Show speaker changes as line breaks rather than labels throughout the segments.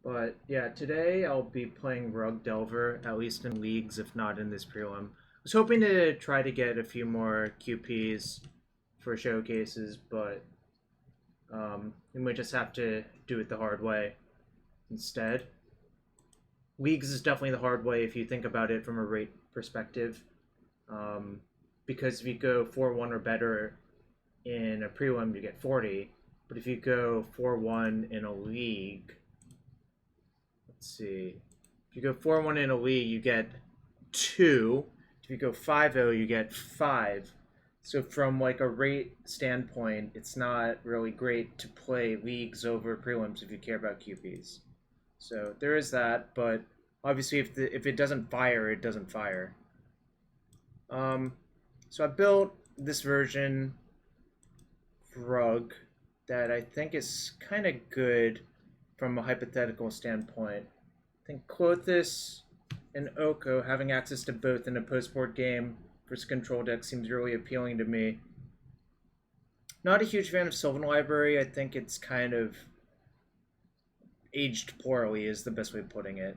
But yeah, today I'll be playing Rug Delver, at least in leagues, if not in this prelim. I was hoping to try to get a few more QPs for showcases, but we might just have to do it the hard way instead. Leagues is definitely the hard way if you think about it from a rate perspective, um, because if you go 4-1 or better in a prelim, you get 40, but if you go 4-1 in a league, let's see. If you go 4-1 in a league, you get 2. If you go 5-0, you get 5. So from like a rate standpoint, it's not really great to play leagues over prelims if you care about QPs. So there is that, but obviously if it doesn't fire, it doesn't fire. So I built this version rug that I think is kind of good from a hypothetical standpoint. I think Klothys and Oko having access to both in a post-board game versus control deck seems really appealing to me. Not a huge fan of Sylvan Library. I think it's kind of aged poorly is the best way of putting it.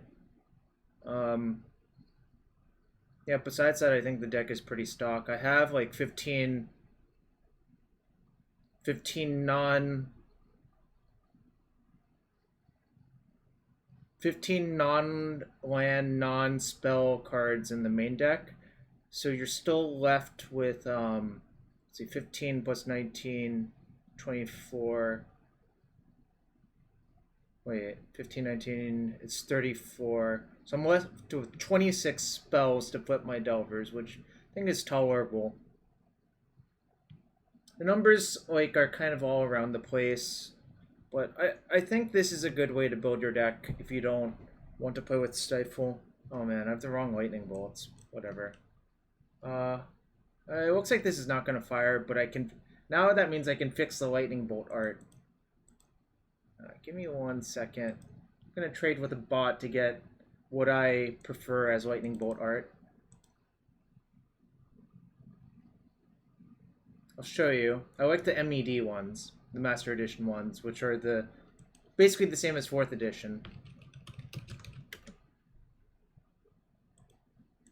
Yeah, besides that, I think the deck is pretty stock. I have like 15 non 15 non-land, non-spell cards in the main deck. So you're still left with, let's see, 15 plus 19, 24. Wait, 15, 19, it's 34. So I'm left with 26 spells to flip my Delvers, which I think is tolerable. The numbers like are kind of all around the place. But I think this is a good way to build your deck if you don't want to play with Stifle. Oh man, I have the wrong lightning bolts. Whatever. It looks like this is not going to fire, but I can... Now that means I can fix the lightning bolt art. Give me 1 second. I'm going to trade with a bot to get what I prefer as lightning bolt art. I'll show you. I like the MED ones. The Master Edition ones, which are the basically the same as 4th edition.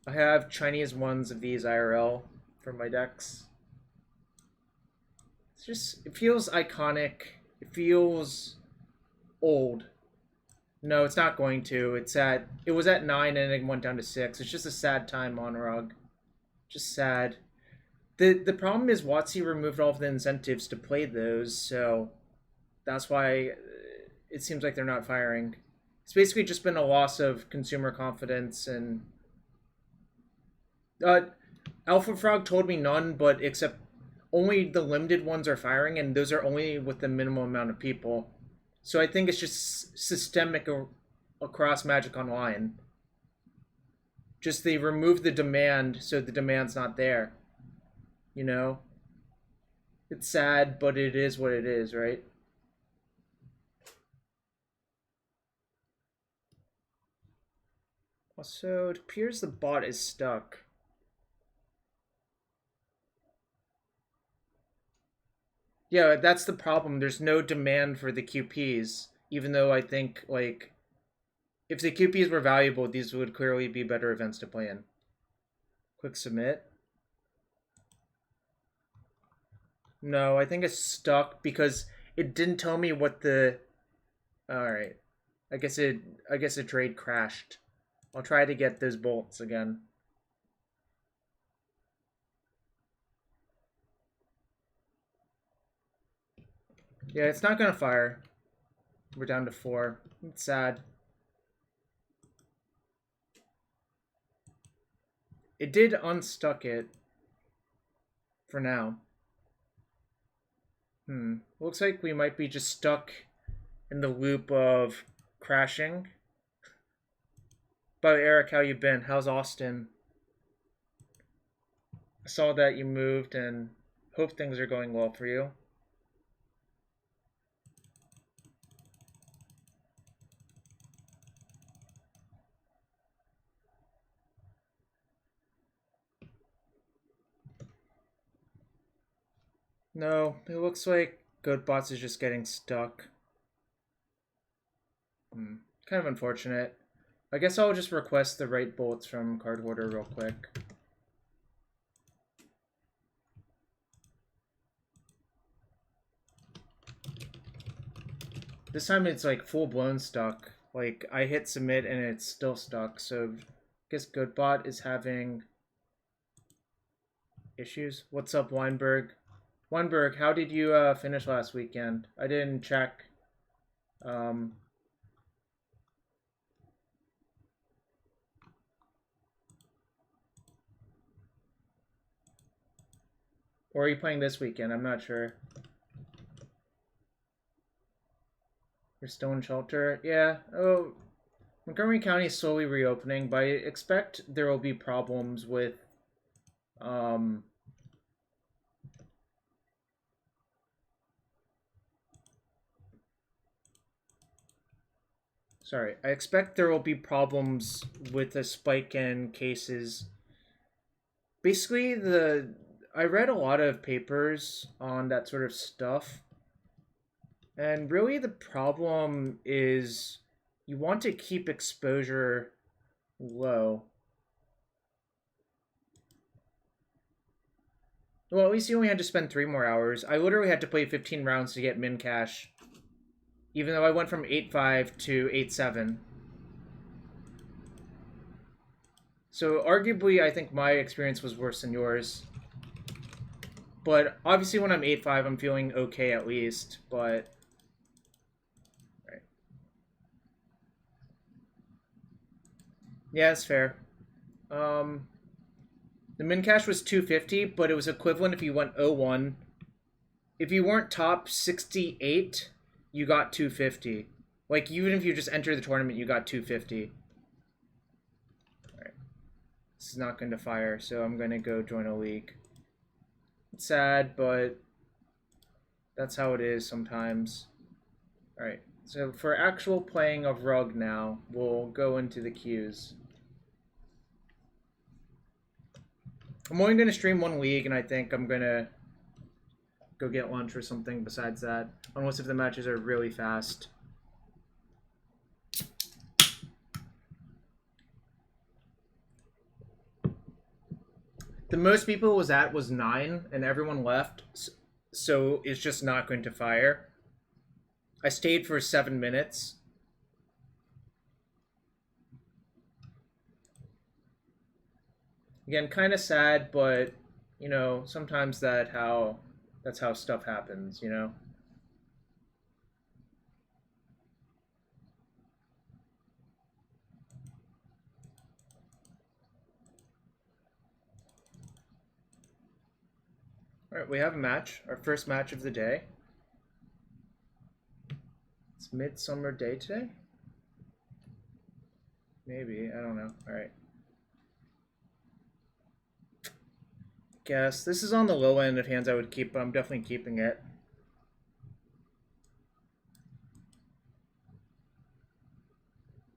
I have Chinese ones of these IRL for my decks. It's just, it feels iconic. It feels old. No, it's not going to. It was at 9 and it went down to 6. It's just a sad time on Rug. Just sad. The problem is WotC removed all of the incentives to play those, so that's why it seems like they're not firing. It's basically just been a loss of consumer confidence, and Alpha Frog told me none, but except only the limited ones are firing, and those are only with the minimum amount of people. So I think it's just systemic across Magic Online. Just they removed the demand, so the demand's not there. You know? It's sad, but it is what it is, right? Also, it appears the bot is stuck. Yeah, that's the problem. There's no demand for the QPs, even though I think, like, if the QPs were valuable, these would clearly be better events to play in. Click submit. No, I think it's stuck because it didn't tell me what the... Alright. I guess the trade crashed. I'll try to get those bolts again. Yeah, it's not gonna fire. We're down to 4. It's sad. It did unstuck it. For now. Looks like we might be just stuck in the loop of crashing. But Eric, how you been? How's Austin? I saw that you moved and hope things are going well for you. No, it looks like Goatbots is just getting stuck. Kind of unfortunate. I guess I'll just request the right bolts from card hoarder real quick. This time it's like full-blown stuck. Like, I hit submit and it's still stuck, so I guess Goodbot is having issues. What's up, Weinberg? Weinberg, how did you finish last weekend? I didn't check. Or are you playing this weekend? I'm not sure. You're still in shelter? Yeah. Oh, Montgomery County is slowly reopening, but I expect there will be problems with sorry, I expect there will be problems with a spike in cases. Basically, I read a lot of papers on that sort of stuff, and really the problem is you want to keep exposure low. Well, at least you only had to spend 3 more hours. I literally had to play 15 rounds to get min cash, even though I went from 8-5 to 8-7. So arguably, I think my experience was worse than yours. But obviously when I'm 8-5, I'm feeling okay at least, but... Right. Yeah, it's fair. The min cash was 250, but it was equivalent if you went 0-1. If you weren't top 68, you got 250. Like, even if you just entered the tournament, you got 250. Alright. This is not going to fire, so I'm going to go join a league. It's sad, but that's how it is sometimes. Alright, so for actual playing of Rug now, we'll go into the queues. I'm only going to stream 1 league, and I think I'm going to go get lunch or something besides that. Unless if the matches are really fast. The most people was 9, and everyone left, so it's just not going to fire. I stayed for 7 minutes. Again, kind of sad, but, you know, sometimes that's how stuff happens, you know? Alright, we have a match. Our first match of the day. It's Midsummer Day today? Maybe, I don't know. Alright. Guess. This is on the low end of hands I would keep, but I'm definitely keeping it.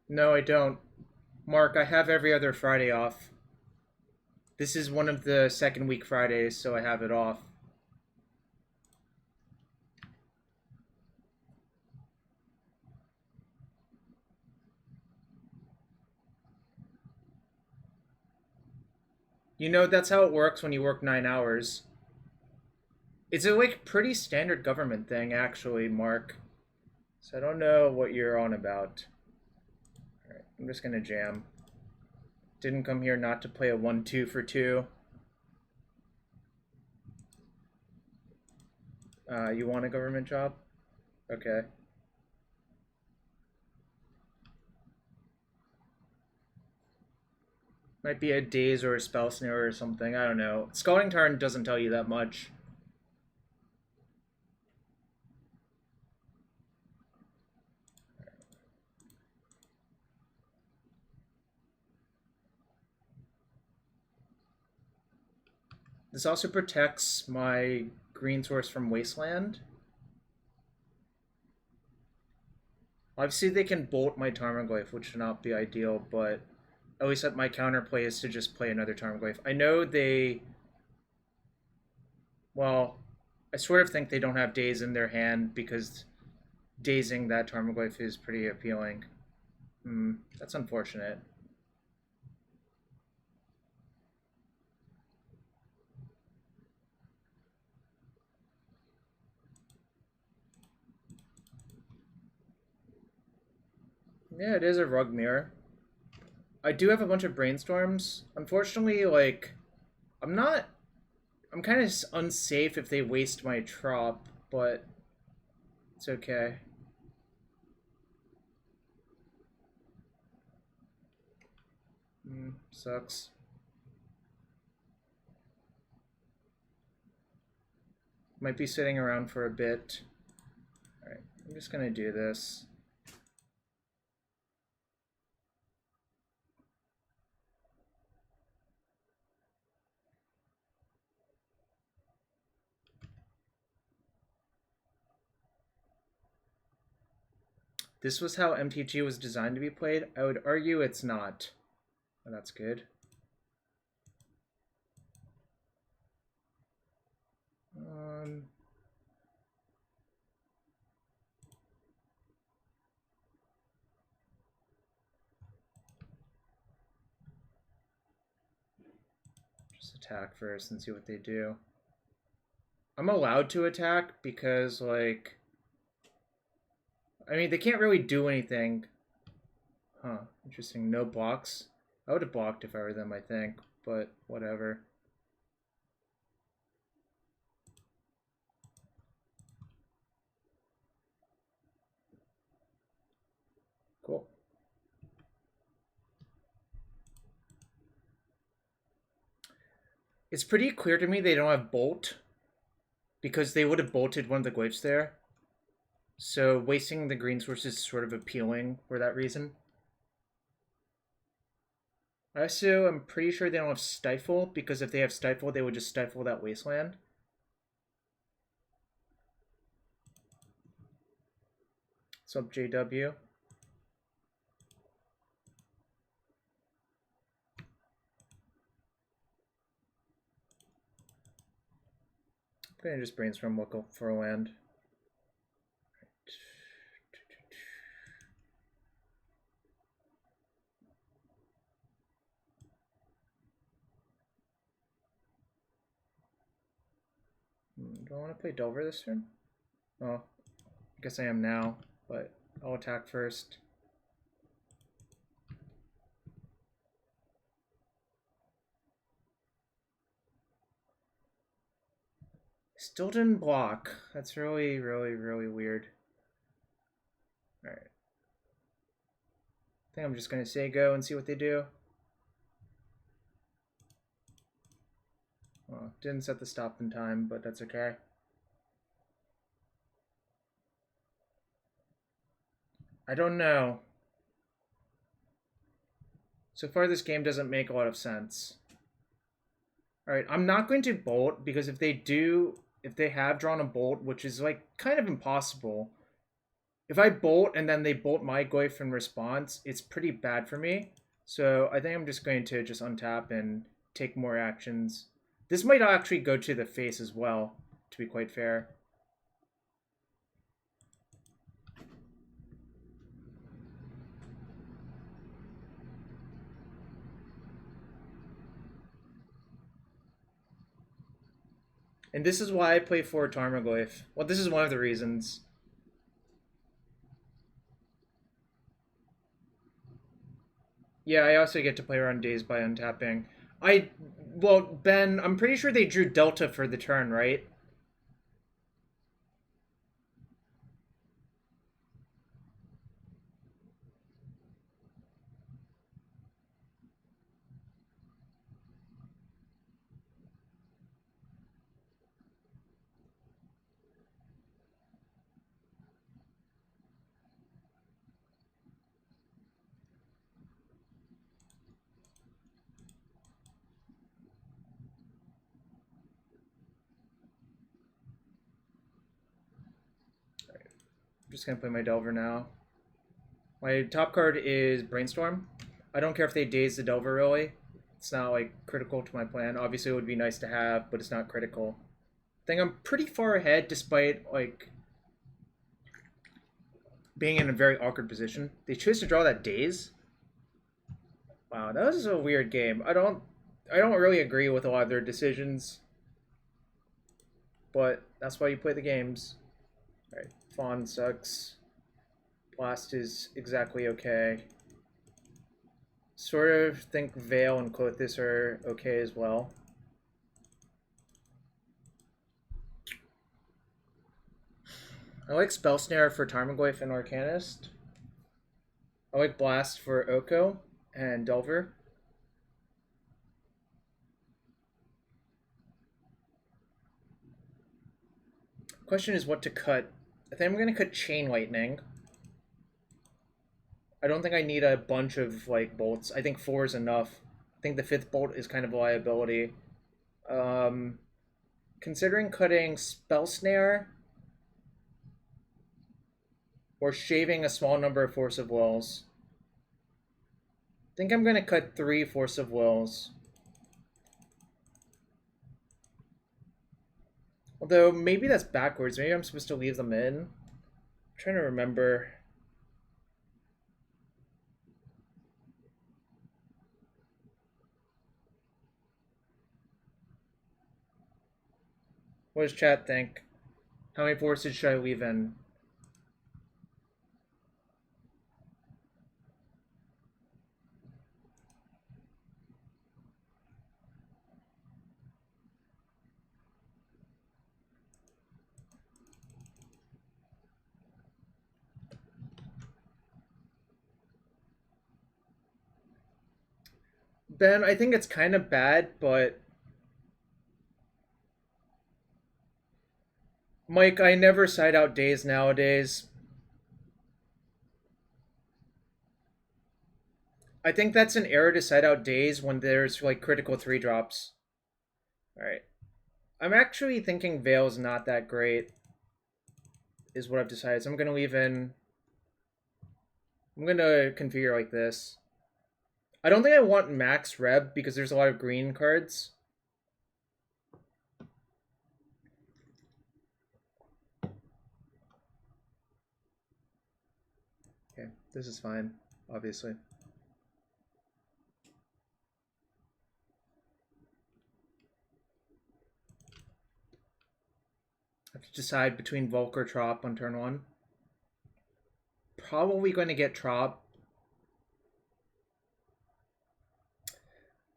No, I don't. Mark, I have every other Friday off. This is one of the second week Fridays, so I have it off. You know, that's how it works when you work 9 hours. It's a, like, pretty standard government thing, actually, Mark. So I don't know what you're on about. Alright, I'm just gonna jam. Didn't come here not to play a 1-2 for 2. You want a government job? Okay. Might be a Daze or a Spell Snare or something, I don't know. Scalding Tarn doesn't tell you that much. This also protects my green source from Wasteland. Obviously they can bolt my Tarmogoyf, which would not be ideal, but at least my counterplay is to just play another Tarmogoyf. I know they... Well, I sort of think they don't have Daze in their hand because dazing that Tarmogoyf is pretty appealing. That's unfortunate. Yeah, it is a rug mirror. I do have a bunch of brainstorms. Unfortunately, like, I'm not... I'm kind of unsafe if they waste my trop, but it's okay. Sucks. Might be sitting around for a bit. Alright, I'm just gonna do this. This was how MTG was designed to be played? I would argue it's not. Oh, that's good. Just attack first and see what they do. I'm allowed to attack because, like... I mean, they can't really do anything. Huh, interesting. No blocks. I would have blocked if I were them, I think, but whatever. Cool. It's pretty clear to me they don't have bolt, because they would have bolted one of the glyphs there. So wasting the green source is sort of appealing for that reason. Also, I'm pretty sure they don't have Stifle, because if they have Stifle, they would just stifle that Wasteland. What's up, JW? I'm gonna just brainstorm local for a land. Do I want to play Delver this turn? Oh, I guess I am now, but I'll attack first. Still didn't block. That's really, really, really weird. Alright. I think I'm just going to say go and see what they do. Well, didn't set the stop in time, but that's okay. I don't know. So far, this game doesn't make a lot of sense. Alright, I'm not going to bolt, because if they do, if they have drawn a bolt, which is like kind of impossible, if I bolt and then they bolt my glyph in response, it's pretty bad for me. So I think I'm just going to just untap and take more actions. This might actually go to the face as well, to be quite fair. And this is why I play for Tarmogoyf. Well, this is one of the reasons. Yeah, I also get to play around Daze by untapping. Well, Ben, I'm pretty sure they drew Delta for the turn, right? I'm just gonna play my Delver now. My top card is Brainstorm. I don't care if they Daze the Delver, really. It's not, like, critical to my plan. Obviously, it would be nice to have, but it's not critical. I think I'm pretty far ahead, despite, like... being in a very awkward position. They chose to draw that Daze. Wow, that was a weird game. I don't really agree with a lot of their decisions, but that's why you play the games. All right, Fawn sucks. Blast is exactly okay. Sort of think Veil and Klothys are okay as well. I like Spell Snare for Tarmogoyf and Arcanist. I like Blast for Oko and Delver. Question is what to cut. I think I'm going to cut Chain Lightning. I don't think I need a bunch of like bolts. I think 4 is enough. I think the 5th bolt is kind of a liability. Considering cutting Spell Snare or shaving a small number of Force of Wills. I think I'm going to cut 3 Force of Wills. Although, maybe that's backwards. Maybe I'm supposed to leave them in. I'm trying to remember. What does chat think? How many forces should I leave in? Ben, I think it's kind of bad, but... Mike, I never side out Daze nowadays. I think that's an error to side out Daze when there's, like, critical 3-drops. Alright. I'm actually thinking Veil's not that great, is what I've decided. So I'm going to leave in... I'm going to configure like this. I don't think I want max Reb because there's a lot of green cards. Okay, this is fine, obviously. I have to decide between Volk or Trop on turn 1. Probably going to get Trop.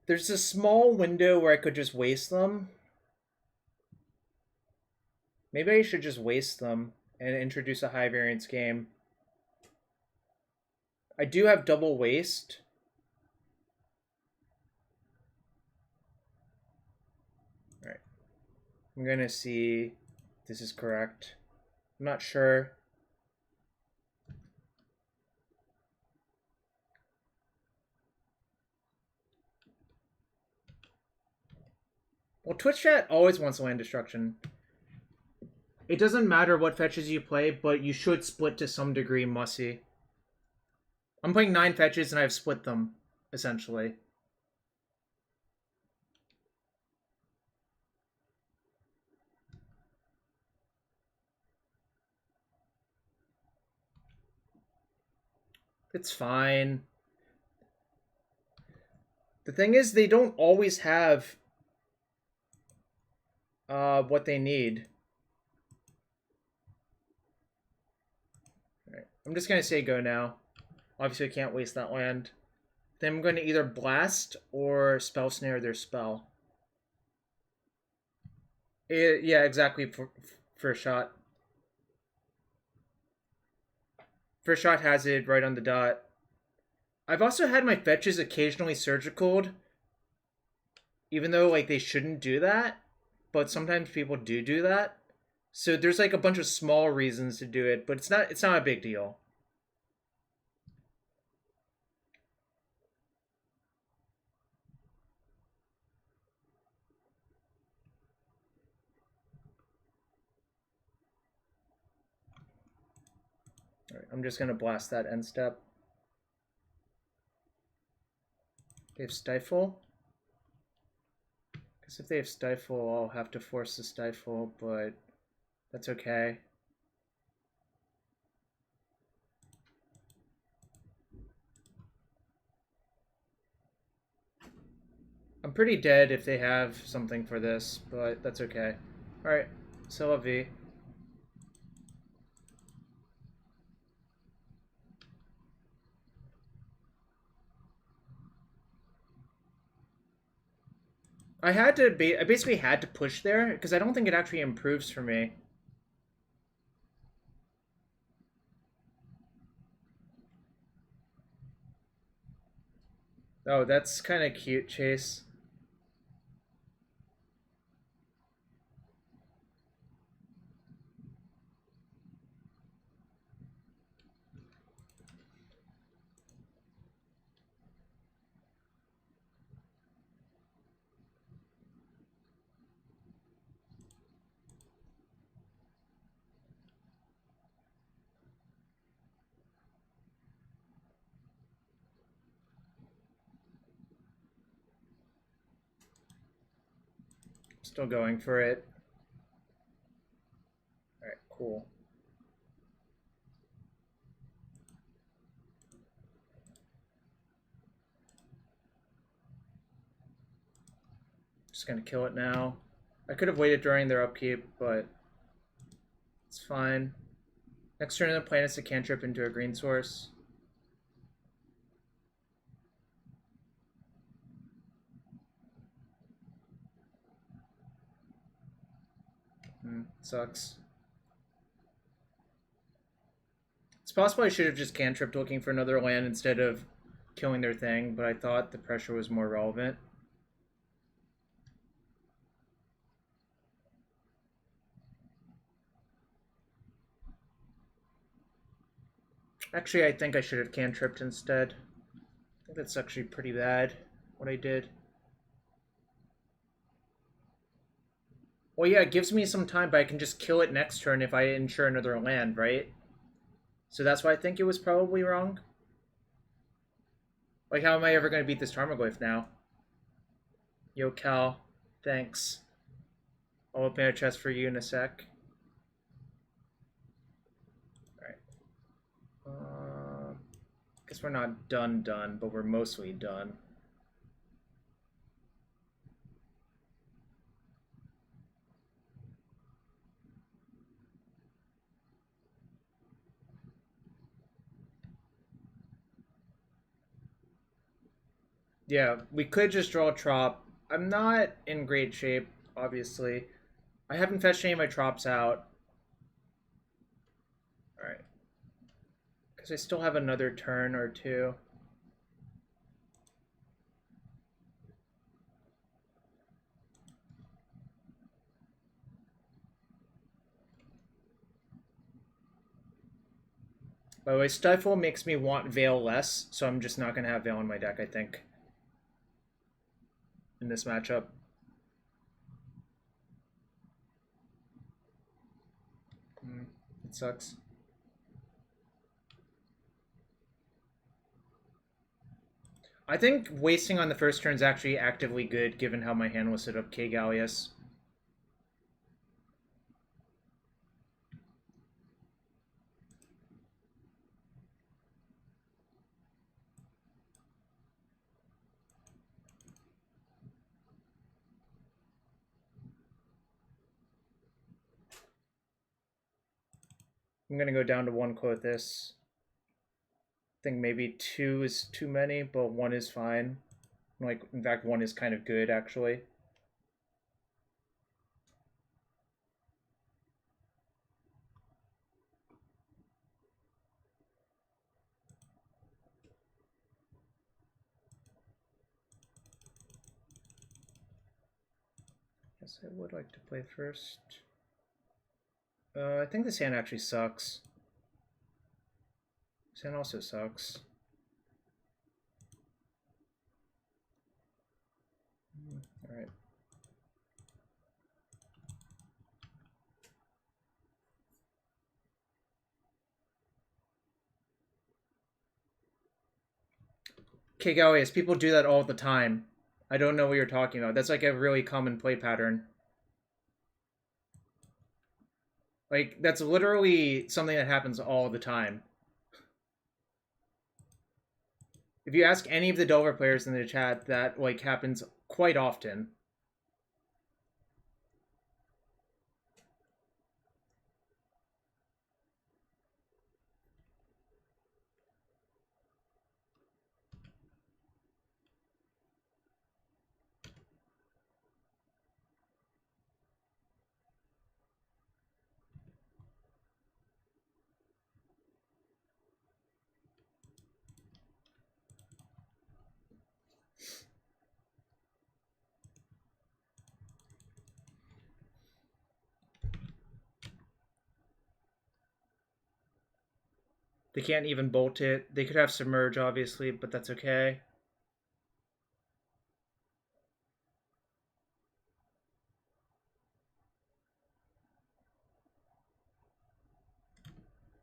There's a small window where I could just waste them. Maybe I should just waste them and introduce a high variance game. I do have double waste. Alright. I'm gonna see if this is correct. I'm not sure. Well, Twitch chat always wants land destruction. It doesn't matter what fetches you play, but you should split to some degree, Mussy. I'm playing 9 fetches and I've split them, essentially. It's fine. The thing is, they don't always have what they need. Alright, I'm just gonna say go now. Obviously, I can't waste that land. Then I'm going to either blast or spell snare their spell. Yeah, exactly. First shot. First shot has it right on the dot. I've also had my fetches occasionally surgicaled, even though like they shouldn't do that, but sometimes people do that. So there's like a bunch of small reasons to do it, but it's not a big deal. All right, I'm just gonna blast that end step. They have Stifle. Because if they have Stifle, I'll have to force the Stifle, but that's okay. I'm pretty dead if they have something for this, but that's okay. Alright, c'est la vie. I basically had to push there, because I don't think it actually improves for me. Oh, that's kind of cute, Chase. Still going for it. Alright, cool. Just gonna kill it now. I could have waited during their upkeep, but it's fine. Next turn, the planet's a cantrip into a green source. Sucks. It's possible I should have just cantripped looking for another land instead of killing their thing, but I thought the pressure was more relevant. Actually, I think I should have cantripped instead. I think that's actually pretty bad, what I did. Well, yeah, it gives me some time, but I can just kill it next turn if I ensure another land, right? So that's why I think it was probably wrong. Like, how am I ever going to beat this Tarmogoyf now? Yo, Cal. Thanks. I'll open a chest for you in a sec. Alright. Guess we're not done, but we're mostly done. Yeah, we could just draw a trop. I'm not in great shape, obviously. I haven't fetched any of my trops out. Alright. Because I still have another turn or two. By the way, Stifle makes me want Veil less, so I'm just not going to have Veil in my deck, I think. In this matchup. It sucks. I think wasting on the first turn is actually actively good, given how my hand was set up K-Gallius. I'm gonna go down to one Klothys. I think maybe two is too many, but one is fine. Like, in fact, one is kind of good, actually. Guess I would like to play first. I think this hand actually sucks. This hand also sucks. Alright. Kigalius, people do that all the time. I don't know what you're talking about. That's like a really common play pattern. Like, that's literally something that happens all the time. If you ask any of the Delver players in the chat, that, like, happens quite often. They can't even bolt it. They could have Submerge, obviously, but that's okay.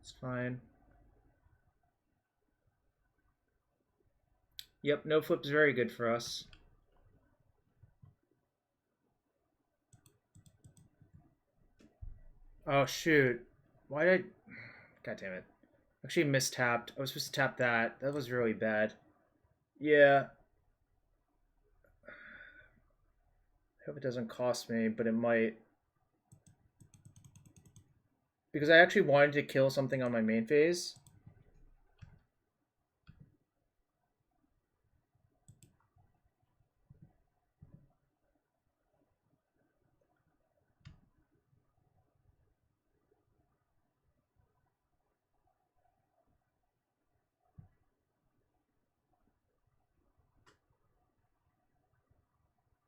It's fine. Yep, no flip's very good for us. Oh, shoot. Why did I... God damn it. Actually mistapped. I was supposed to tap that. That was really bad. Yeah. I hope it doesn't cost me, but it might. Because I actually wanted to kill something on my main phase.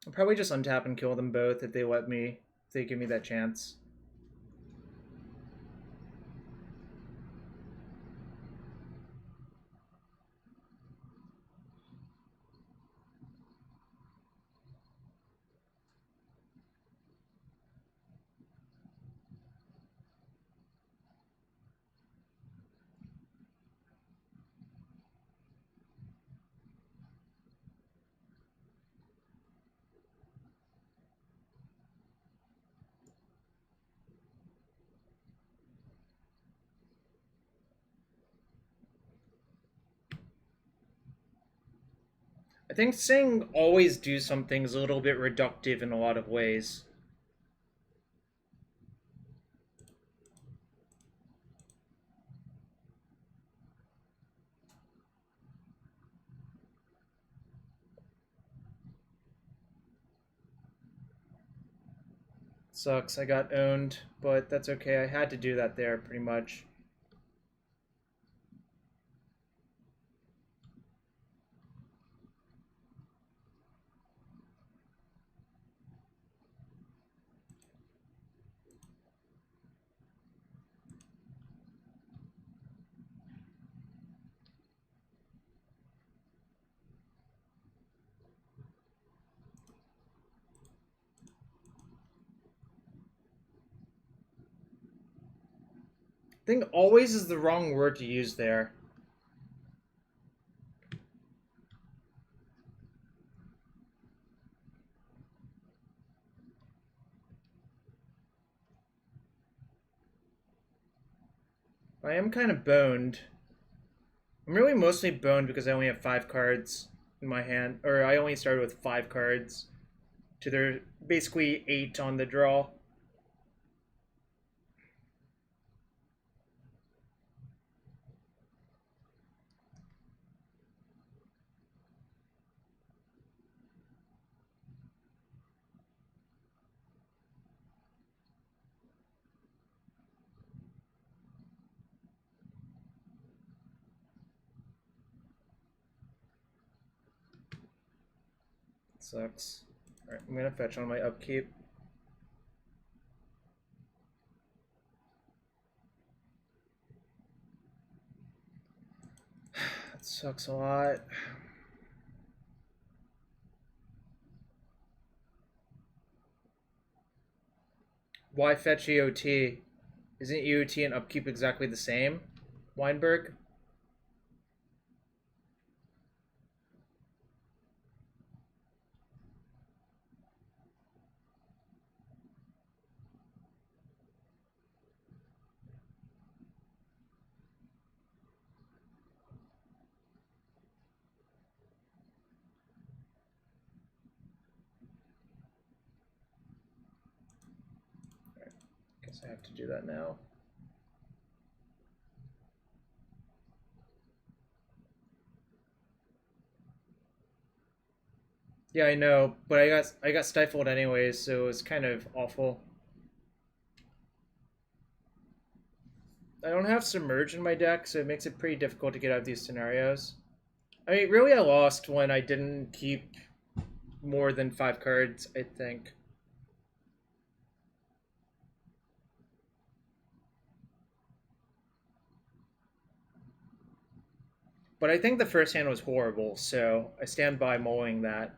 I'll probably just untap and kill them both if they let me. If they give me that chance. I think saying always do something is a little bit reductive in a lot of ways. Sucks, I got owned, but that's okay. I had to do that there, pretty much. I think always is the wrong word to use there. I am kind of boned. I'm really mostly boned because I only have 5 cards in my hand. Or I only started with 5 cards. To their basically 8 on the draw. Sucks. Alright, I'm gonna fetch on my upkeep. That sucks a lot. Why fetch EOT? Isn't EOT and upkeep exactly the same? Weinberg? Guess I have to do that now. Yeah, I know, but I got stifled anyways, so it was kind of awful. I don't have Submerge in my deck, so it makes it pretty difficult to get out of these scenarios. I mean, really, I lost when I didn't keep more than 5 cards, I think. But I think the first hand was horrible, so I stand by mulling that.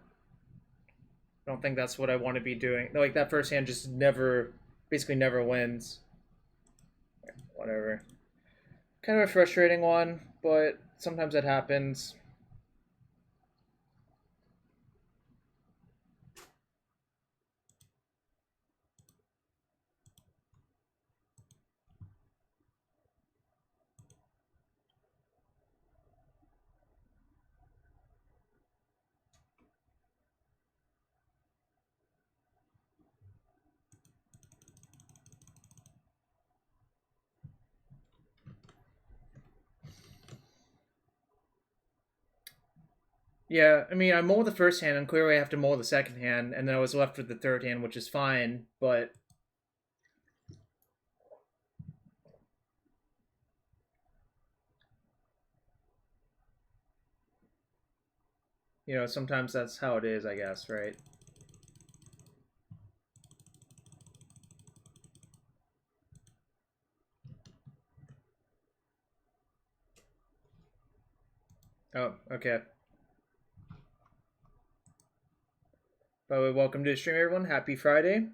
I don't think that's what I want to be doing. Like, that first hand just never, basically never wins. Whatever. Kind of a frustrating one, but sometimes it happens. Yeah, I mean, I mull the first hand, and clearly I have to mull the second hand, and then I was left with the third hand, which is fine, but... You know, sometimes that's how it is, I guess, right? Oh, okay. By the way, welcome to the stream, everyone. Happy Friday.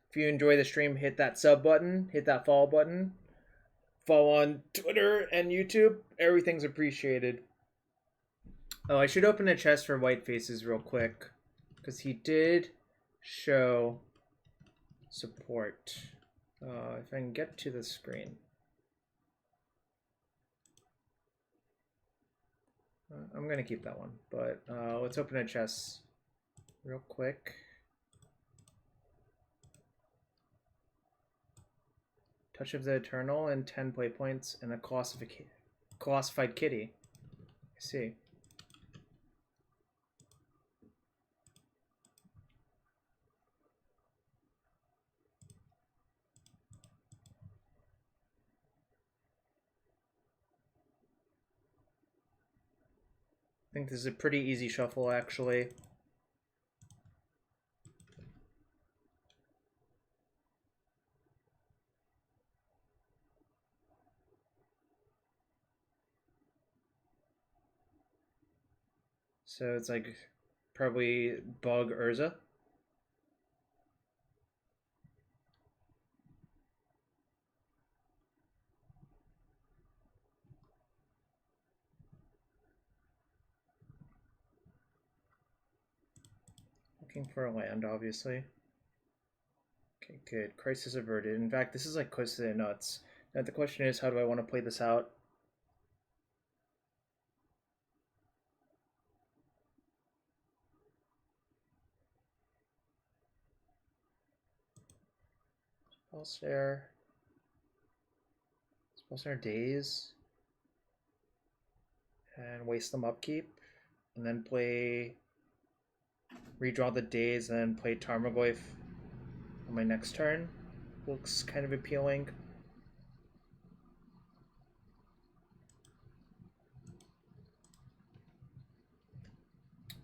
If you enjoy the stream, hit that sub button, hit that follow button. Follow on Twitter and YouTube. Everything's appreciated. Oh, I should open a chest for White Faces real quick, because he did show support. If I can get to the screen. I'm going to keep that one, but let's open a chest real quick. Touch of the Eternal and 10 play points and a Colossified Kitty. I see. I think this is a pretty easy shuffle, actually. So it's like probably Bug Urza. Looking for a land, obviously. Okay, good. Crisis averted. In fact, this is like close to the nuts. Now the question is, how do I want to play this out? Spell Snare. Spell Snare Daze. And waste them upkeep. And then play... Redraw the Daze and then play Tarmogoyf on my next turn. Looks kind of appealing.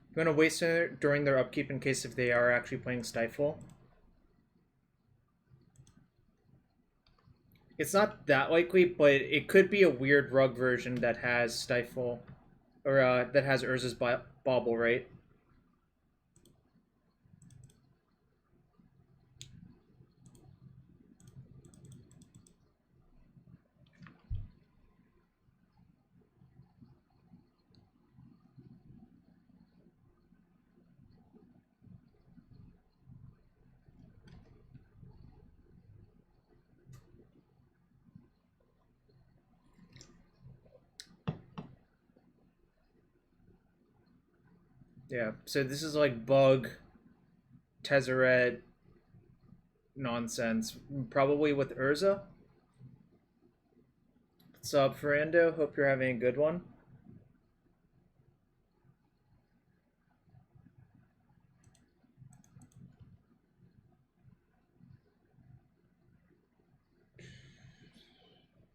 I'm going to waste it during their upkeep in case if they are actually playing Stifle. It's not that likely, but it could be a weird rug version that has Stifle, or that has Urza's Bauble, right? Yeah, so this is like Bug, Tezzeret, nonsense. Probably with Urza. What's up, Ferrando? Hope you're having a good one.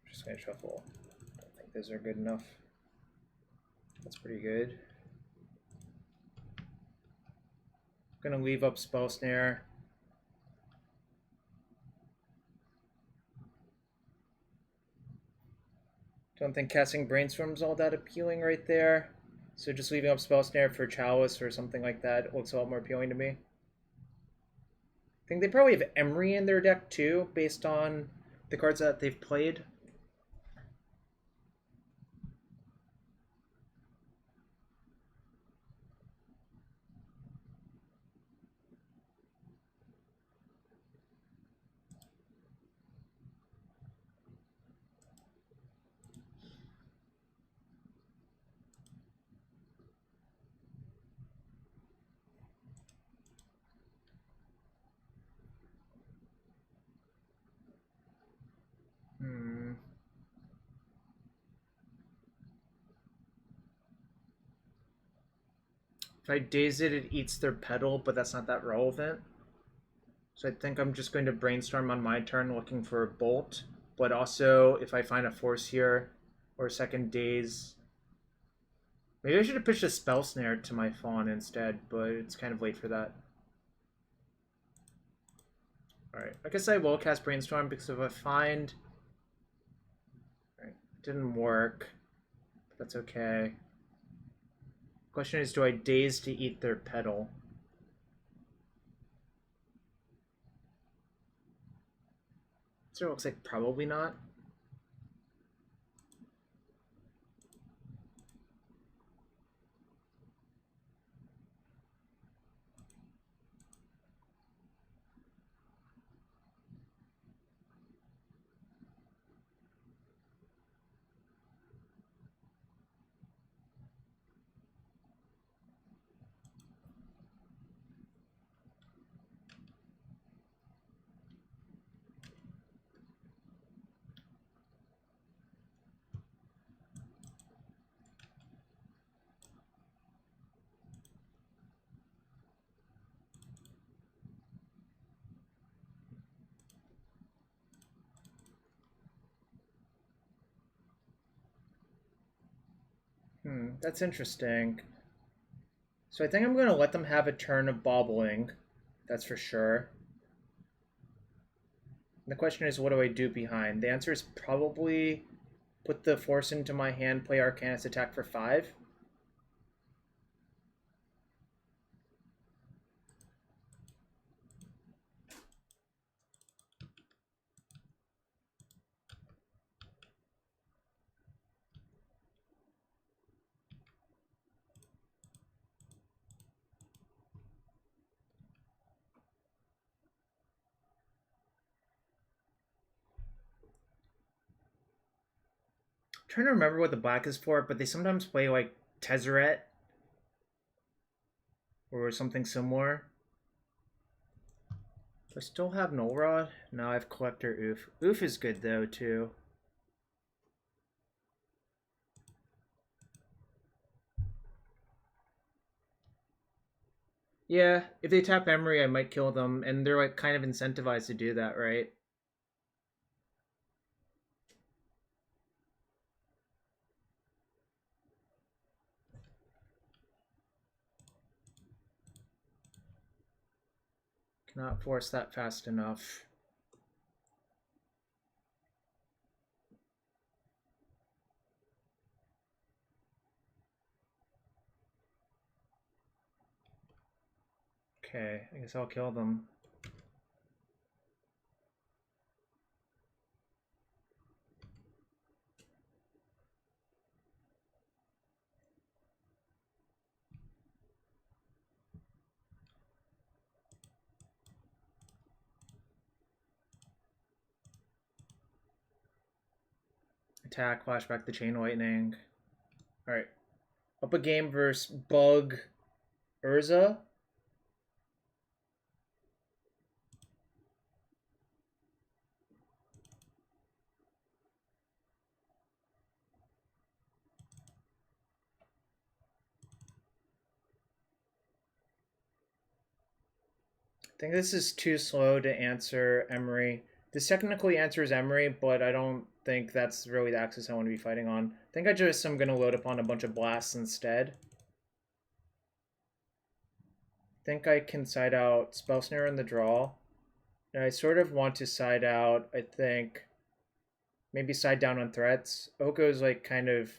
Just gonna shuffle. I don't think those are good enough. That's pretty good. Gonna leave up Spell Snare. Don't think casting Brainstorm's all that appealing right there. So just leaving up Spell Snare for Chalice or something like that looks a lot more appealing to me. I think they probably have Emery in their deck too, based on the cards that they've played. If I Daze it, it eats their petal, but that's not that relevant. So I think I'm just going to Brainstorm on my turn looking for a Bolt. But also, if I find a Force here, or a second Daze... Maybe I should have pitched a Spell Snare to my Fawn instead, but it's kind of late for that. Alright, I guess I will cast Brainstorm, because if I find... Alright, didn't work. But that's okay. Question is, do I Daze to eat their petal? So it looks like probably not. That's interesting. So I think I'm going to let them have a turn of bobbling. That's for sure. The question is, what do I do behind? The answer is probably put the Force into my hand, play Arcanist, attack for 5. Trying to remember what the black is for, but they sometimes play like Tezzeret or something similar. Do I still have Null Rod? No, I have Collector Ouphe. Ouphe is good though too. Yeah, if they tap Emery, I might kill them, and they're like kind of incentivized to do that, right? Cannot force that fast enough. Okay, I guess I'll kill them. Attack, flashback the Chain Lightning. Alright. Up a game versus Bug Urza. think this is too slow to answer Emery. This technically answers Emery, but I don't think that's really the axis I want to be fighting on. I think I just am going to load up on a bunch of blasts instead. I think I can side out Spell Snare in the draw. And I sort of want to side out, I think, maybe side down on threats. Oko's like kind of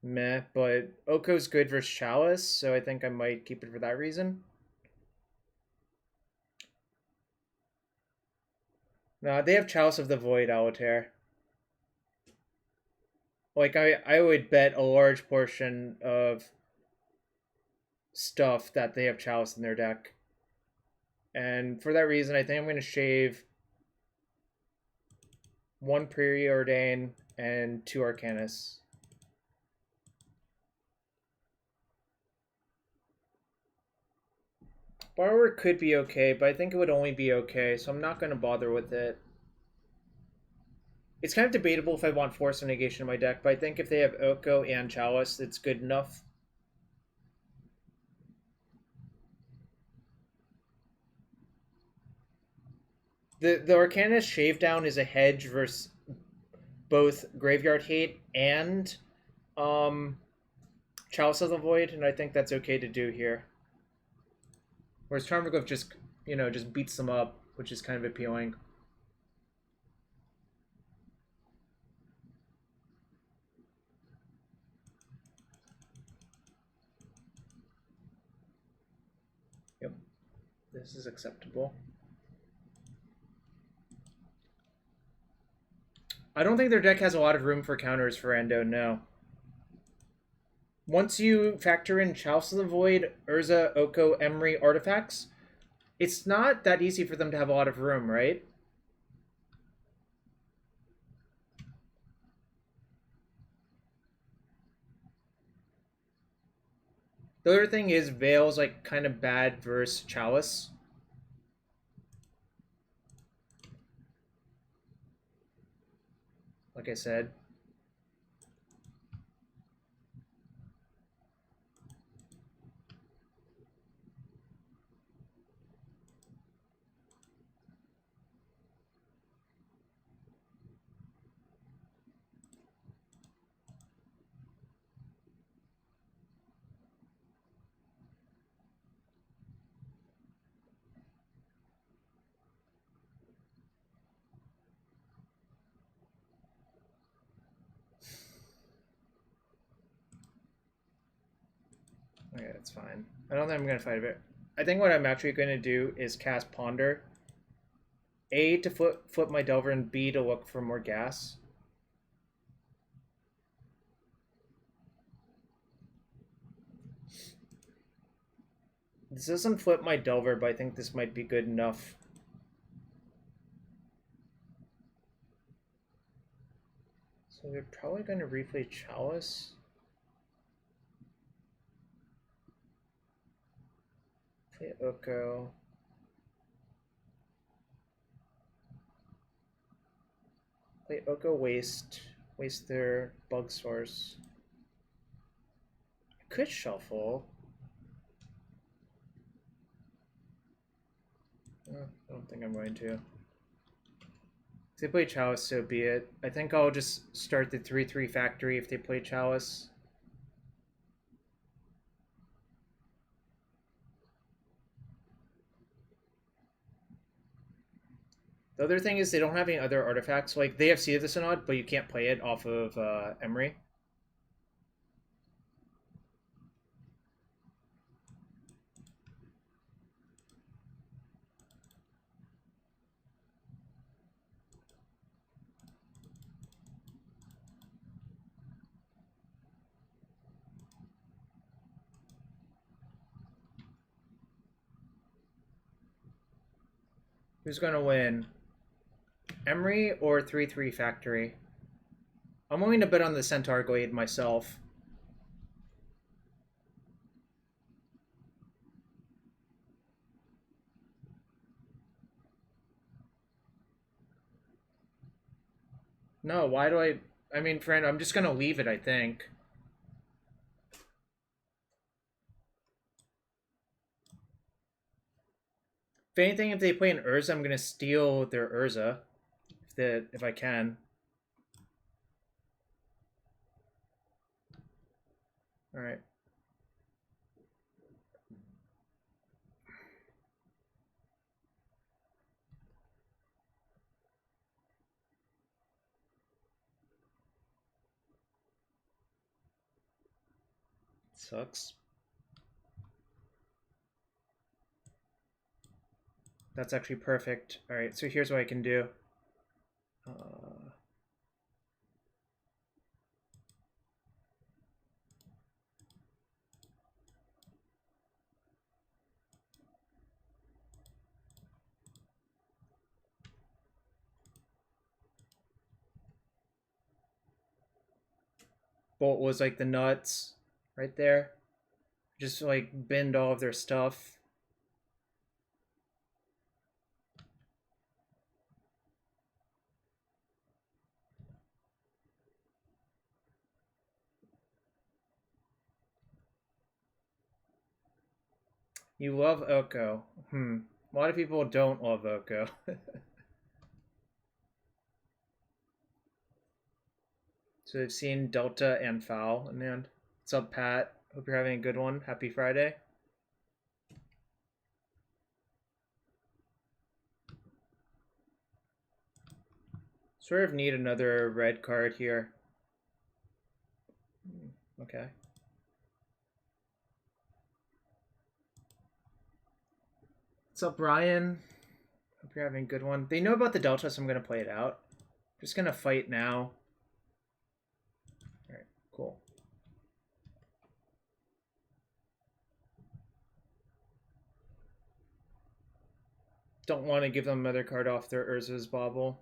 meh, but Oko's good versus Chalice, so I think I might keep it for that reason. No, they have Chalice of the Void, Alatar. Like, I would bet a large portion of stuff that they have Chalice in their deck. And for that reason, I think I'm going to shave 1 Preordain and 2 Arcanists. Borrower could be okay, but I think it would only be okay, so I'm not going to bother with it. It's kind of debatable if I want Force of Negation in my deck, but I think if they have Oko and Chalice, it's good enough. The Arcanist Shave Down is a hedge versus both Graveyard Hate and Chalice of the Void, and I think that's okay to do here. Whereas Tarmogoyf just, just beats them up, which is kind of appealing. Yep, this is acceptable. I don't think their deck has a lot of room for counters for Endo, no. Once you factor in Chalice of the Void, Urza, Oko, Emery, artifacts, it's not that easy for them to have a lot of room, right? The other thing is Veil's like kind of bad versus Chalice. Like I said. Okay, that's fine. I don't think I'm going to fight it. I think what I'm actually going to do is cast Ponder. A, to flip my Delver, and B, to look for more gas. This doesn't flip my Delver, but I think this might be good enough. So they're probably going to replay Chalice. Play Oko. Play Oko, waste their bug source. I could shuffle. I don't think I'm going to. If they play Chalice, so be it. I think I'll just start the 3/3 factory if they play Chalice. The other thing is they don't have any other artifacts. Like, they have Seed of the Synod, but you can't play it off of Emery. Who's going to win? Emery or 3/3 factory? I'm willing to bet on the Centaur Glade myself. No, why do I mean, friend, I'm just going to leave it, I think. If anything, if they play an Urza, I'm gonna steal their Urza. If I can. Alright. Sucks. That's actually perfect. Alright, so here's what I can do. Bolt was like the nuts right there. Just like bend all of their stuff. You love Oko. A lot of people don't love Oko. So they've seen Delta and Foul in the end. What's up, Pat? Hope you're having a good one. Happy Friday. Sort of need another red card here. Okay. What's up, Brian? Hope you're having a good one. They know about the Delta, so I'm going to play it out. Just going to fight now. Alright, cool. Don't want to give them another card off their Urza's Bauble.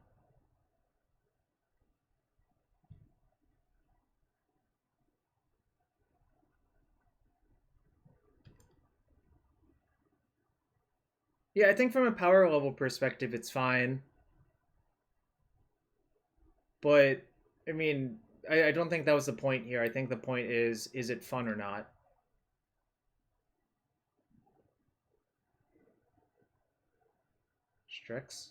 Yeah, I think from a power level perspective, it's fine. But, I mean, I don't think that was the point here. I think the point is it fun or not? Strix?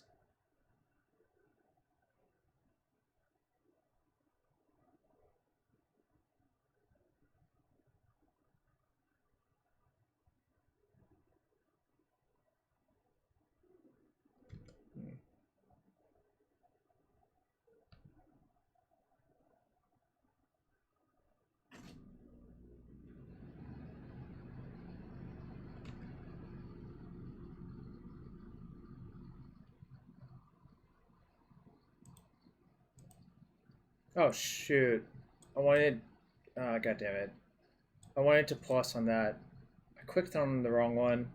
Oh, shoot. I wanted... God damn it. I wanted to plus on that. I clicked on the wrong one.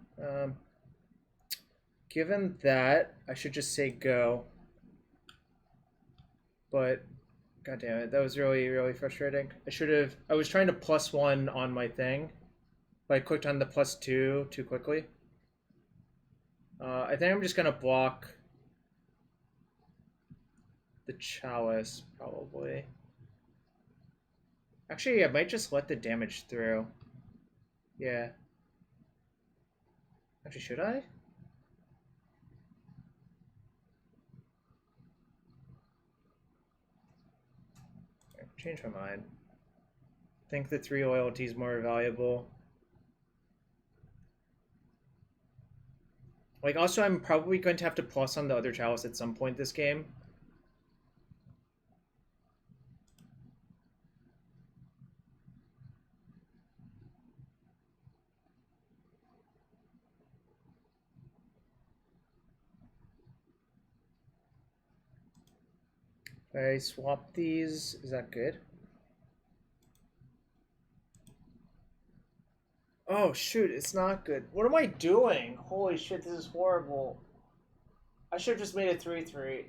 Given that, I should just say go. But, god damn it, that was really, really frustrating. I should have... I was trying to plus one on my thing, but I clicked on the +2 too quickly. I think I'm just going to block the Chalice, probably. Actually, I might just let the damage through. Yeah. Actually, should I? Change my mind. I think the 3 loyalty is more valuable. Like, also, I'm probably going to have to plus on the other Chalice at some point this game. If I swap these, is that good? Oh, shoot, it's not good. What am I doing? Holy shit, this is horrible. I should have just made it 3-3.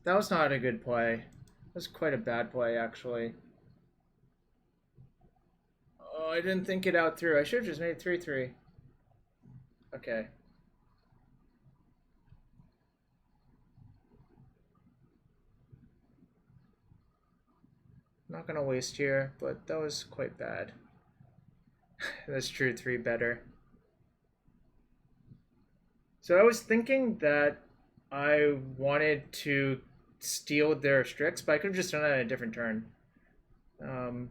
That was not a good play. That was quite a bad play, actually. Oh, I didn't think it out through. I should have just made it 3-3. Okay. Not gonna waste here, but that was quite bad. That's true, 3 better. So I was thinking that I wanted to steal their Strix, but I could have just done it on a different turn. Um,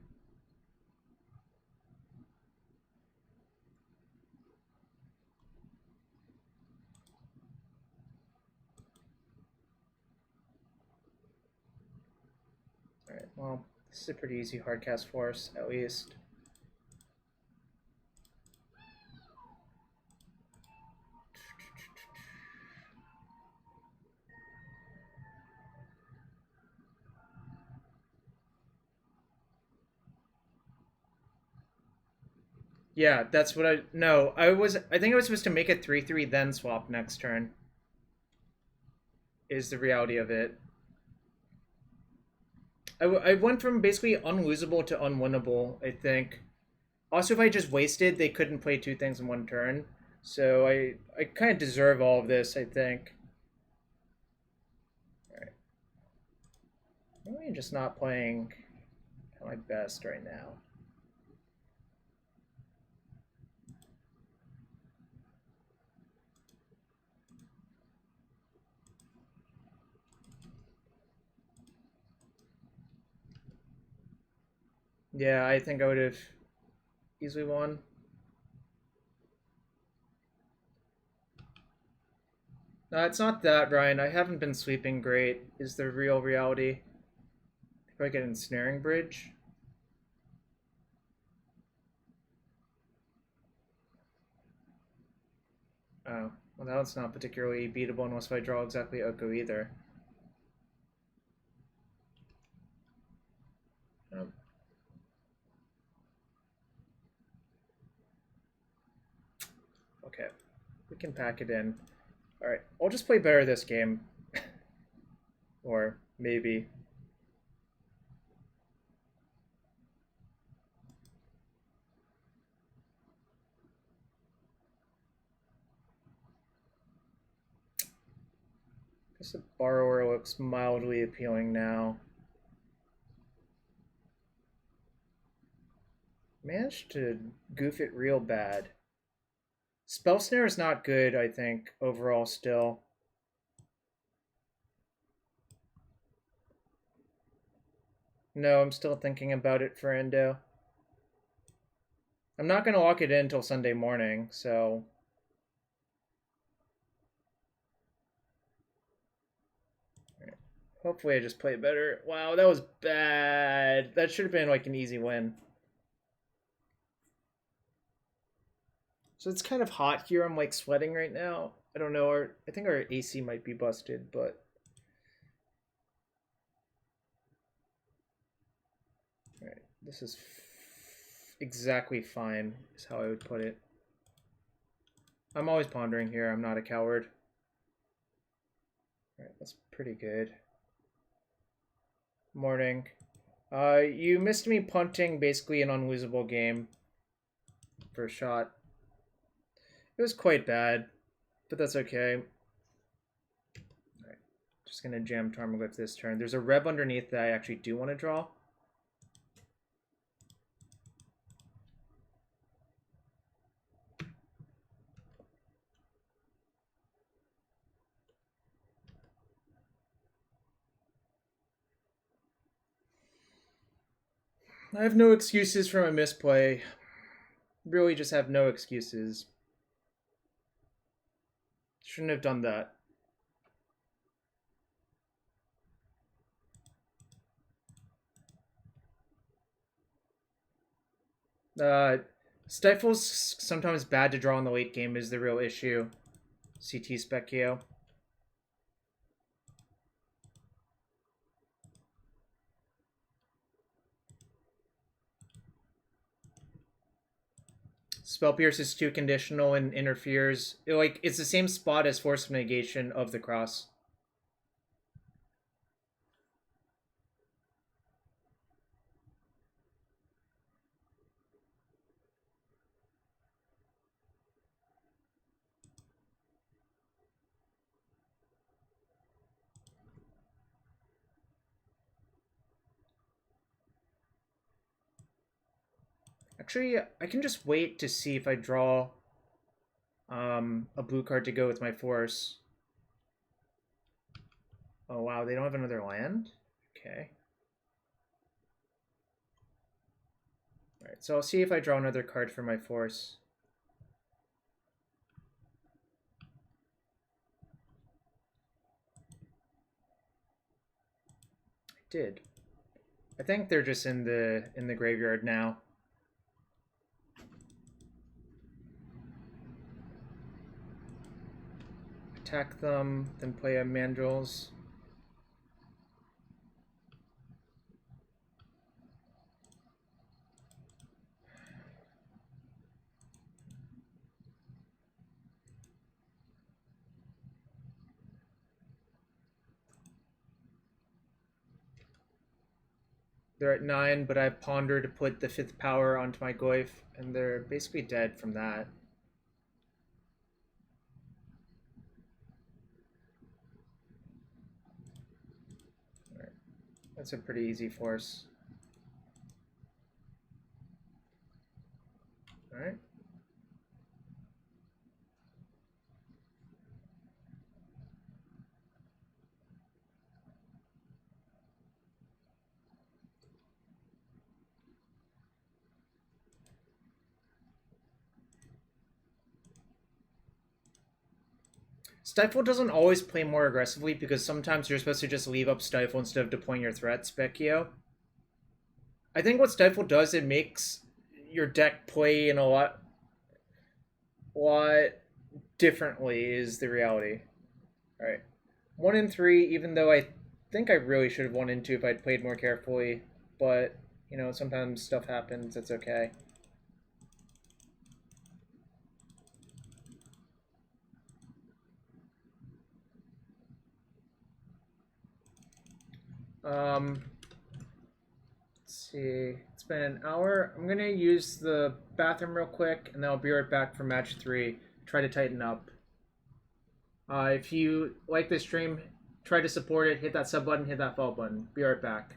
Alright, well, this is a pretty easy hardcast force, at least. Yeah, that's what I... No, I think I was supposed to make it 3/3, then swap next turn. Is the reality of it. I went from basically unlosable to unwinnable, I think. Also, if I just wasted, they couldn't play 2 things in 1 turn. So I kind of deserve all of this, I think. Alright. Maybe I'm just not playing at my best right now. Yeah, I think I would have easily won. No, it's not that, Ryan. I haven't been sleeping great, is the real reality. If I get Ensnaring Bridge. Oh, well, that one's not particularly beatable unless I draw exactly Oko either. Okay, we can pack it in. Alright, I'll just play better this game. Or maybe. I guess the Borrower looks mildly appealing now. Managed to goof it real bad. Spell Snare is not good, I think, overall still. No, I'm still thinking about it for Endo. I'm not going to lock it in until Sunday morning, so... Hopefully I just play better. Wow, that was bad. That should have been like an easy win. So it's kind of hot here. I'm like sweating right now. I don't know. I think our AC might be busted, but... Alright, this is exactly fine, is how I would put it. I'm always pondering here. I'm not a coward. Alright, that's pretty good. Morning. You missed me punting basically an unlosable game. First shot. It was quite bad, but that's okay. Alright, just gonna jam Tarmogoyf this turn. There's a Reb underneath that I actually do want to draw. I have no excuses for my misplay. Really just have no excuses. Shouldn't have done that. Stifle's sometimes bad to draw in the late game is the real issue. CT Specchio. Spell Pierce is 2 conditional and interferes. It's the same spot as Force of Negation of the cross. Actually, I can just wait to see if I draw a blue card to go with my force. Oh wow, they don't have another land? Okay. Alright, so I'll see if I draw another card for my force. I did. I think they're just in the graveyard now. Attack them, then play a Mandrills. They're at 9, but I have Ponder to put the 5th power onto my Goyf, and they're basically dead from that. Alright. That's a pretty easy force. Alright. Stifle doesn't always play more aggressively because sometimes you're supposed to just leave up Stifle instead of deploying your threats, Vecchio. I think what Stifle does, it makes your deck play in a lot differently is the reality. Alright. 1 and 3, even though I think I really should have 1 and 2 if I'd played more carefully, but, you know, sometimes stuff happens, it's okay. Let's see. It's been an hour. I'm gonna use the bathroom real quick, and then I'll be right back for match 3. Try to tighten up. If you like this stream, try to support it. Hit that sub button, hit that follow button. Be right back.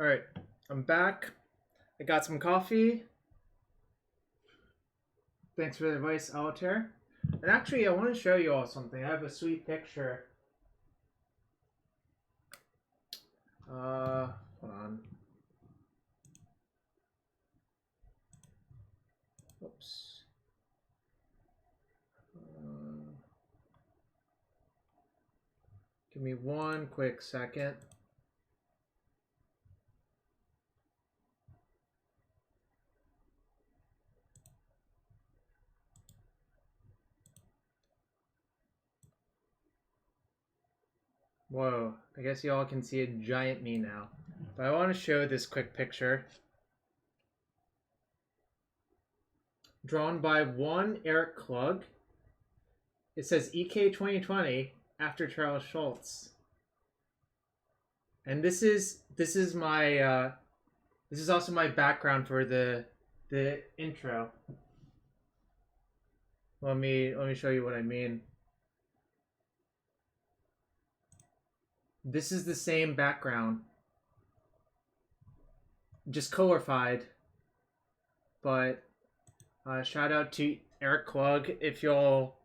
Alright, I'm back. I got some coffee. Thanks for the advice, Altair. And actually, I want to show you all something. I have a sweet picture. Hold on. Oops. Give me one quick second. Whoa, I guess y'all can see a giant me now. But I want to show this quick picture. Drawn by one Eric Klug. It says EK 2020 after Charles Schultz. And this is my this is also my background for the intro. Let me show you what I mean. This is the same background, just colorified. But shout out to Eric Klug. If y'all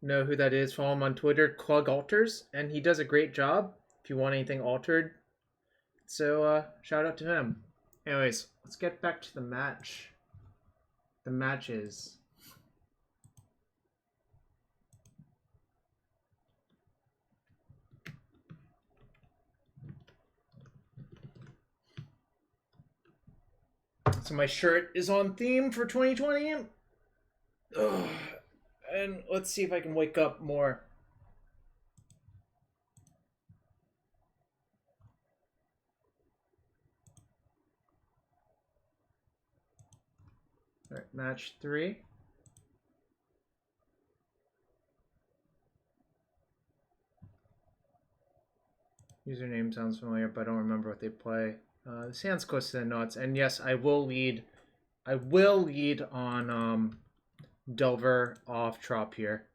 know who that is, follow him on Twitter, Klug Alters, and he does a great job if you want anything altered. So shout out to him. Anyways, let's get back to the match. The matches. So my shirt is on theme for 2020. Ugh. And let's see if I can wake up more. All right, match 3. Username sounds familiar, but I don't remember what they play. This hand's close to the nuts, and yes, I will lead. I will lead on Delver off Trop here.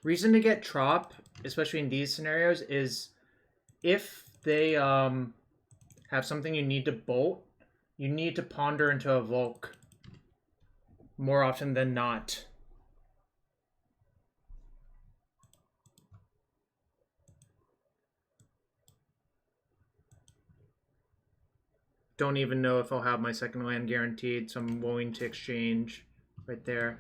Reason to get Trop, especially in these scenarios, is if they have something you need to bolt, you need to ponder into a Volk more often than not. Don't even know if I'll have my second land guaranteed, so I'm willing to exchange right there.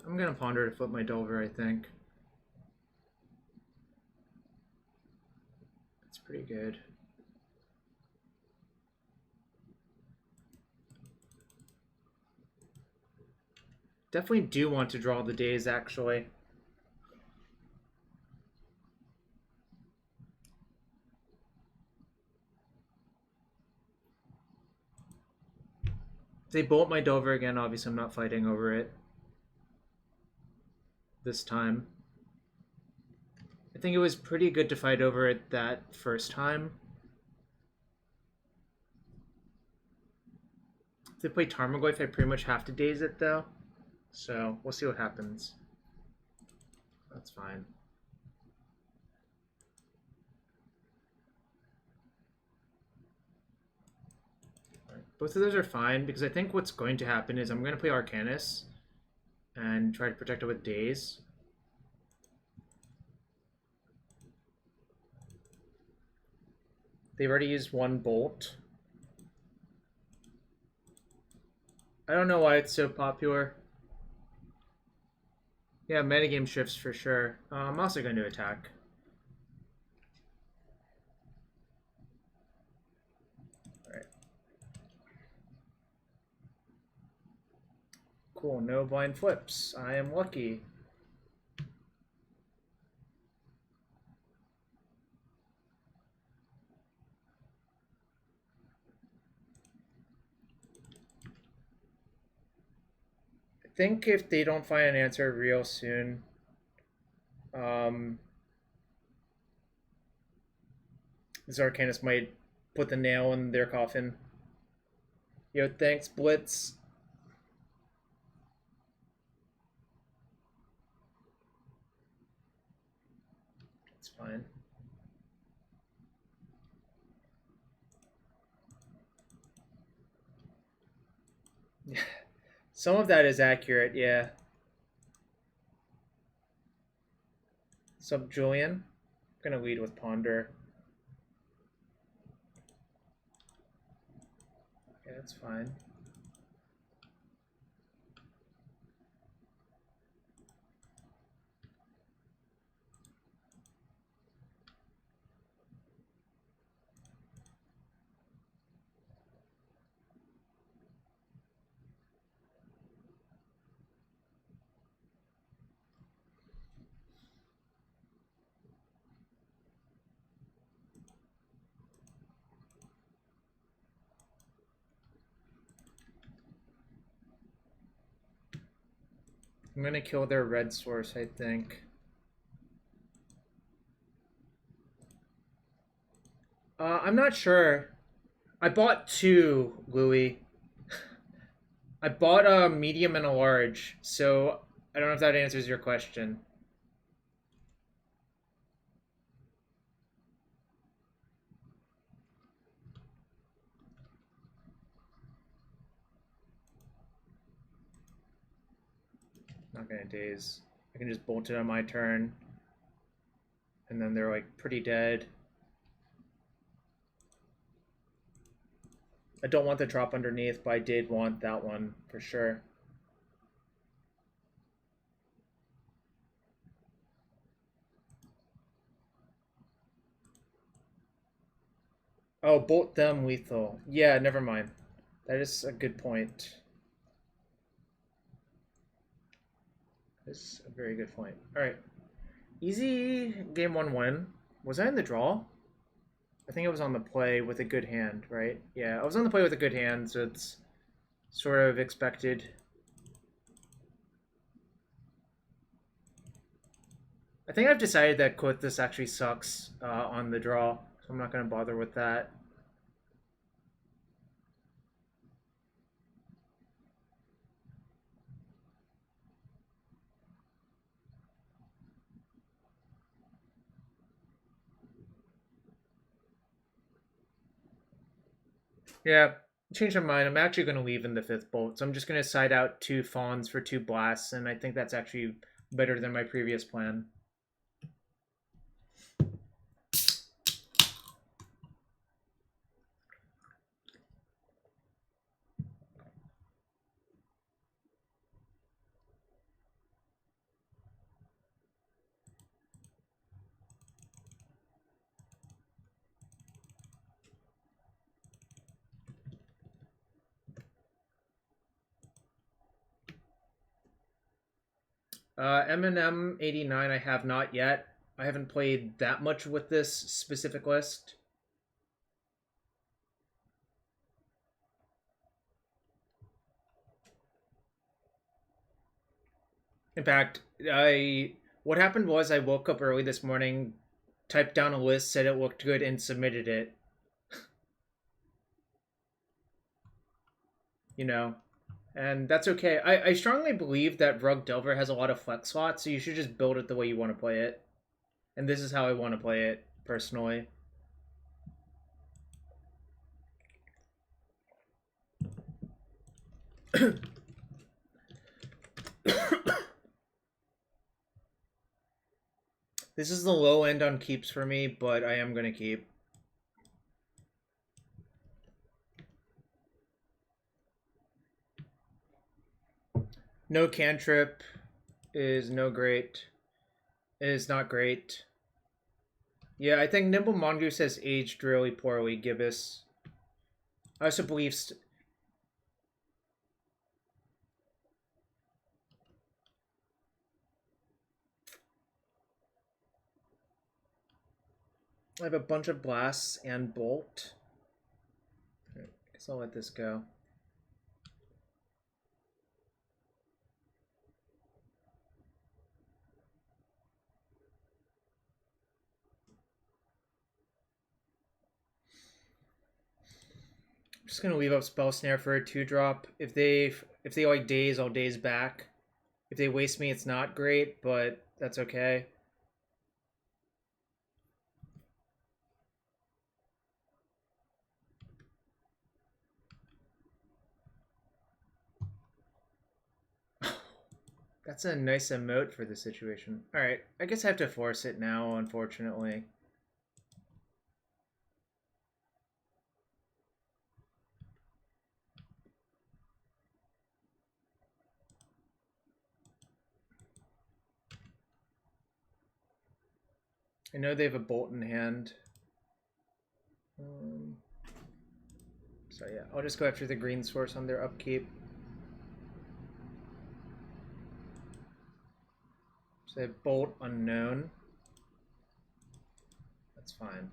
I'm gonna ponder to flip my Delver, I think. That's pretty good. Definitely do want to draw the Daze, actually. If they bolt my Delver again, obviously I'm not fighting over it this time. I think it was pretty good to fight over it that first time. If they play Tarmogoyf, I pretty much have to Daze it, though. So, we'll see what happens. That's fine. Right. Both of those are fine, because I think what's going to happen is I'm going to play Arcanist and try to protect it with Daze. They've already used one Bolt. I don't know why it's so popular. Yeah, metagame shifts for sure. I'm also going to attack. Alright. Cool, no blind flips. I am lucky. I think if they don't find an answer real soon, this Arcanist might put the nail in their coffin. Yo, thanks, Blitz. It's fine. Yeah. Some of that is accurate, yeah. Sup, Julian? I'm gonna lead with Ponder. Okay, that's fine. I'm gonna kill their red source, I think. I'm not sure. I bought two, Louis. I bought a medium and a large, so I don't know if that answers your question. Not gonna daze. I can just bolt it on my turn. And then they're like pretty dead. I don't want the drop underneath, but I did want that one for sure. Oh, bolt them lethal. Yeah, never mind. That is a good point. That's a very good point. Alright. Easy game 1 win. Was I in the draw? I think I was on the play with a good hand, right? Yeah, I was on the play with a good hand, so it's sort of expected. I think I've decided that Klothys actually sucks on the draw, so I'm not going to bother with that. Yeah, change my mind. I'm actually going to leave in the 5th bolt, so I'm just going to side out 2 fawns for 2 blasts, and I think that's actually better than my previous plan. M&M 89 I have not yet. I haven't played that much with this specific list. In fact, what happened was I woke up early this morning, typed down a list, said it looked good, and submitted it. You know, and that's okay. I strongly believe that Rug Delver has a lot of flex slots, so you should just build it the way you want to play it. And this is how I want to play it, personally. This is the low end on keeps for me, but I am going to keep. No cantrip is no great. It is not great. Yeah, I think Nimble Mongoose has aged really poorly, Gibbous. I also believe... I have a bunch of blasts and bolt. I guess I'll let this go. I'm just gonna leave up Spell Snare for a 2-drop. If they like Daze, I'll Daze back. If they waste me, it's not great, but that's okay. That's a nice emote for the situation. Alright, I guess I have to force it now, unfortunately. I know they have a bolt in hand. So yeah, I'll just go after the green source on their upkeep. So they have bolt unknown. That's fine.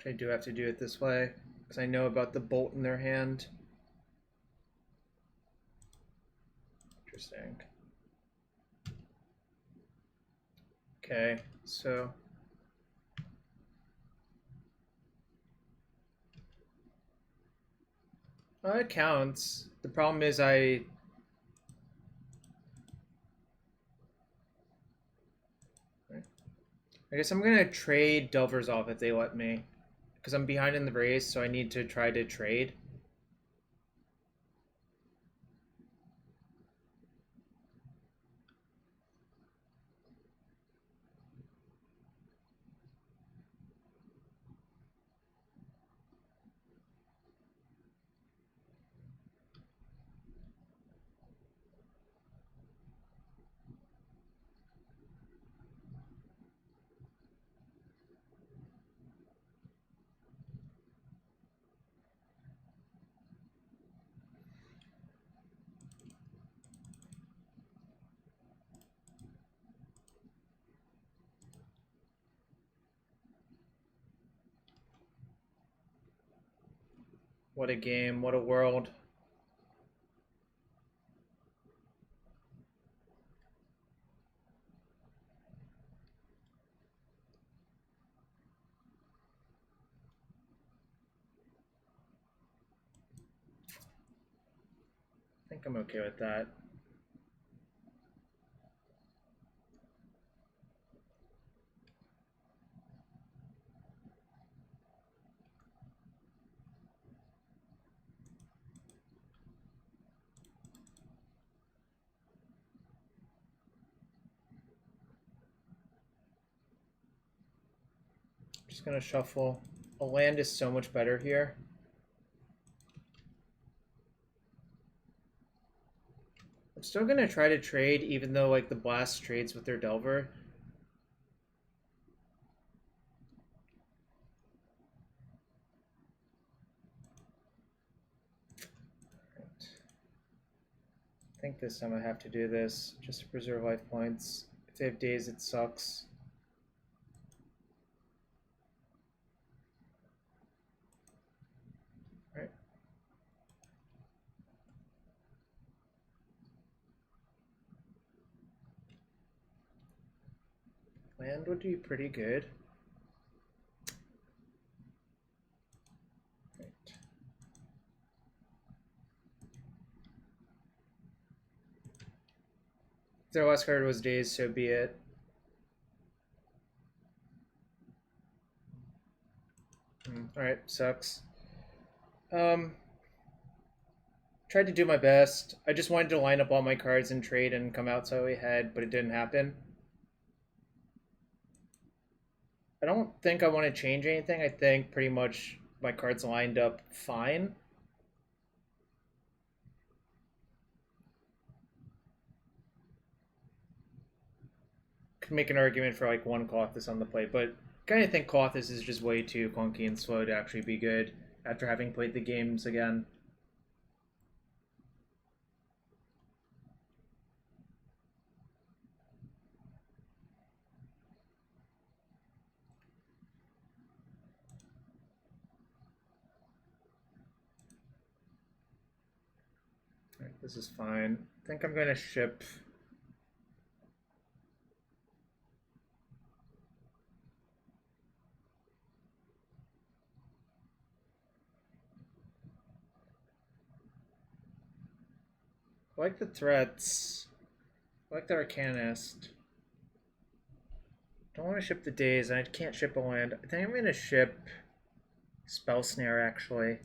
Which I do have to do it this way, because I know about the bolt in their hand. Interesting. Okay, so... it counts. The problem is I guess I'm gonna trade Delvers off if they let me. Because I'm behind in the race, so I need to try to trade. What a game, what a world. I think I'm okay with that. Just gonna shuffle. A land is so much better here. I'm still gonna try to trade, even though like the blast trades with their Delver. Right. I think this time I have to do this just to preserve life points. If they have Daze, it sucks. Right. Land would be pretty good. Right. If their last card was Daze, so be it. Alright, sucks. Tried to do my best. I just wanted to line up all my cards and trade and come out slightly ahead, but it didn't happen. I don't think I want to change anything. I think pretty much my cards lined up fine. Could make an argument for like one Klothys on the plate, but kind of think Klothys is just way too clunky and slow to actually be good after having played the games again. Alright, this is fine. I think I'm going to ship... I like the threats. I like the Arcanist. Don't want to ship the Daze, and I can't ship a land. I think I'm going to ship Spell Snare, actually.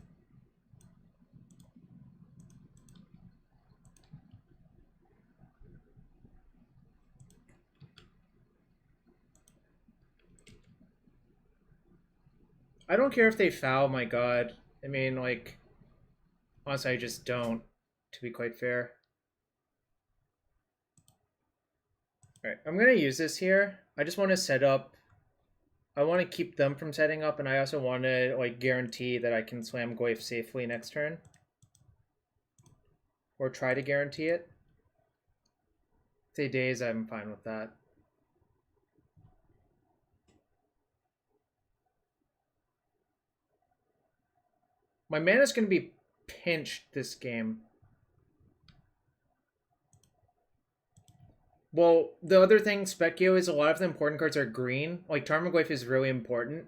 I don't care if they foul, my god. I mean, like, honestly, I just don't, to be quite fair. Alright, I'm going to use this here. I just want to set up... I want to keep them from setting up, and I also want to, like, guarantee that I can slam Goyf safely next turn. Or try to guarantee it. If they Daze, I'm fine with that. My mana's going to be pinched this game. Well, the other thing, Specchio, is a lot of the important cards are green. Like, Tarmogoyf is really important.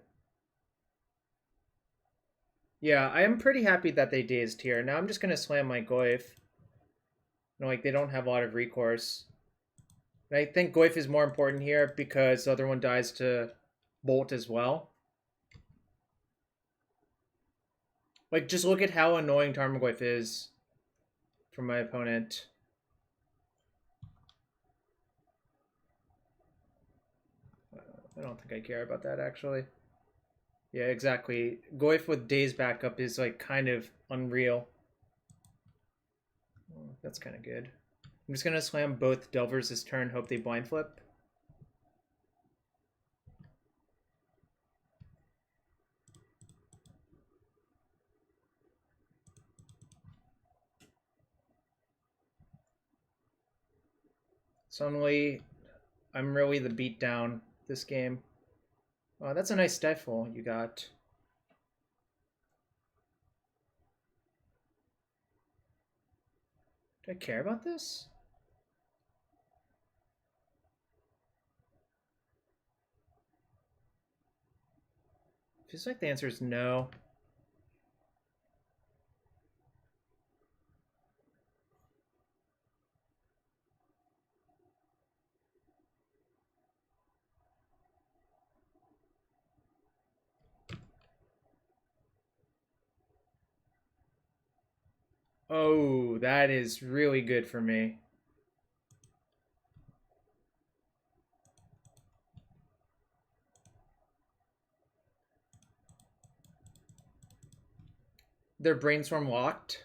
Yeah, I am pretty happy that they dazed here. Now I'm just going to slam my Goyf. Like, they don't have a lot of recourse. And I think Goyf is more important here because the other one dies to Bolt as well. Like, just look at how annoying Tarmogoyf is for my opponent. I don't think I care about that, actually. Yeah, exactly. Goyf with Daze backup is, like, kind of unreal. Oh, that's kind of good. I'm just going to slam both Delvers this turn, hope they blind flip. Suddenly, I'm really the beatdown this game. Oh, that's a nice stifle you got. Do I care about this? Feels like the answer is no. Oh, that is really good for me. Their Brainstorm locked.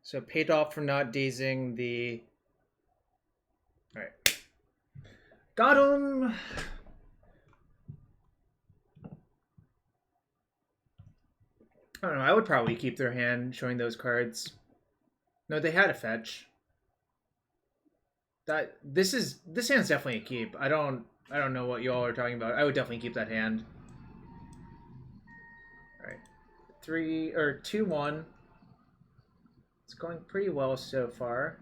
So paid off for not dazing the... Alright. Got him! I don't know, I would probably keep their hand showing those cards. No, they had a fetch. This hand's definitely a keep. I don't know what y'all are talking about. I would definitely keep that hand. Alright. 2-1. It's going pretty well so far.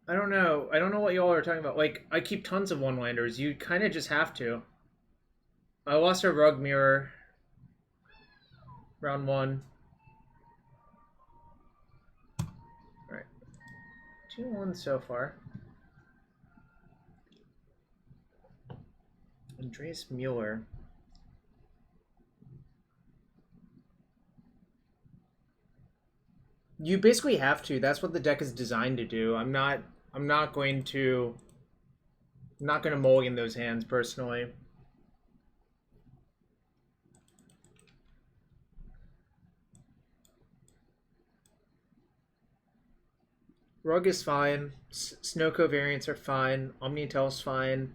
I don't know. I don't know what y'all are talking about. Like, I keep tons of one-landers. You kind of just have to. I lost a Rug Mirror. Round 1. Alright. 2-1 so far. Andreas Mueller. You basically have to. That's what the deck is designed to do. I'm not going to mulligan those hands personally. Rug is fine. Snow covariants are fine. Omnitel's fine.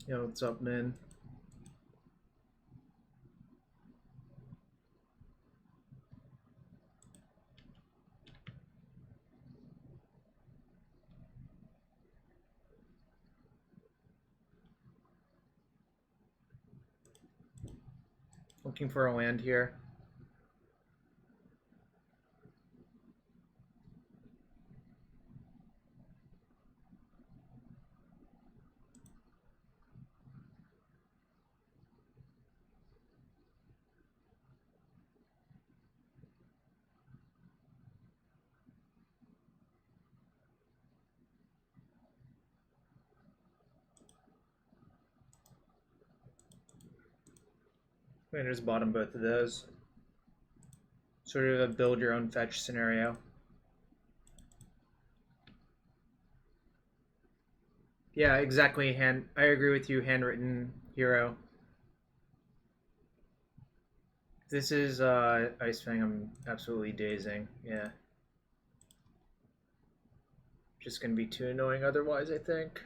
Yo, what's up, man? Looking for a land here. I'm gonna just bottom both of those. Sort of a build your own fetch scenario. Yeah, exactly. I agree with you, handwritten hero. This is Ice Fang. I'm absolutely dazing. Yeah. Just gonna be too annoying otherwise, I think.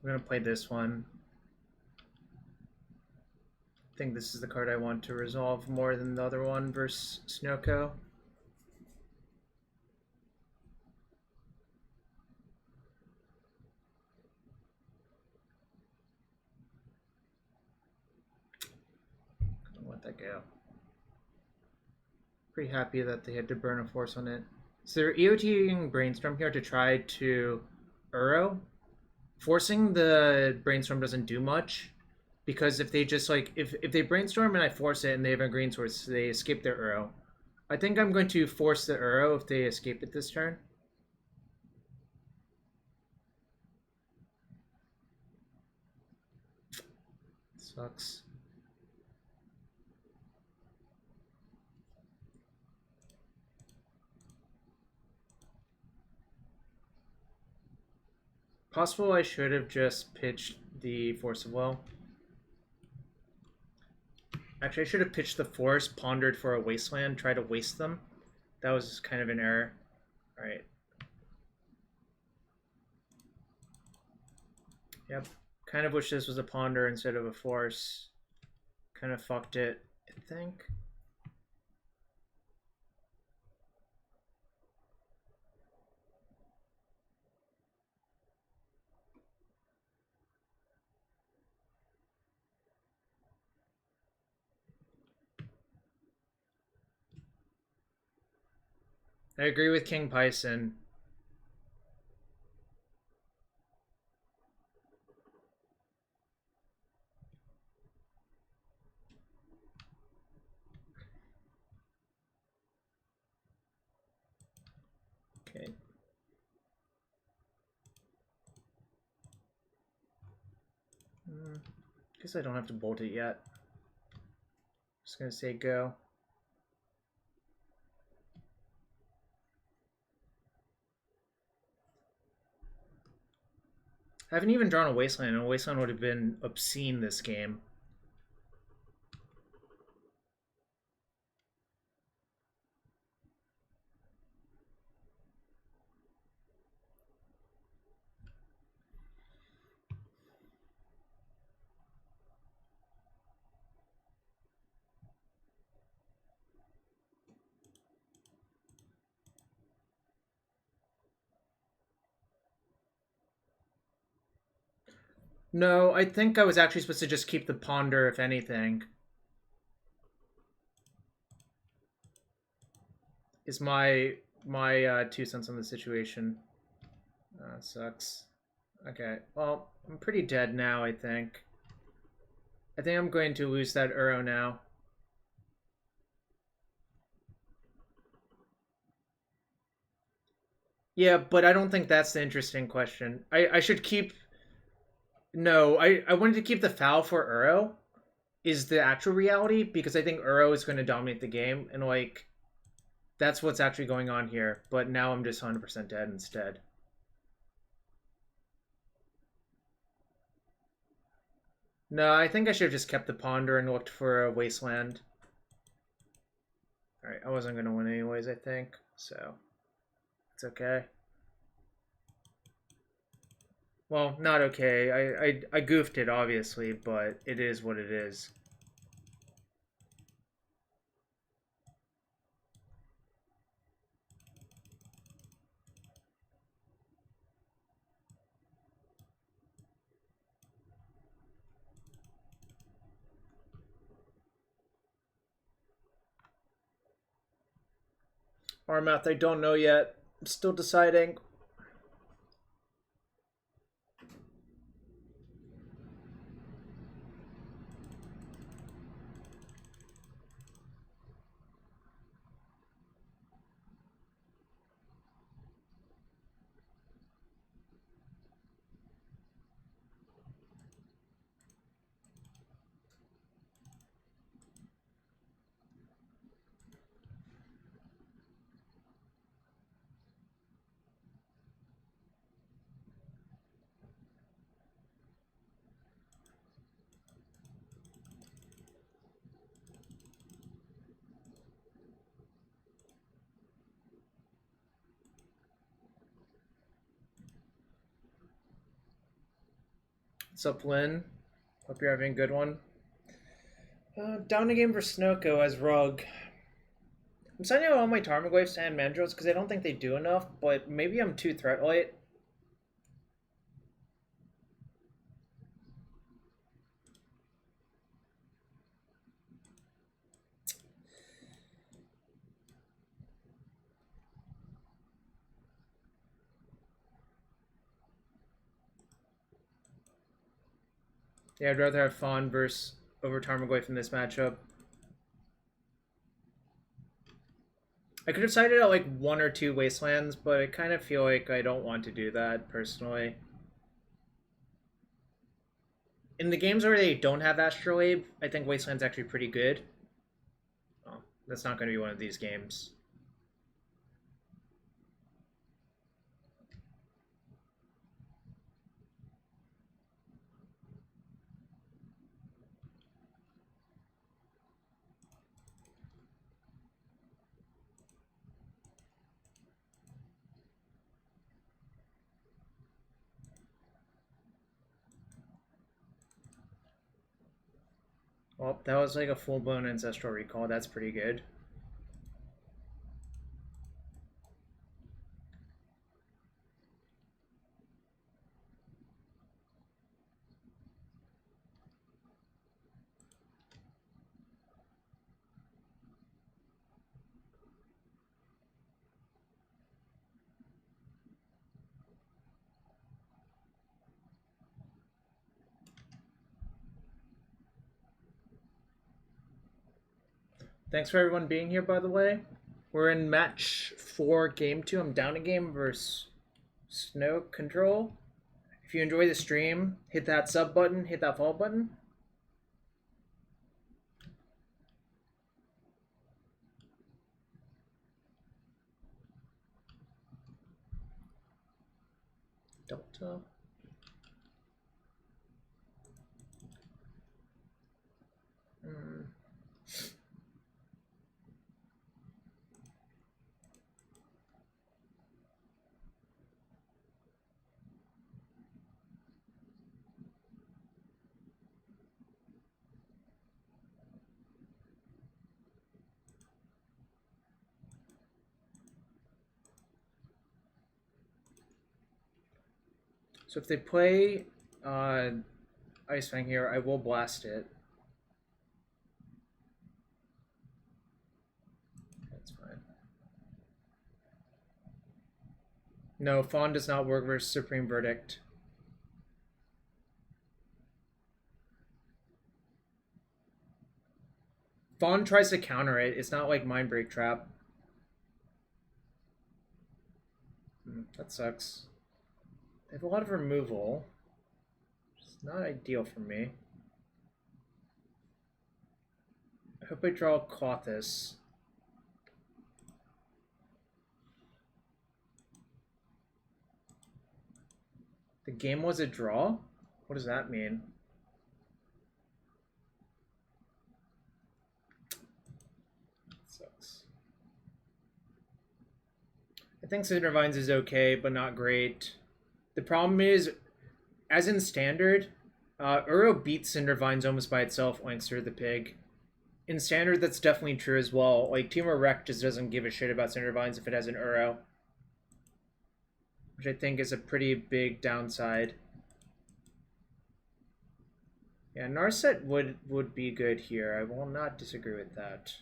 I'm gonna play this one. I think this is the card I want to resolve more than the other one versus Snoko. I'll let that go. Pretty happy that they had to burn a force on it. So they're EOTing Brainstorm here to try to Uro. Forcing the Brainstorm doesn't do much, because if they just like if they Brainstorm and I force it and they have a green source, they escape their Uro. I think I'm going to force the Uro if they escape it this turn. Sucks. Possible I should have just pitched the Force of Will. Actually, I should have pitched the Force, pondered for a Wasteland, try to waste them. That was kind of an error. Alright. Yep. Kind of wish this was a ponder instead of a Force. Kind of fucked it, I think. I agree with King Pyson. Okay. Guess I don't have to bolt it yet. Just gonna say go. I haven't even drawn a Wasteland, and a Wasteland would have been obscene this game. No, I think I was actually supposed to just keep the ponder, if anything. Is my 2 cents on the situation. Sucks. Okay, well, I'm pretty dead now, I think. I think I'm going to lose that Uro now. Yeah, but I don't think that's the interesting question. I should keep... No, I wanted to keep the foul for Uro is the actual reality, because I think Uro is going to dominate the game, and like that's what's actually going on here. But now I'm just 100% dead instead. No, I think I should have just kept the ponder and looked for a Wasteland. Alright, I wasn't going to win anyways, I think, so it's okay. Well, not okay. I goofed it, obviously, but it is what it is. Armath, I don't know yet. I'm still deciding. What's up, Lynn? Hope you're having a good one. Down a game for Snoko as Rug. I'm sending out all my Tarmogoyfs and Mandrills because I don't think they do enough, but maybe I'm too threat light. Yeah, I'd rather have Fawn versus over Tarmogoyf in this matchup. I could have sided out like 1 or 2 Wastelands, but I kind of feel like I don't want to do that personally. In the games where they don't have Astrolabe, I think Wasteland's actually pretty good. Oh, that's not going to be one of these games. Well, that was like a full-blown Ancestral Recall. That's pretty good. Thanks for everyone being here, by the way. We're in match 4, game 2. I'm down a game versus Snow Control. If you enjoy the stream, hit that sub button, hit that follow button. Delta. So if they play Ice Fang here, I will blast it. That's fine. No, Fawn does not work versus Supreme Verdict. Fawn tries to counter it. It's not like Mind Break Trap. That sucks. They have a lot of removal. It's not ideal for me. I hope I draw Klothys. The game was a draw? What does that mean? Sucks. I think Cindervines is okay, but not great. The problem is, as in Standard, Uro beats Cindervines almost by itself, thanks to the pig. In Standard, that's definitely true as well. Like, Temur Rec just doesn't give a shit about Cindervines if it has an Uro. Which I think is a pretty big downside. Yeah, Narset would be good here. I will not disagree with that.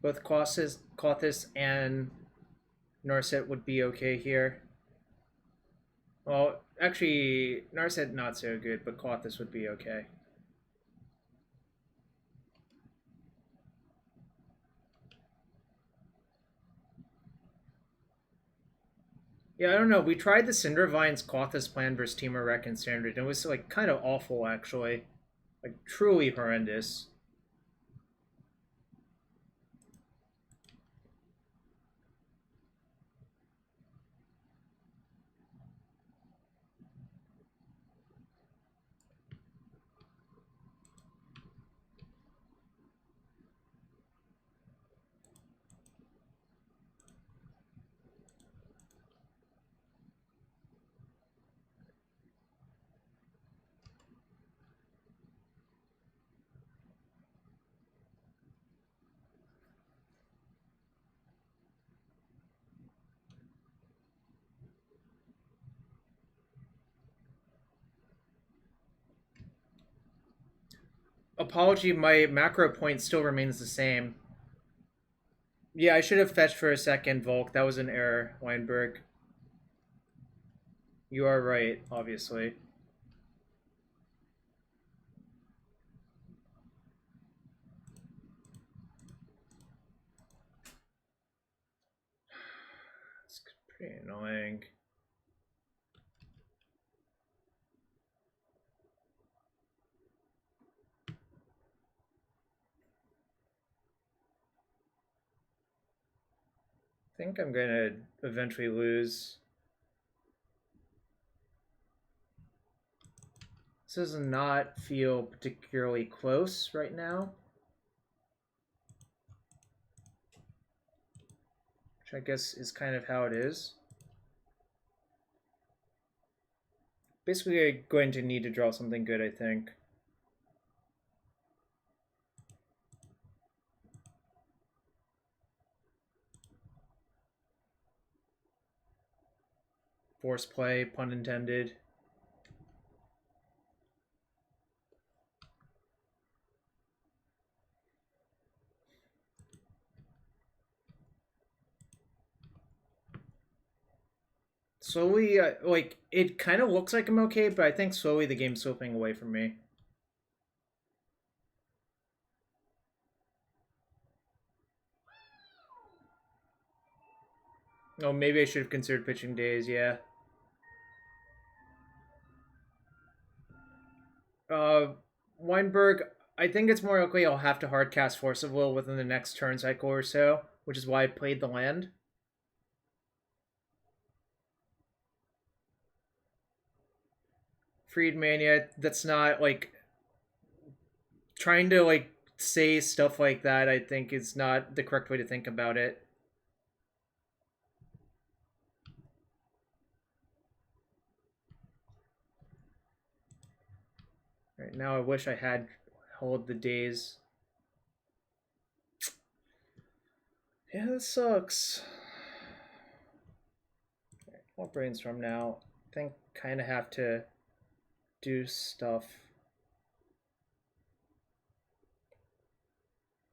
Both Klothys and Narset would be okay here. Well, actually, Narset not so good, but Klothys would be okay. Yeah, I don't know. We tried the Cindervine's Klothys plan versus Team Wreck in Standard, and it was like kind of awful, actually. Like, truly horrendous. Apology, my macro point still remains the same. Yeah, I should have fetched for a second, Volk. That was an error, Weinberg. You are right, obviously. It's pretty annoying. I think I'm gonna eventually lose. This does not feel particularly close right now. Which I guess is kind of how it is. Basically, I'm going to need to draw something good, I think. Force play, pun intended. Slowly, like, it kind of looks like I'm okay, but I think slowly the game's slipping away from me. Oh, maybe I should have considered pitching Daze, yeah. Weinberg, I think it's more likely I'll have to hardcast Force of Will within the next turn cycle or so, which is why I played the land. Freedmania, that's not, like, trying to, like, say stuff like that, I think is not the correct way to think about it. Right now I wish I had held the Daze. Yeah, that sucks. I'll Brainstorm now. I think kind of have to do stuff.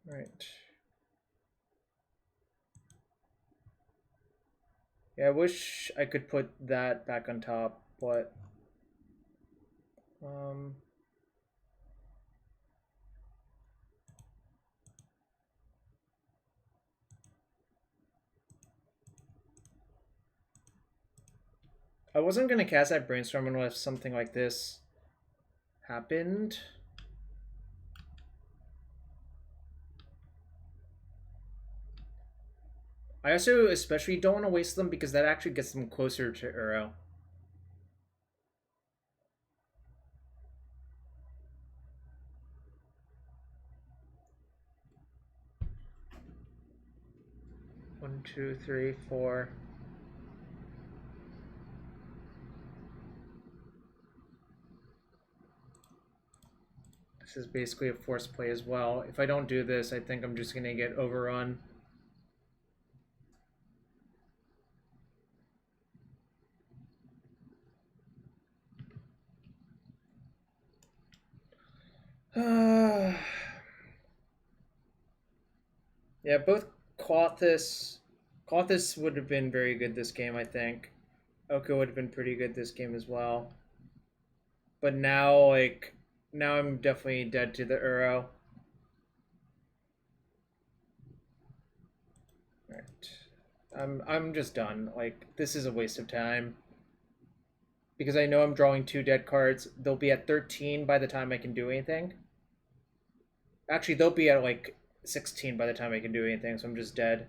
Right. Yeah, I wish I could put that back on top, but I wasn't gonna cast that Brainstorm unless something like this happened. I also especially don't want to waste them because that actually gets them closer to Uro. One, two, three, four. This is basically a force play as well. If I don't do this, I think I'm just gonna get overrun. Yeah, Yeah, both Klothys... Klothys would have been very good this game, I think. Oko would have been pretty good this game as well. But now, like... Now I'm definitely dead to the Uro. Alright. I'm just done. Like, this is a waste of time. Because I know I'm drawing 2 dead cards. They'll be at 13 by the time I can do anything. Actually, they'll be at, like, 16 by the time I can do anything, so I'm just dead.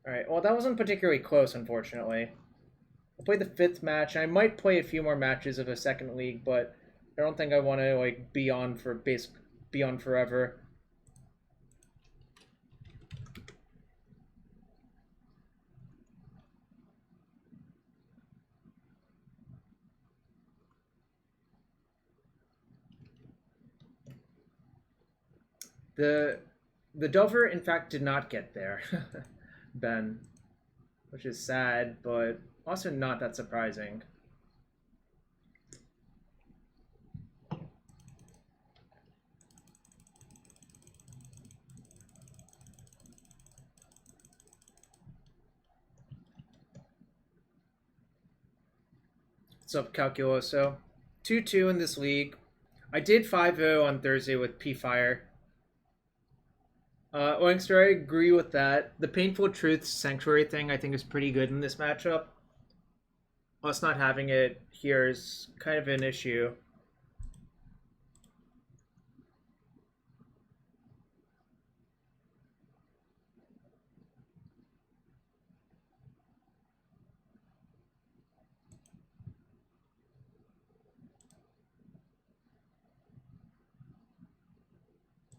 Alright, well, that wasn't particularly close, unfortunately. I'll play the 5th match, and I might play a few more matches of a second league, but I don't think I want to, like, be on forever. The Delver, in fact, did not get there, Ben, which is sad, but also not that surprising. What's up, Calculoso? 2-2 in this league. I did 5-0 on Thursday with P-Fire. Oinkster, I agree with that. The Painful Truths Sanctuary thing I think is pretty good in this matchup. Us not having it here is kind of an issue.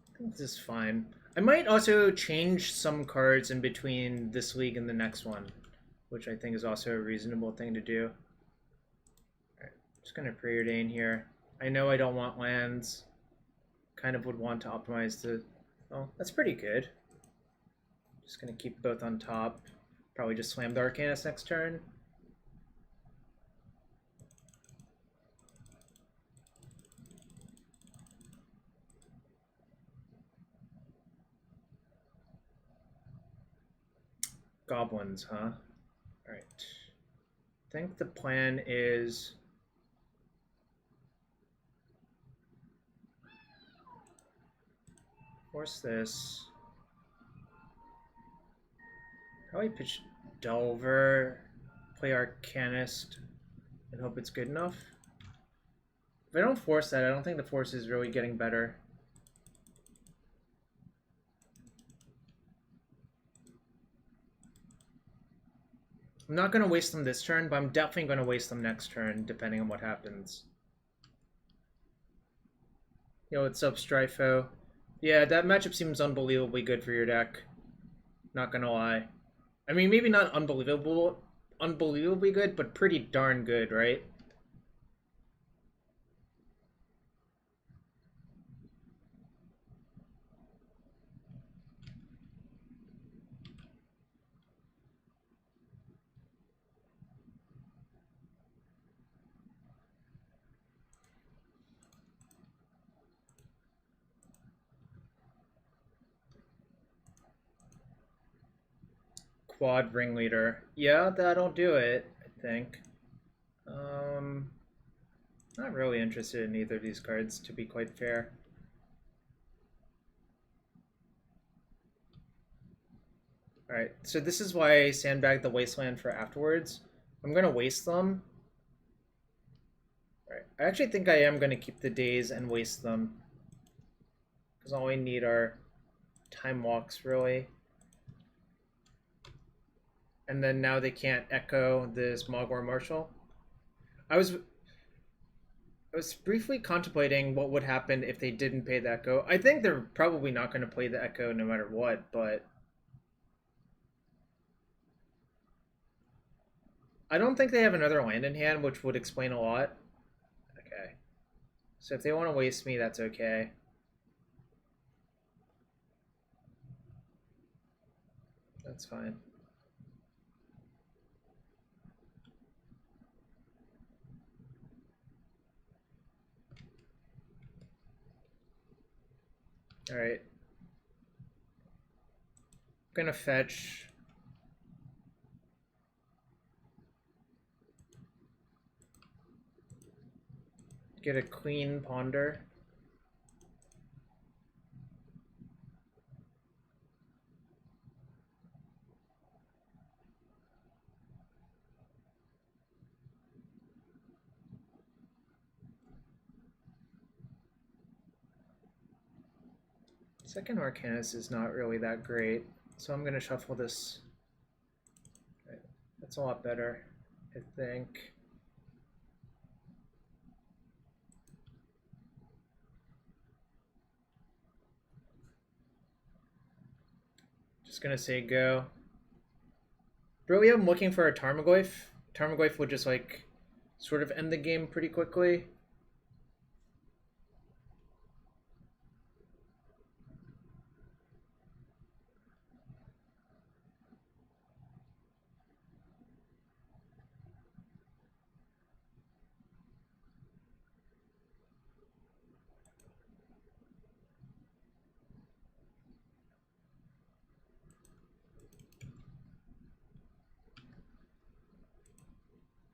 I think this is fine. I might also change some cards in between this league and the next one, which I think is also a reasonable thing to do. Alright, just gonna Preordain here. I know I don't want lands. Kind of would want to optimize the... Oh, that's pretty good. Just gonna keep both on top. Probably just slam the Arcanist next turn. Goblins, huh? Alright. I think the plan is... Force this. Probably pitch Delver, play Arcanist, and hope it's good enough. If I don't force that, I don't think the force is really getting better. I'm not going to waste them this turn, but I'm definitely going to waste them next turn, depending on what happens. Yo, what's up, Strifo? Yeah, that matchup seems unbelievably good for your deck. Not gonna lie. I mean, maybe not unbelievably good, but pretty darn good, right? Quad Ringleader. Yeah, that'll do it, I think. Not really interested in either of these cards, to be quite fair. Alright, so this is why I sandbagged the Wasteland for afterwards. I'm going to waste them. Alright, I actually think I am going to keep the Daze and waste them. Because all we need are time walks, really. And then now they can't echo this Mogwai Marshal. I was briefly contemplating what would happen if they didn't pay the Echo. I think they're probably not going to play the Echo no matter what, but... I don't think they have another land in hand, which would explain a lot. Okay. So if they want to waste me, that's okay. That's fine. Alright. Gonna fetch. Get a Queen Ponder. Second Arcanist is not really that great, so I'm gonna shuffle this. That's a lot better, I think. Just gonna say go. Really, I'm looking for a Tarmogoyf. Tarmogoyf would just like sort of end the game pretty quickly.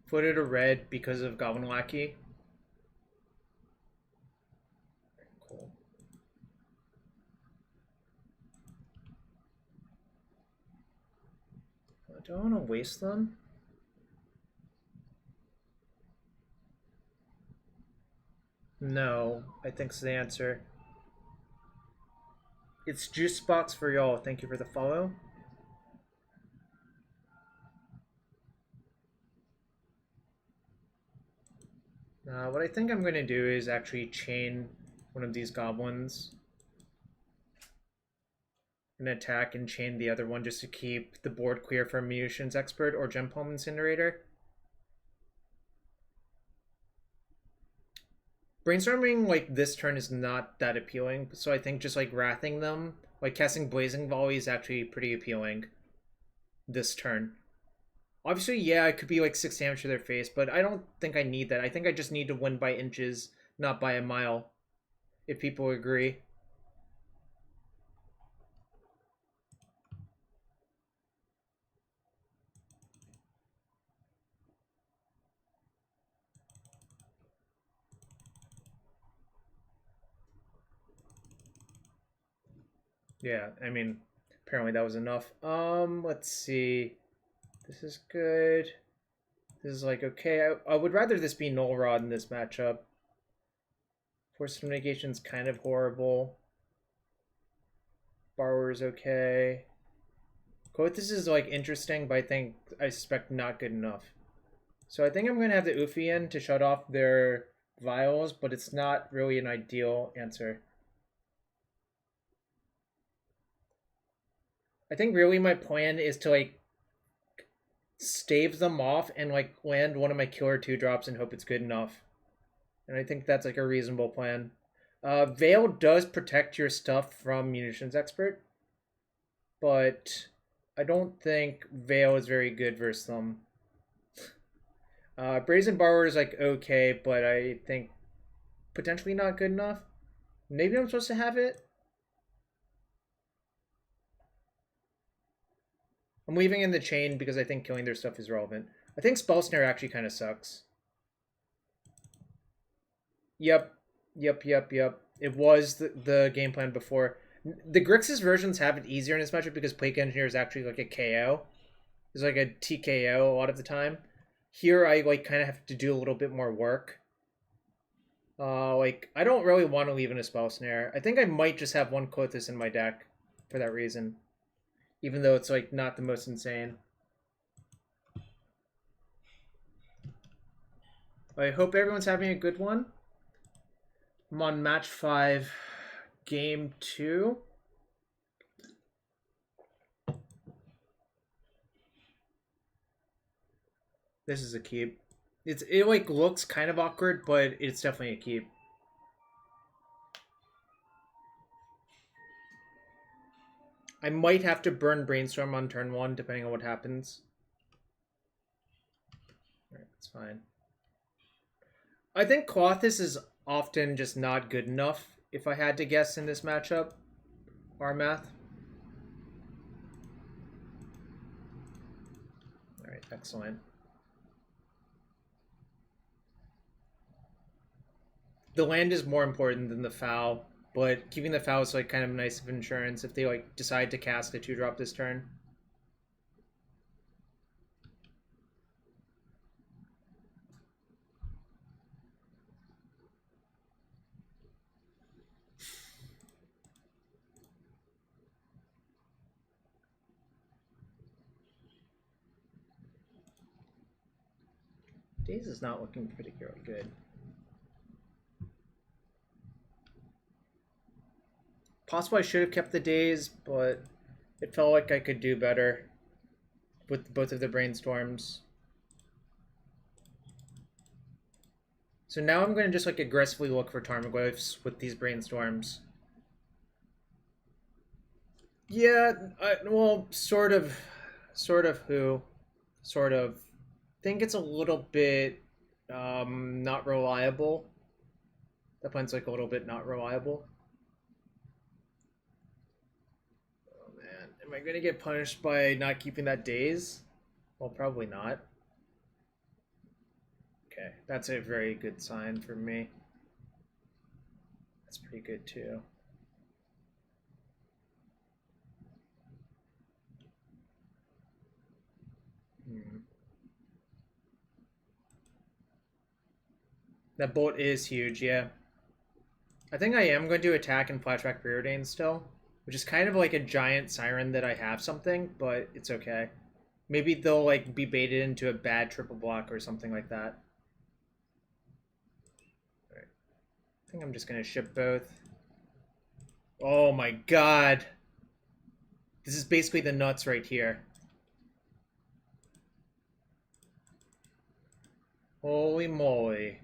Flooded a red because of Goblin Lackey. Cool. Do I want to waste them? No, I think's the answer. It's Juice Box for y'all. Thank you for the follow. What I think I'm going to do is actually chain one of these goblins. And attack and chain the other one just to keep the board clear for Munitions Expert or Gem Palm Incinerator. Brainstorming like this turn is not that appealing, so I think just like wrathing them, like casting Blazing Volley is actually pretty appealing this turn. Obviously, yeah, it could be like 6 damage to their face, but I don't think I need that. I think I just need to win by inches, not by a mile, if people agree. Yeah, I mean, apparently that was enough. Let's see. This is good. This is like, okay. I would rather this be Null Rod in this matchup. Force of Negation's kind of horrible. Borrower's okay. Klothys is like interesting, but I suspect not good enough. So I think I'm going to have the Ouphe in to shut off their vials, but it's not really an ideal answer. I think really my plan is to like stave them off and like land one of my killer 2-drops and hope it's good enough. And I think that's like a reasonable plan. Veil does protect your stuff from Munitions Expert, but I don't think Veil is very good versus them. Brazen Borrower is like okay, but I think potentially not good enough. Maybe I'm supposed to have it. I'm leaving in the chain because I think killing their stuff is relevant. I think Spell Snare actually kind of sucks. Yep. It was the game plan before. The Grixis versions have it easier in this matchup because Plague Engineer is actually like a KO. It's like a TKO a lot of the time. Here I like kind of have to do a little bit more work. Like I don't really want to leave in a Spell Snare. I think I might just have one Klothys in my deck for that reason. Even though it's like not the most insane. I hope everyone's having a good one. I'm on match 5, game 2. This is a keep. It like looks kind of awkward, but it's definitely a keep. I might have to burn Brainstorm on turn 1, depending on what happens. Alright, that's fine. I think Klothys is often just not good enough, if I had to guess in this matchup. Our math. Excellent. The land is more important than the foul, but keeping the foul is like kind of nice of insurance if they like decide to cast a 2-drop this turn. Daze is not looking particularly good. Possible I should have kept the Daze, but it felt like I could do better with both of the Brainstorms. So now I'm going to just like aggressively look for Tarmogoyfs with these Brainstorms. Yeah, well, sort of who. Sort of. Think it's a little bit not reliable. That plan's like a little bit not reliable. Oh man, am I gonna get punished by not keeping that Daze? Well, probably not. Okay, that's a very good sign for me. That's pretty good too. That bolt is huge, yeah. I think I am going to attack and flashback Preordain still, which is kind of like a giant siren that I have something, but it's okay. Maybe they'll like be baited into a bad triple block or something like that. Alright. I think I'm just gonna ship both. Oh my god. This is basically the nuts right here. Holy moly.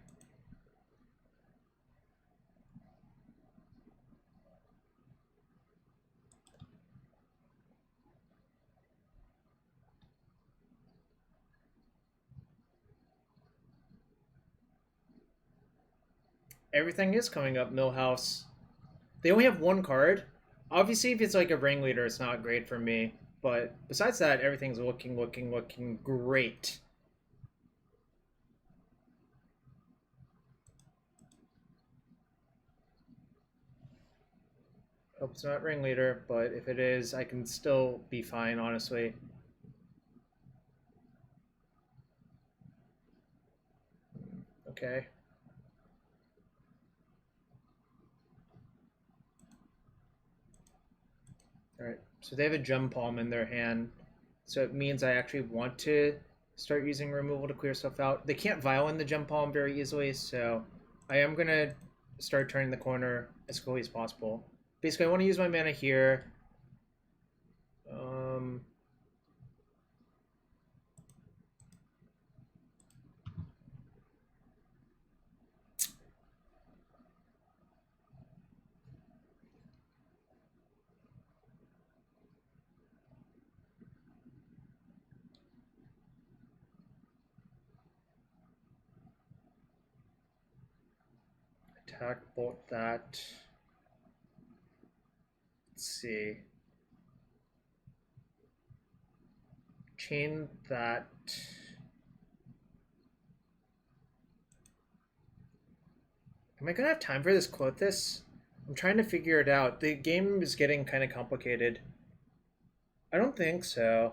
Everything is coming up, Millhouse. They only have one card. Obviously, if it's like a ringleader, it's not great for me. But besides that, everything's looking great. Hope it's not ringleader, but if it is, I can still be fine, honestly. Okay. Alright, so they have a Gem Palm in their hand, so it means I actually want to start using removal to clear stuff out. They can't Vial in the Gem Palm very easily, so I am going to start turning the corner as quickly as possible. Basically, I want to use my mana here. Attack, bolt that. Let's see. Chain that. Am I gonna have time for this Klothys? I'm trying to figure it out. The game is getting kind of complicated. I don't think so.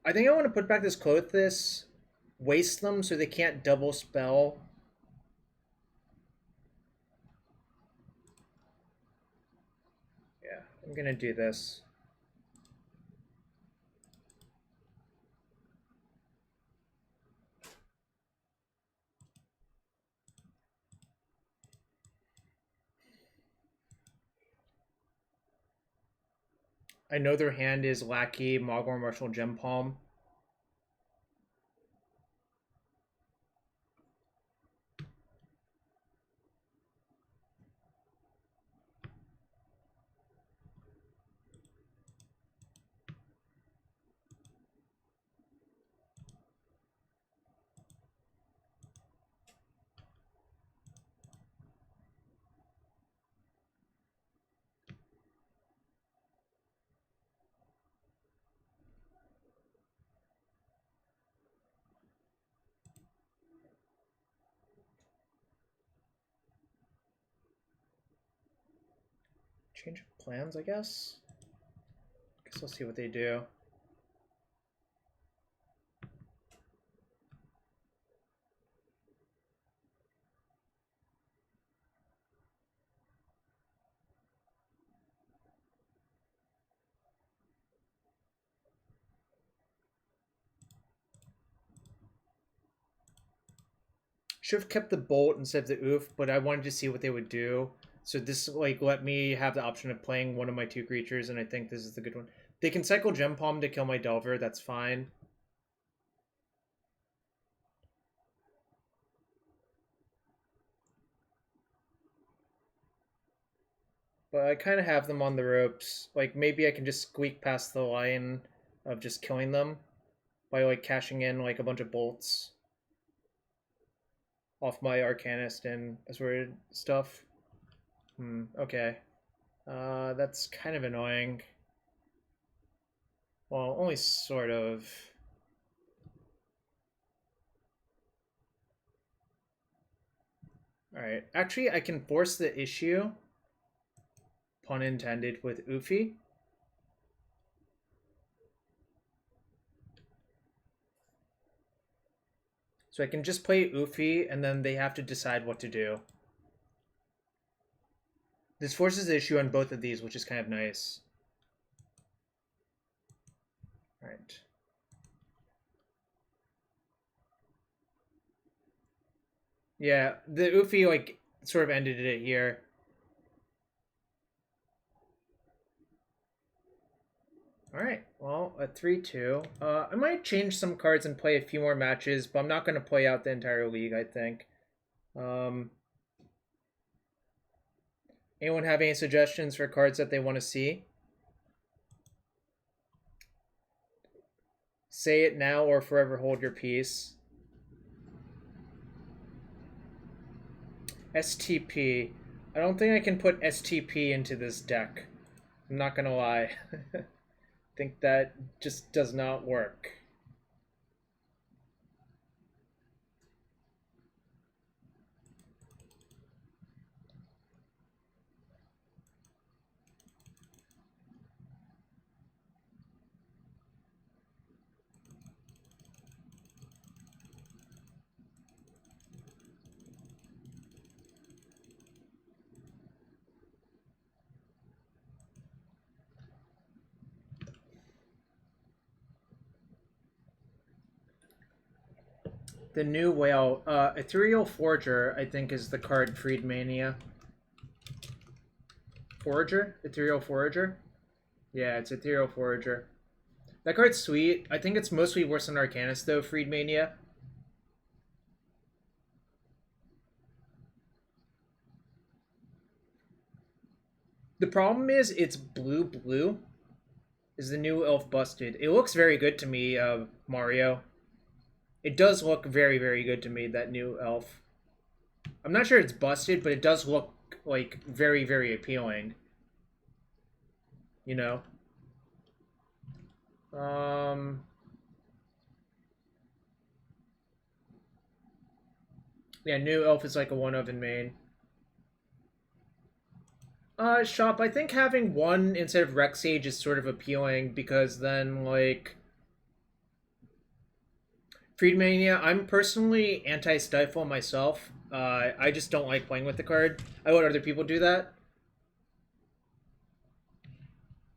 I think I want to put back this Klothys, waste them so they can't double spell. Yeah, I'm gonna do this. I know their hand is Lackey, Mogwai Marshal, Gem Palm. Change of plans, I guess. Guess we'll see what they do. Should have kept the bolt instead of the Ouphe, but I wanted to see what they would do. So this like let me have the option of playing one of my 2 creatures, and I think this is the good one. They can cycle Gem Palm to kill my Delver, that's fine. But I kind of have them on the ropes. Like, maybe I can just squeak past the line of just killing them by, like, cashing in, like, a bunch of bolts off my Arcanist and assorted stuff. Okay. That's kind of annoying. Well, only sort of. Alright. Actually, I can force the issue, pun intended, with Ouphe. So I can just play Ouphe, and then they have to decide what to do. This forces the issue on both of these, which is kind of nice. Alright. Yeah, the Ouphe, like, sort of ended it here. Alright, well, a 3-2. I might change some cards and play a few more matches, but I'm not going to play out the entire league, I think. Anyone have any suggestions for cards that they want to see? Say it now or forever hold your peace. STP. I don't think I can put STP into this deck. I'm not going to lie. I think that just does not work. The new whale, Ethereal Forager, I think, is the card Freedmania. Forager? Ethereal Forager? Yeah, it's Ethereal Forager. That card's sweet. I think it's mostly worse than Arcanist, though, Freedmania. The problem is it's blue-blue. Is the new elf busted? It looks very good to me, Mario. It does look very, very good to me, that new elf. I'm not sure it's busted, but it does look, like, very, very appealing. You know? Yeah, new elf is like a one-of in main. Shop, I think having one instead of Rex Sage is sort of appealing, because then, like... Freedmania, I'm personally anti-Stifle myself. I just don't like playing with the card. I let other people do that.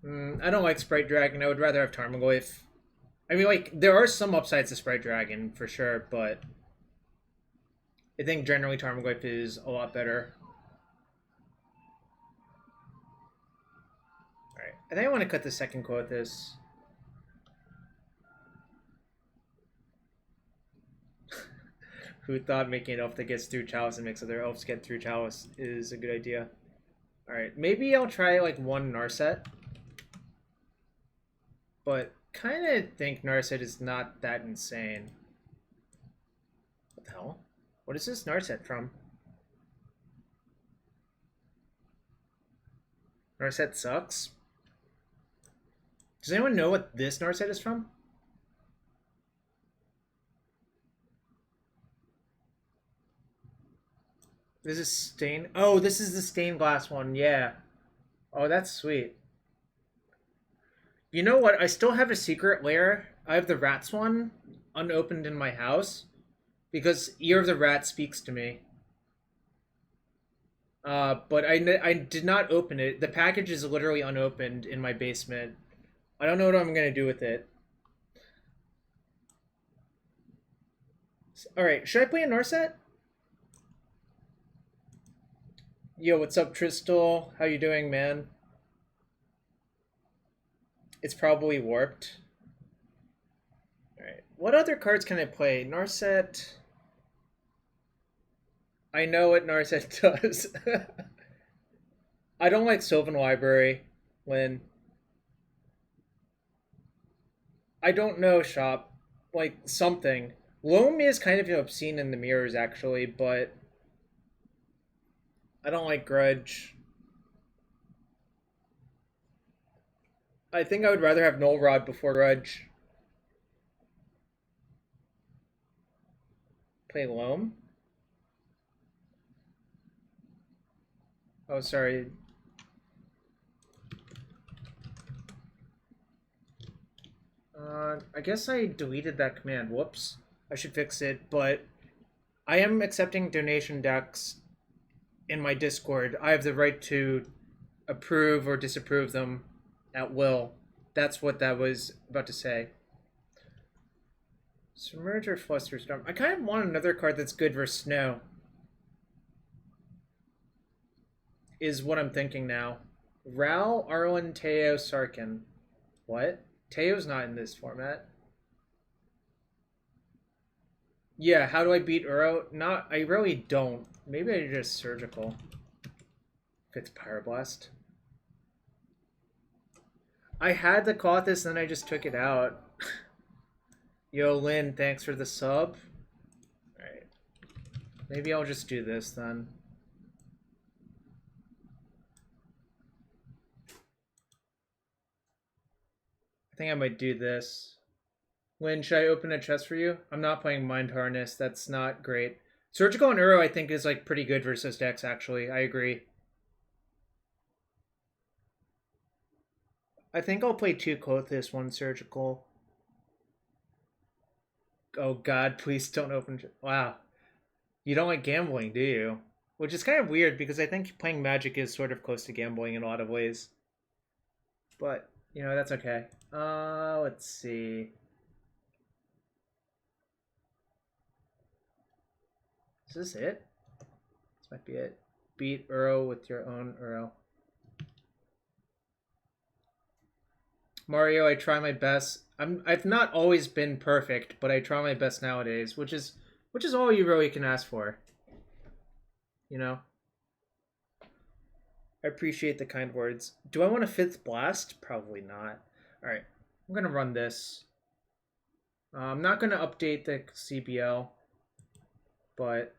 I don't like Sprite Dragon. I would rather have Tarmogoyf. I mean, like, there are some upsides to Sprite Dragon, for sure, but... I think generally Tarmogoyf is a lot better. Alright, I think I want to cut the second Klothys. Who thought making an elf that gets through Chalice and makes other elves get through Chalice is a good idea. Alright, maybe I'll try like one Narset. But kind of think Narset is not that insane. What the hell? What is this Narset from? Narset sucks? Does anyone know what this Narset is from? This is stain. Oh, this is the stained glass one. Yeah. Oh, that's sweet. You know what? I still have a secret lair. I have the rats one unopened in my house because Ear of the Rat speaks to me. But I did not open it. The package is literally unopened in my basement. I don't know what I'm gonna do with it. All right, should I play a Narset? Yo, what's up, Tristal? How you doing, man? It's probably warped. All right, what other cards can I play? Narset. I know what Narset does. I don't like Sylvan Library, Lynn. I don't know, Shop. Like, something. Loam is kind of obscene in the mirrors, actually, but I don't like Grudge. I think I would rather have Null Rod before Grudge. Play Loam? Oh, sorry. I guess I deleted that command. Whoops. I should fix it, but I am accepting donation decks in my Discord. I have the right to approve or disapprove them at will. That's what that was about to say. Submerge or Flusterstorm. I kind of want another card that's good for snow. Is what I'm thinking now. Ral, Arlen, Teo, Sarkin. What? Teo's not in this format. Yeah, how do I beat Uro? Not, I really don't. Maybe I just surgical. If it's Pyroblast. I had the Klothys, then I just took it out. Yo, Lynn, thanks for the sub. Alright. Maybe I'll just do this then. I think I might do this. Lynn, should I open a chest for you? I'm not playing Mind Harness. That's not great. Surgical and Uro, I think, is like pretty good versus decks, actually. I agree. I think I'll play 2 Klothys, 1 Surgical. Oh god, please don't open... Wow. You don't like gambling, do you? Which is kind of weird, because I think playing Magic is sort of close to gambling in a lot of ways. But, you know, that's okay. Let's see. Is this it? This might be it. Beat Uro with your own Uro. Mario, I try my best. I've not always been perfect, but I try my best nowadays, which is all you really can ask for. You know? I appreciate the kind words. Do I want a 5th blast? Probably not. Alright. I'm gonna run this. I'm not gonna update the CBL, but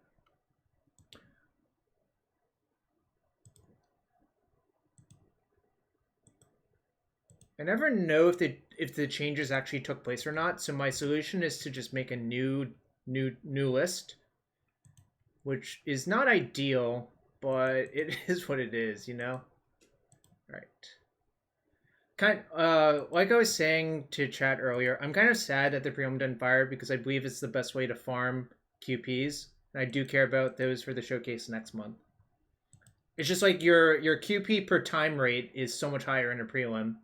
I never know if the changes actually took place or not. So my solution is to just make a new list, which is not ideal, but it is what it is, you know. All right. Like I was saying to chat earlier, I'm kind of sad that the Preordain Fire because I believe it's the best way to farm QPs. And I do care about those for the showcase next month. It's just like your QP per time rate is so much higher in a prelim.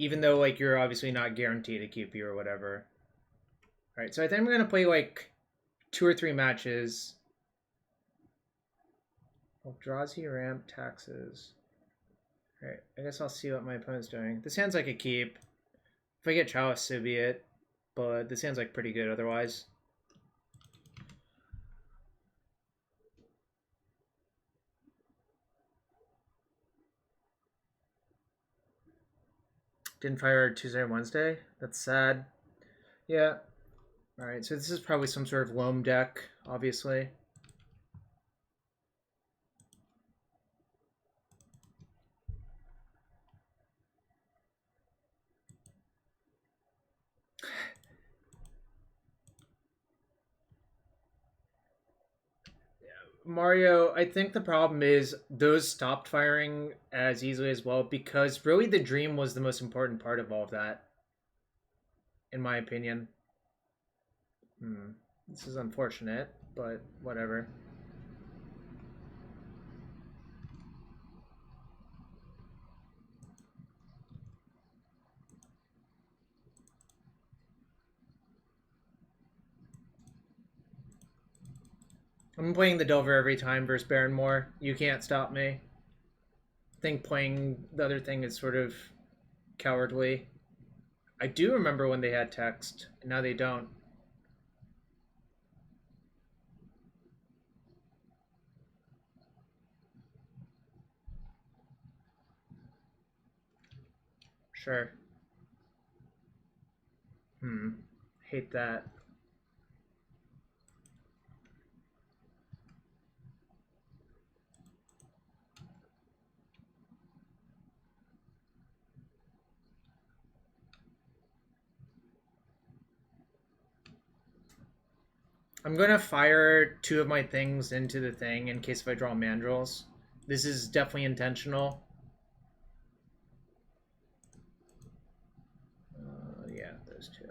Even though like you're obviously not guaranteed a QP or whatever. All right, so I think I'm gonna play like 2 or 3 matches. Eldrazi, ramp, taxes. All right, I guess I'll see what my opponent's doing. This hand's like a keep. If I get Chalice, so be it. But this hand's like pretty good otherwise. Didn't fire Tuesday or Wednesday. That's sad. Yeah. Alright, so this is probably some sort of loam deck, obviously. Mario, I think the problem is those stopped firing as easily as well because really the dream was the most important part of all of that, in my opinion. This is unfortunate, but whatever. I'm playing the Delver every time versus Baronmore. You can't stop me. I think playing the other thing is sort of cowardly. I do remember when they had text, and now they don't. Sure. Hate that. I'm gonna fire 2 of my things into the thing in case if I draw mandrills. This is definitely intentional. Yeah, those 2.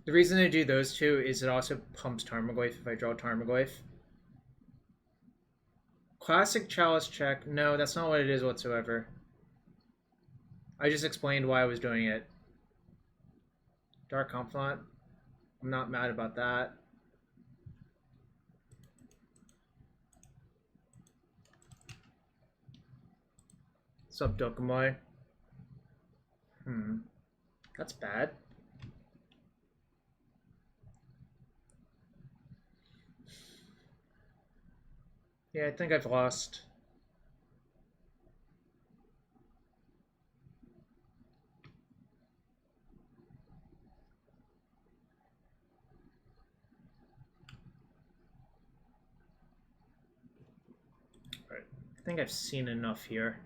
The reason I do those 2 is it also pumps Tarmogoyf if I draw Tarmogoyf. Classic Chalice check. No, that's not what it is whatsoever. I just explained why I was doing it. Dark Confidant. I'm not mad about that. Sup, Dokomoy? That's bad. Yeah, I think I've lost. Alright, I think I've seen enough here.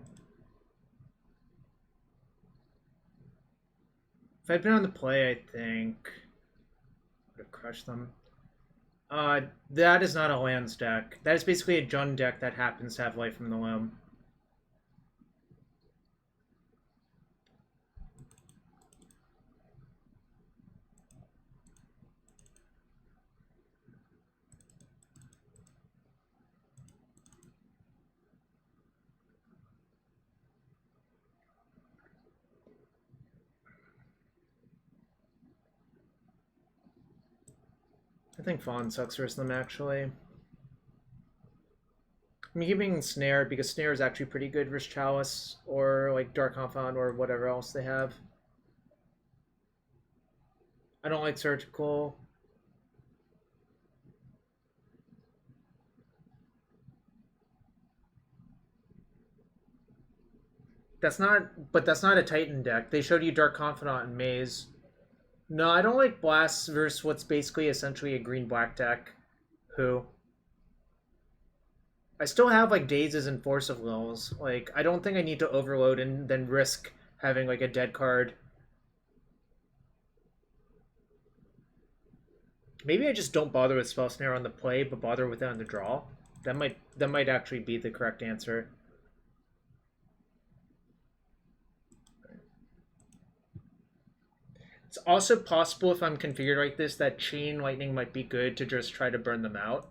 If I'd been on the play, I think I would have crushed them. That is not a lands deck. That is basically a Jund deck that happens to have Life from the Loam. I think Fawn sucks versus them, actually. I'm keeping Snare because Snare is actually pretty good versus Chalice or like Dark Confidant or whatever else they have. I don't like Surgical. That's not a Titan deck. They showed you Dark Confidant and Maze. No, I don't like Blasts versus what's basically essentially a green-black deck. Who? I still have like Dazes and Force of Wills. Like, I don't think I need to overload and then risk having like a dead card. Maybe I just don't bother with Spell Snare on the play, but bother with it on the draw. That might actually be the correct answer. It's also possible if I'm configured like this that Chain Lightning might be good to just try to burn them out.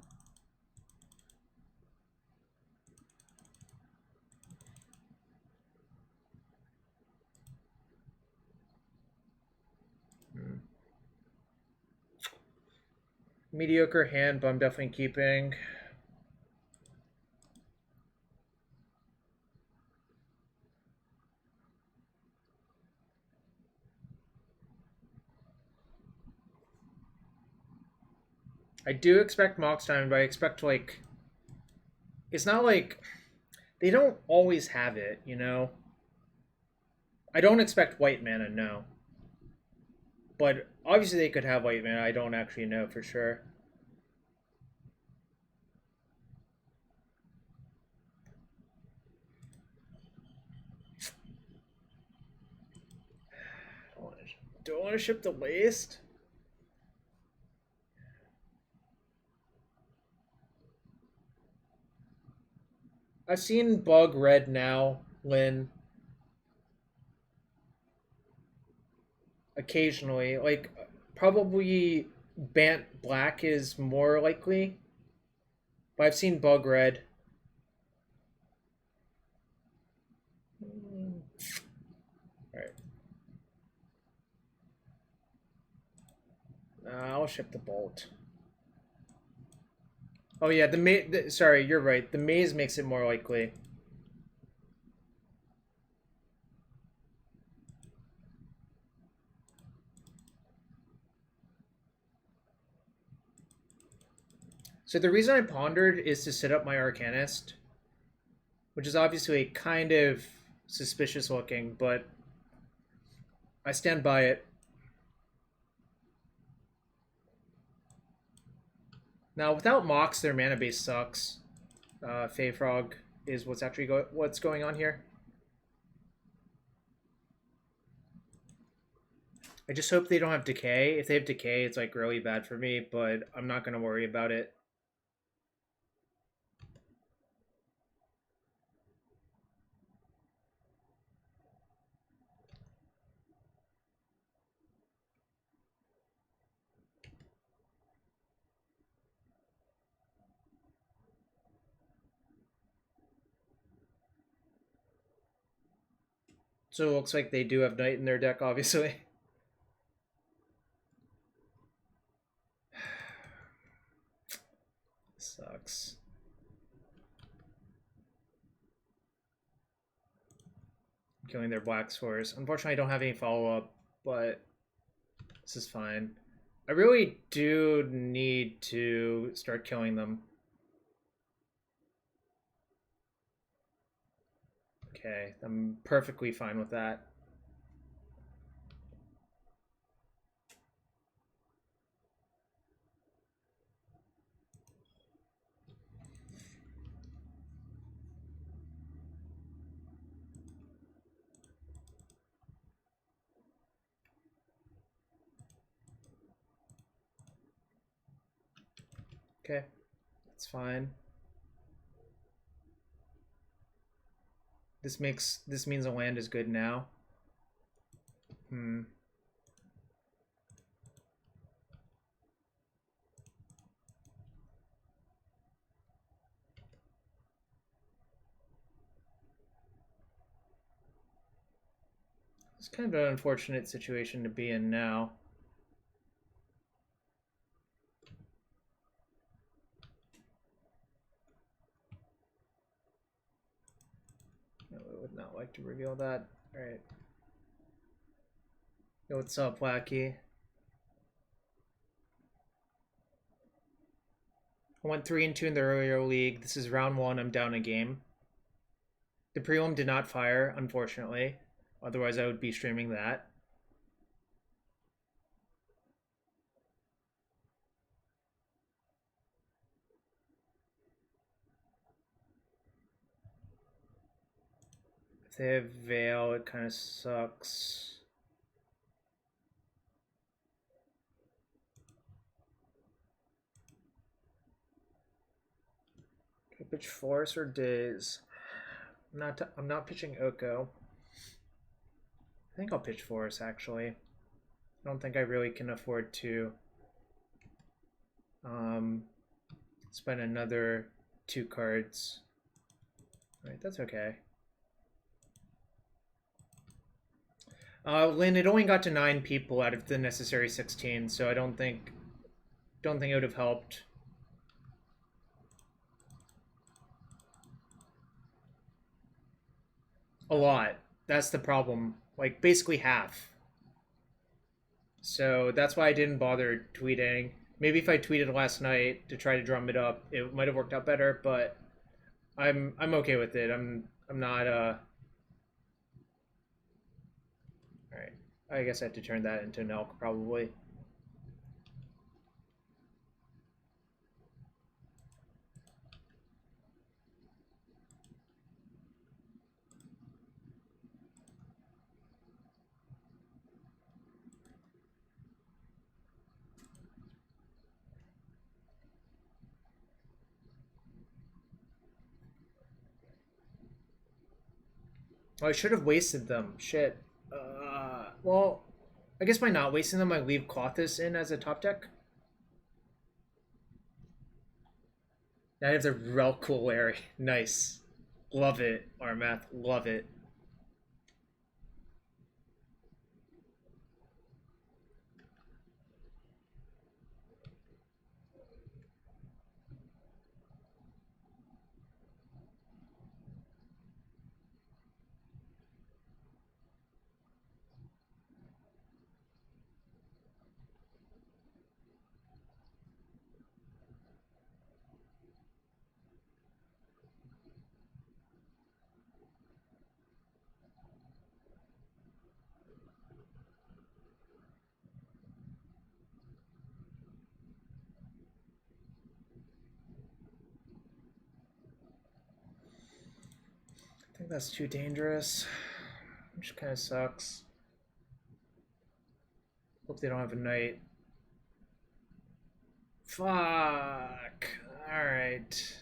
Mediocre hand, but I'm definitely keeping. I do expect Mox Diamond, but I expect like... It's not like... They don't always have it, you know? I don't expect white mana, no. But obviously they could have white mana, I don't actually know for sure. Do I want to ship the Waste? I've seen Bug Red now, Lynn, occasionally. Like, probably Bant Black is more likely, but I've seen Bug Red. Alright. I'll ship the Bolt. Oh yeah, sorry, you're right. The Maze makes it more likely. So the reason I pondered is to set up my Arcanist, which is obviously kind of suspicious looking, but I stand by it. Now, without Mox, their mana base sucks. Fey Frog is what's actually what's going on here. I just hope they don't have Decay. If they have Decay, it's like really bad for me, but I'm not going to worry about it. So it looks like they do have Knight in their deck, obviously. Sucks. Killing their Black Source. Unfortunately, I don't have any follow-up, but this is fine. I really do need to start killing them. Okay, I'm perfectly fine with that. Okay, that's fine. This means a land is good now. It's kind of an unfortunate situation to be in now. No, I would not like to reveal that. Alright. Yo, what's up, Wacky? I went 3-2 in the earlier league. This is round 1. I'm down a game. The prelim did not fire, unfortunately. Otherwise, I would be streaming that. If they have Veil, it kind of sucks. Can I pitch Force or Daze? I'm not pitching Oko. I think I'll pitch Force, actually. I don't think I really can afford to spend another 2 cards. Alright, that's okay. Lynn, it only got to 9 people out of the necessary 16, so I don't think it would have helped. A lot. That's the problem. Like, basically half. So that's why I didn't bother tweeting. Maybe if I tweeted last night to try to drum it up, it might have worked out better, but I'm okay with it. I'm not Alright. I guess I have to turn that into an elk probably. Oh, I should have wasted them. Shit. Well, I guess by not wasting them, I leave Klothys in as a top deck. That is a Reliquary. Nice. Love it, Armath. Love it. I think that's too dangerous, which kind of sucks. Hope they don't have a knight. Fuck. Alright.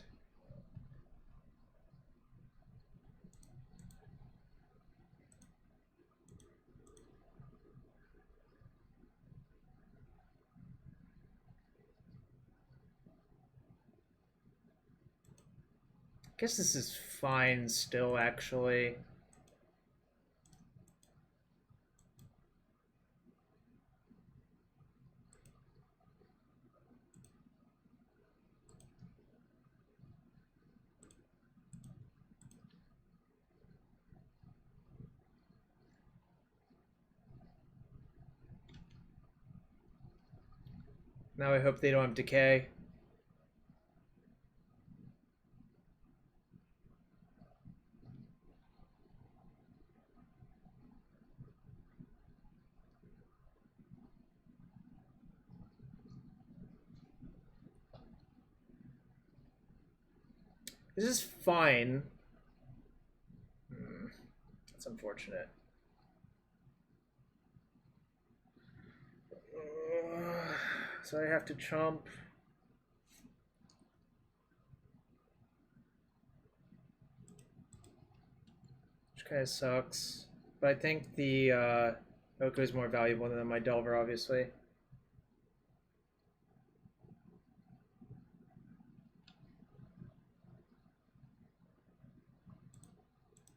I guess this is fine still, actually. Now I hope they don't have decay. This is fine. That's unfortunate. So I have to chomp. Which kind of sucks. But I think the Oko is more valuable than my Delver, obviously.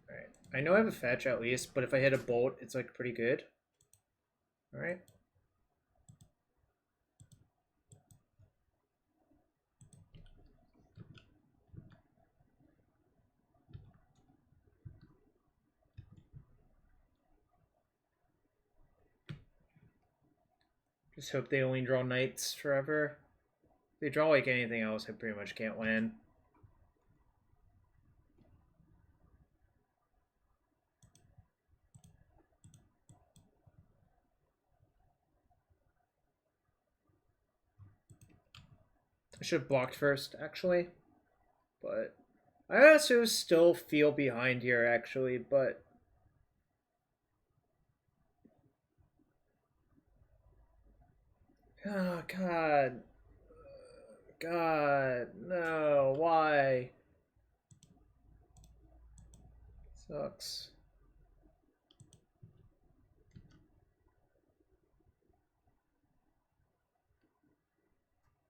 Alright. I know I have a fetch at least, but if I hit a bolt, it's like pretty good. Alright. Just hope they only draw knights forever. If they draw like anything else, I pretty much can't win. I should have blocked first, actually. But I also still feel behind here, actually, but... Oh, God. God, no, why? Sucks.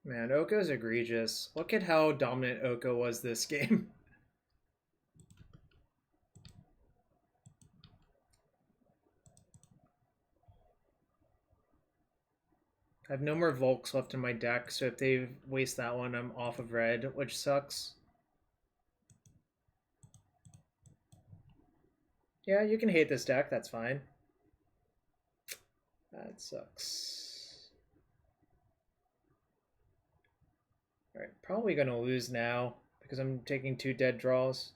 Man, Oko's egregious. Look at how dominant Oko was this game. I have no more Volks left in my deck, so if they waste that one, I'm off of red, which sucks. Yeah, you can hate this deck, that's fine. That sucks. Alright, probably gonna lose now, because I'm taking 2 dead draws.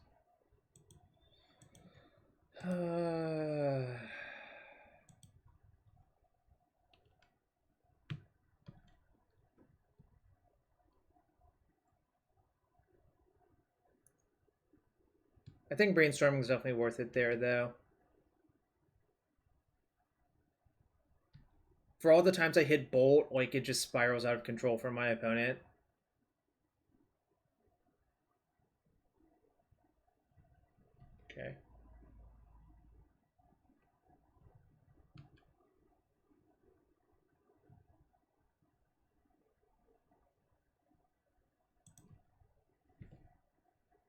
I think Brainstorming is definitely worth it there, though. For all the times I hit Bolt, like, it just spirals out of control for my opponent. Okay.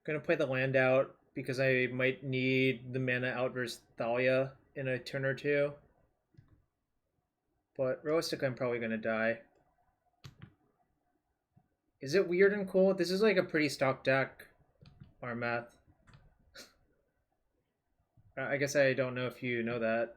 Gonna play the land out because I might need the mana out versus Thalia in a turn or two. But realistically, I'm probably gonna die. Is it weird and cool? This is like a pretty stock deck, Armath. I guess I don't know if you know that.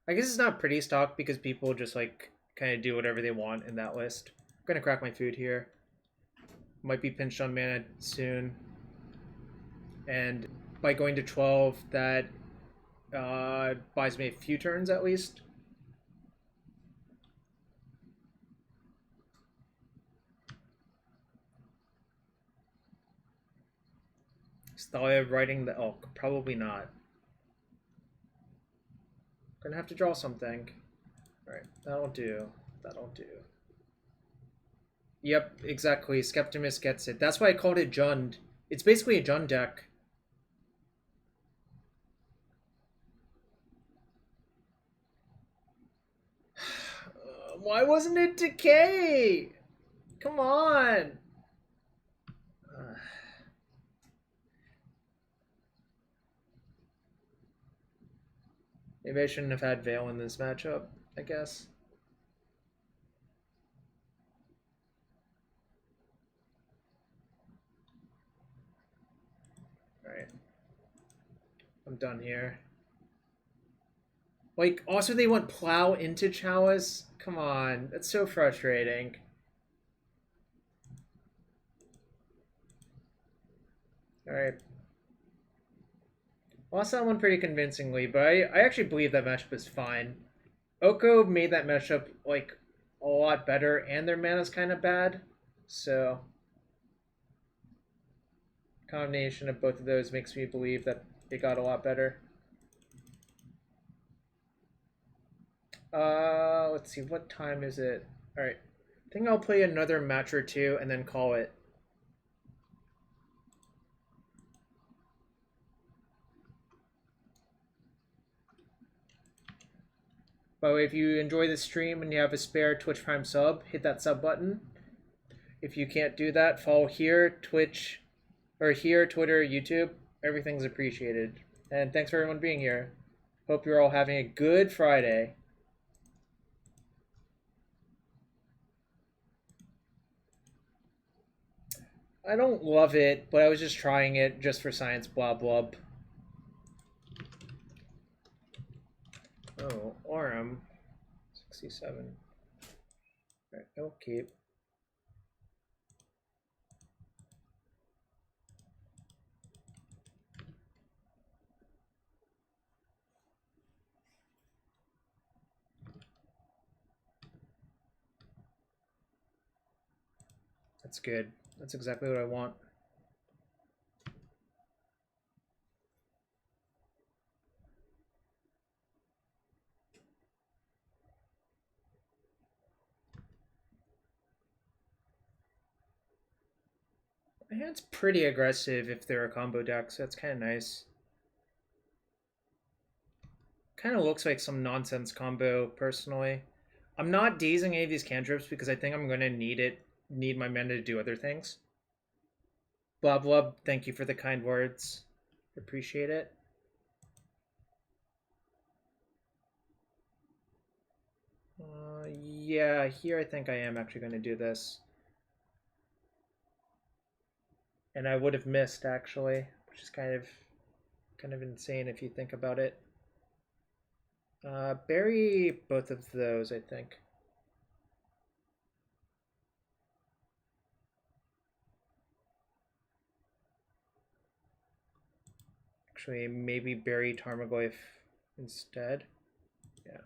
I guess it's not pretty stock because people just like kind of do whatever they want in that list. I'm gonna crack my food here. Might be pinched on mana soon. And by going to 12, that buys me a few turns at least. Thalia writing the elk. Probably not. Gonna have to draw something. Alright, that'll do. That'll do. Yep, exactly. Skeptimus gets it. That's why I called it Jund. It's basically a Jund deck. Why wasn't it Decay? Come on! Maybe I shouldn't have had Veil in this matchup, I guess. Alright. I'm done here. Like, also they want Plow into Chalice? Come on, that's so frustrating. Alright. Lost that one pretty convincingly, but I actually believe that matchup is fine. Oko made that matchup, like, a lot better, and their mana's kind of bad, so... combination of both of those makes me believe that they got a lot better. Let's see, what time is it? Alright. I think I'll play another match or two and then call it. By the way, if you enjoy this stream and you have a spare Twitch Prime sub, hit that sub button. If you can't do that, follow here, Twitch, or here, Twitter, YouTube. Everything's appreciated. And thanks for everyone being here. Hope you're all having a good Friday. I don't love it, but I was just trying it just for science, blah blah. Oh, Orem. 67. Alright, I'll keep. That's good. That's exactly what I want. My hand's pretty aggressive if they're a combo deck, so that's kind of nice. Kind of looks like some nonsense combo, personally. I'm not dazing any of these cantrips because I think I'm going to need my mana to do other things. Blub Blub, thank you for the kind words. Appreciate it. Yeah, here I think I am actually going to do this. And I would have missed, actually, which is kind of insane if you think about it. Bury both of those, I think. Actually, maybe bury Tarmogoyf instead. Yeah.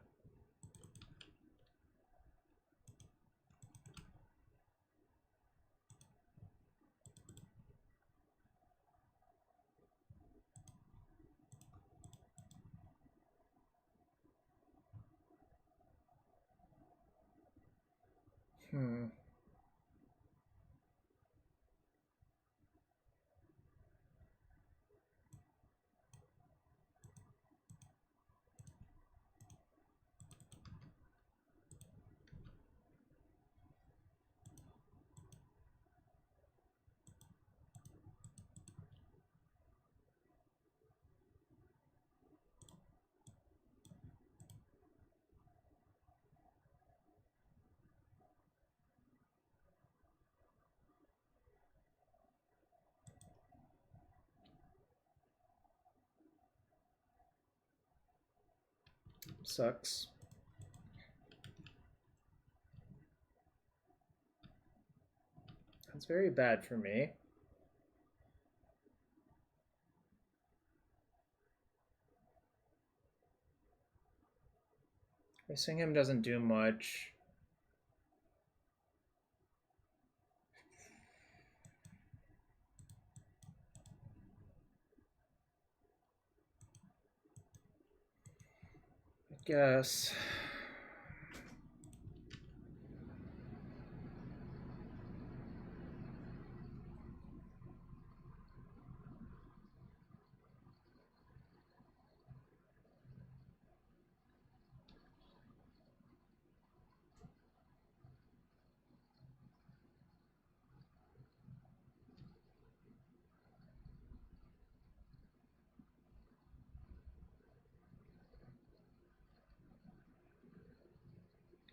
Hmm. Sucks. That's very bad for me. Missing him doesn't do much. I guess.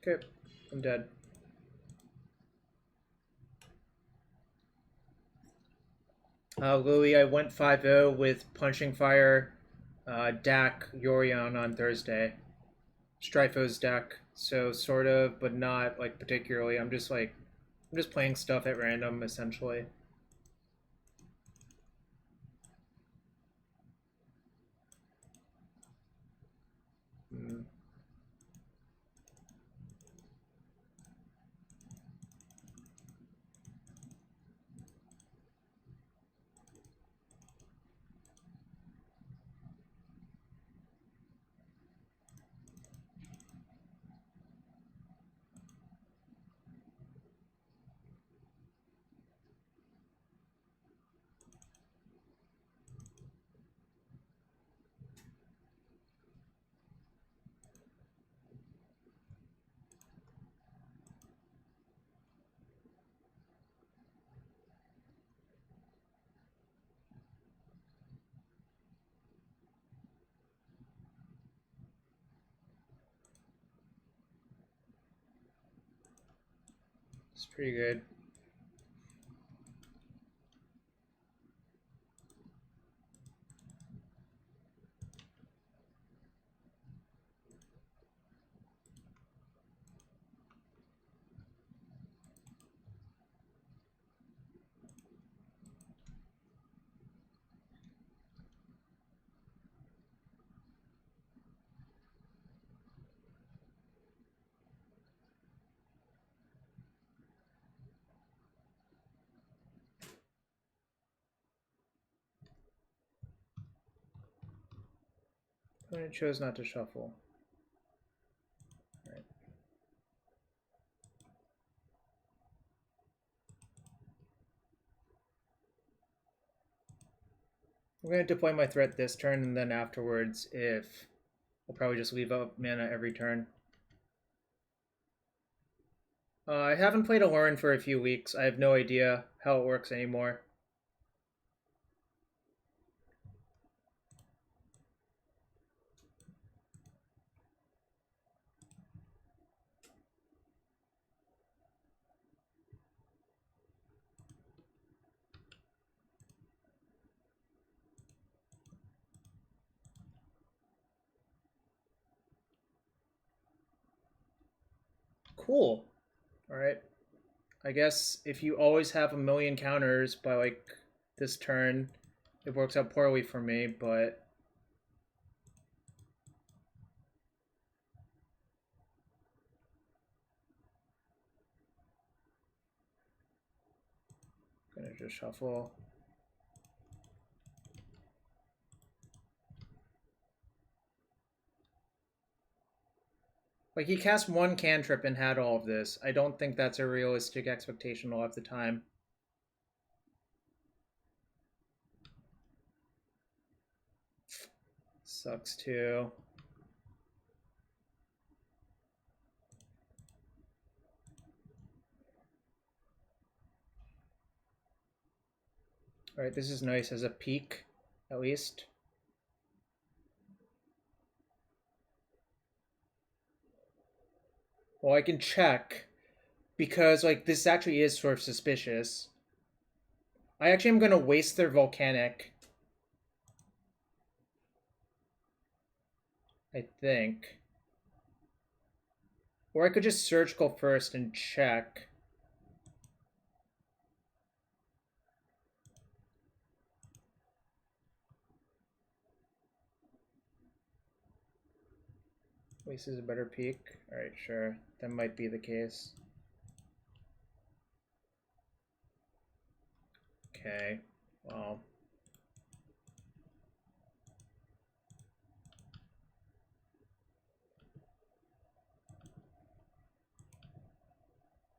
Okay, I'm dead. Louis, I went 5-0 with Punching Fire, Dak, Yorion on Thursday. Stryfo's deck, so sort of, but not like particularly. I'm just playing stuff at random, essentially. It's pretty good. Opponent chose not to shuffle. Right. I'm going to deploy my threat this turn, and then afterwards, if I'll probably just leave up mana every turn. I haven't played Aloran for a few weeks. I have no idea how it works anymore. Cool. Alright. I guess if you always have a million counters by, like, this turn, it works out poorly for me, but... I'm gonna just shuffle. Like, he cast one cantrip and had all of this. I don't think that's a realistic expectation all of the time. Sucks too. Alright, this is nice as a peak, at least. Well, I can check, because, like, this actually is sort of suspicious. I actually am going to waste their Volcanic. I think. Or I could just surgical first and check. Waste is a better peak. Alright, sure. That might be the case. Okay. Well.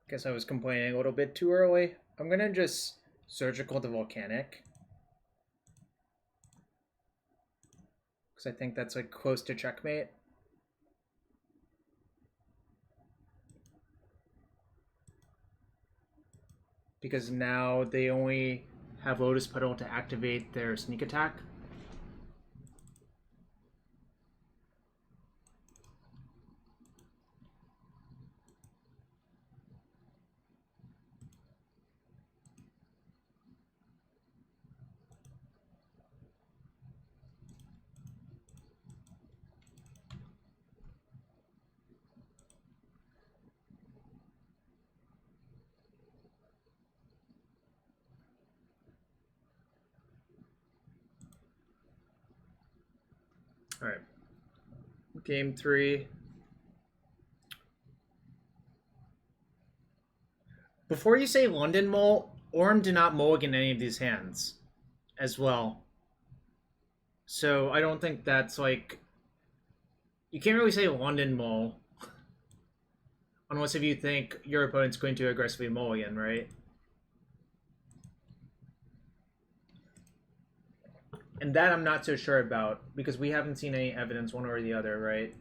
Guess I was complaining a little bit too early. I'm gonna just surgical the Volcanic. Because I think that's like close to checkmate. Because now they only have Lotus Petal to activate their sneak attack. All right. Game 3. Before you say London Mole, Orm did not mulligan any of these hands as well. So I don't think that's like... You can't really say London Mole. Unless if you think your opponent's going to aggressively mulligan, right? And that I'm not so sure about, because we haven't seen any evidence one or the other, right?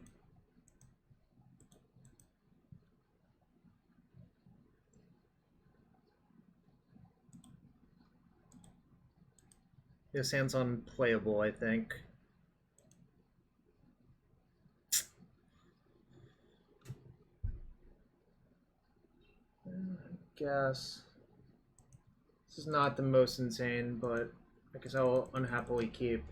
This hand's unplayable, I think. I guess. This is not the most insane, but I guess I'll unhappily keep.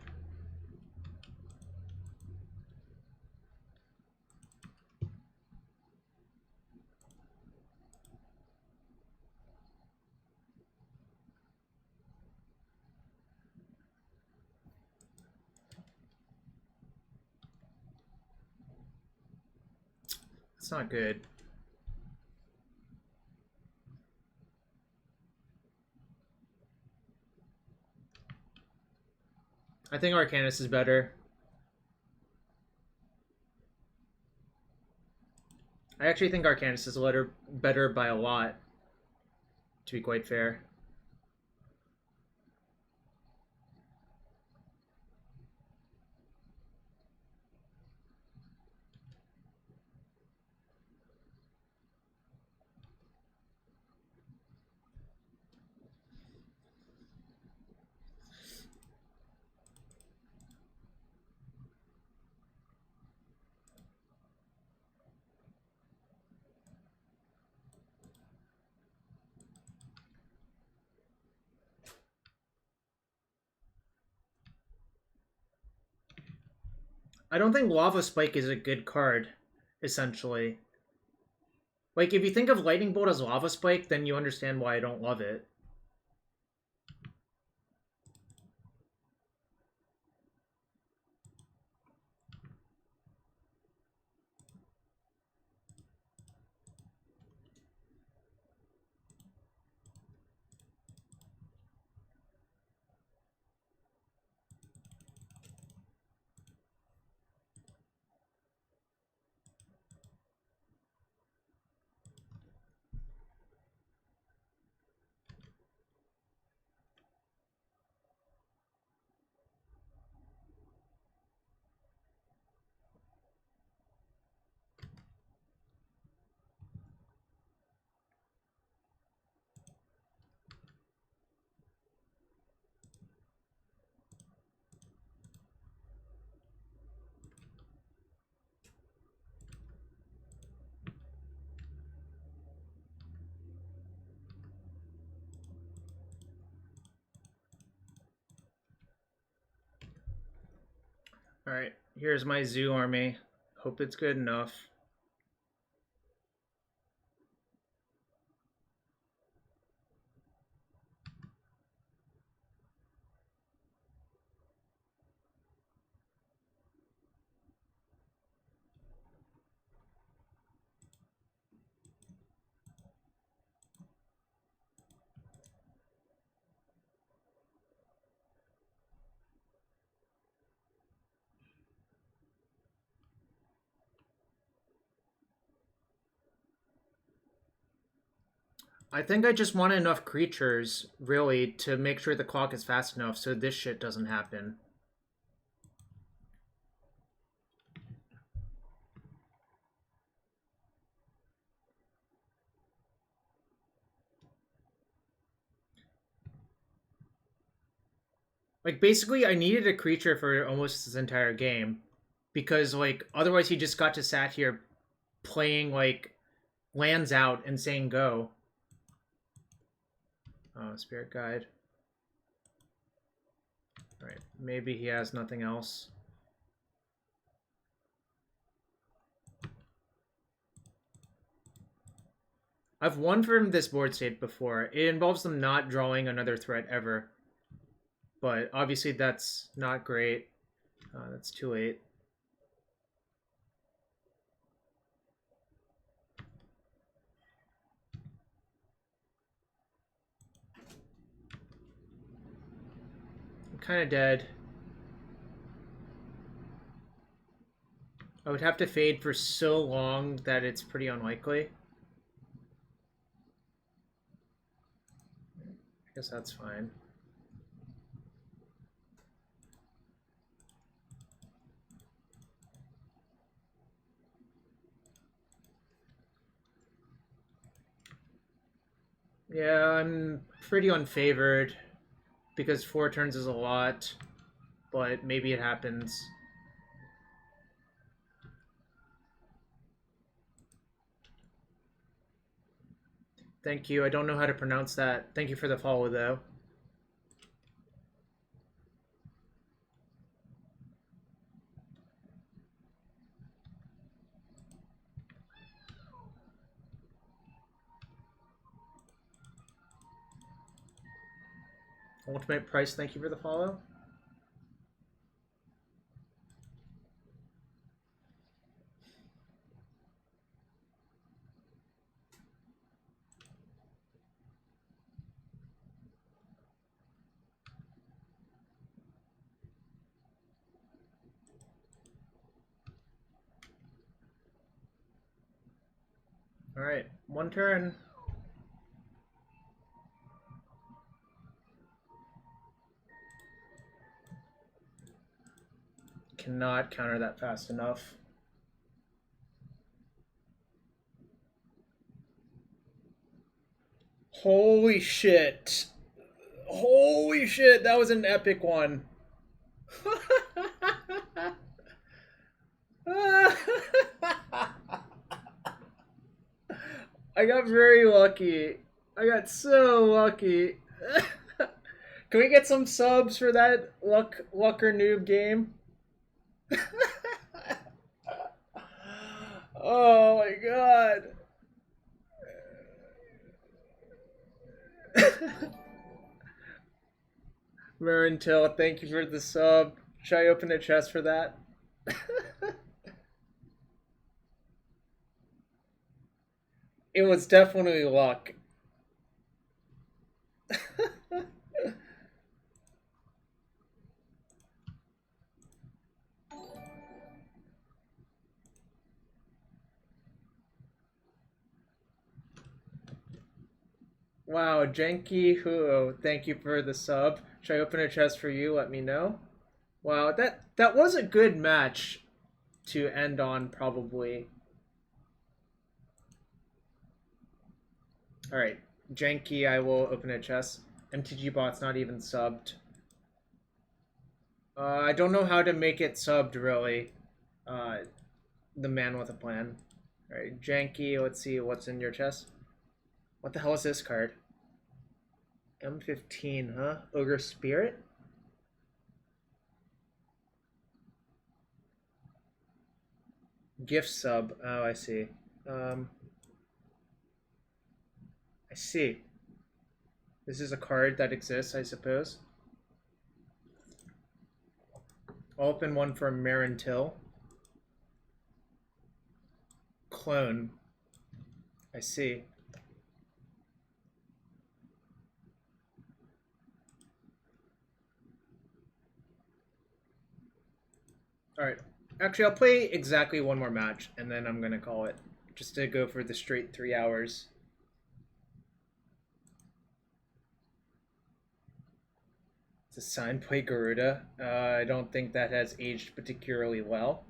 It's not good. I think Arcanist is better. I actually think Arcanist is better by a lot, to be quite fair. I don't think Lava Spike is a good card, essentially. Like, if you think of Lightning Bolt as Lava Spike, then you understand why I don't love it. Alright, here's my zoo army. Hope it's good enough. I think I just want enough creatures, really, to make sure the clock is fast enough so this shit doesn't happen. Like, basically, I needed a creature for almost this entire game. Because, like, otherwise he just got to sat here playing, like, lands out and saying go. Oh, Spirit Guide. Alright, maybe he has nothing else. I've won from this board state before. It involves them not drawing another threat ever. But obviously that's not great. That's too late. I'm kind of dead. I would have to fade for so long that it's pretty unlikely. I guess that's fine. Yeah, I'm pretty unfavored because 4 turns is a lot, but maybe it happens. Thank you. I don't know how to pronounce that. Thank you for the follow, though. Ultimate Price, thank you for the follow. Alright, 1 turn. Cannot counter that fast enough. Holy shit. Holy shit, that was an epic one. I got very lucky. I got so lucky. Can we get some subs for that luck or noob game? Oh my god. Marintil, thank you for the sub. Should I open a chest for that? It was definitely luck. Wow, Janky Huo, thank you for the sub. Should I open a chest for you? Let me know. Wow, that was a good match to end on, probably. Alright, Janky, I will open a chest. MTG bot's not even subbed. I don't know how to make it subbed, really. The man with a plan. Alright, Janky, let's see what's in your chest. What the hell is this card? M15, huh? Ogre Spirit? Gift sub. Oh, I see. I see. This is a card that exists, I suppose. I'll open one for Marintil. Clone. I see. Alright. Actually, I'll play exactly one more match, and then I'm going to call it. Just to go for the straight 3 hours. The Signplay Garuda. I don't think that has aged particularly well.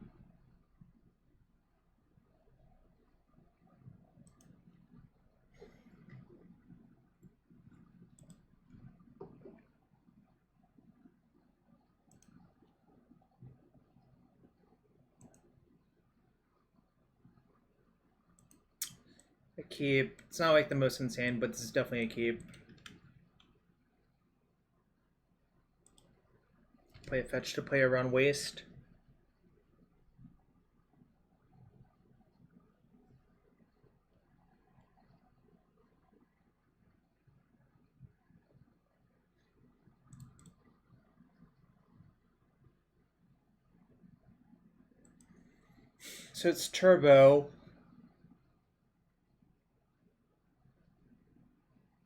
A keep. It's not like the most insane, but this is definitely a keep. Play a fetch to play around waste. So it's turbo.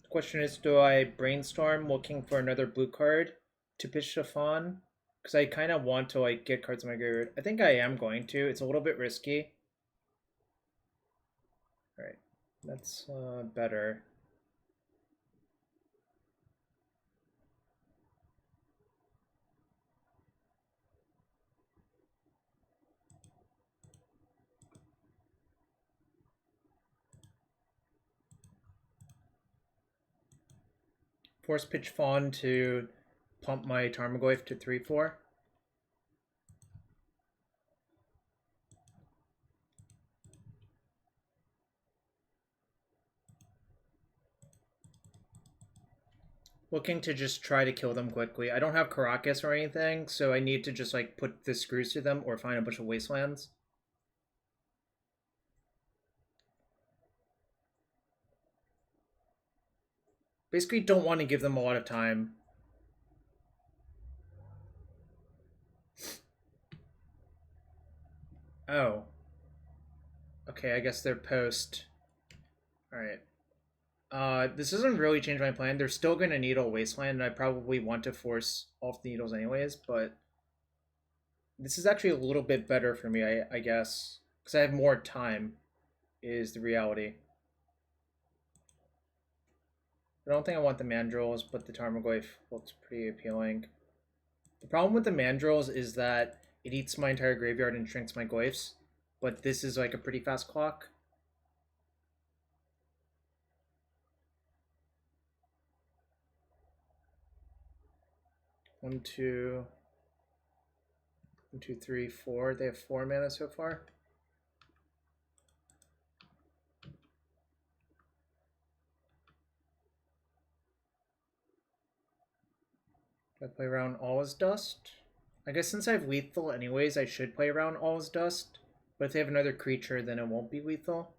The question is, do I brainstorm looking for another blue card to pitch to Fawn? Because I kind of want to like get cards in my graveyard. I think I am going to. It's a little bit risky. Alright, that's better. Force pitch Fawn to pump my Tarmogoyf to 3/4. Looking to just try to kill them quickly. I don't have Caracas or anything, so I need to just like put the screws through them or find a bunch of wastelands. Basically don't want to give them a lot of time. Oh. Okay, I guess they're post. Alright. This doesn't really change my plan. They're still going to needle Wasteland, and I probably want to force off the needles anyways, but this is actually a little bit better for me, I guess. Because I have more time, is the reality. I don't think I want the Mandrills, but the Tarmogoyf looks pretty appealing. The problem with the Mandrills is that it eats my entire graveyard and shrinks my Goyfs, but this is like a pretty fast clock. One, two, 3, 4. They have 4 mana so far. Do I play around All Is Dust? I guess since I have lethal anyways, I should play around All Is Dust. But if they have another creature, then it won't be lethal.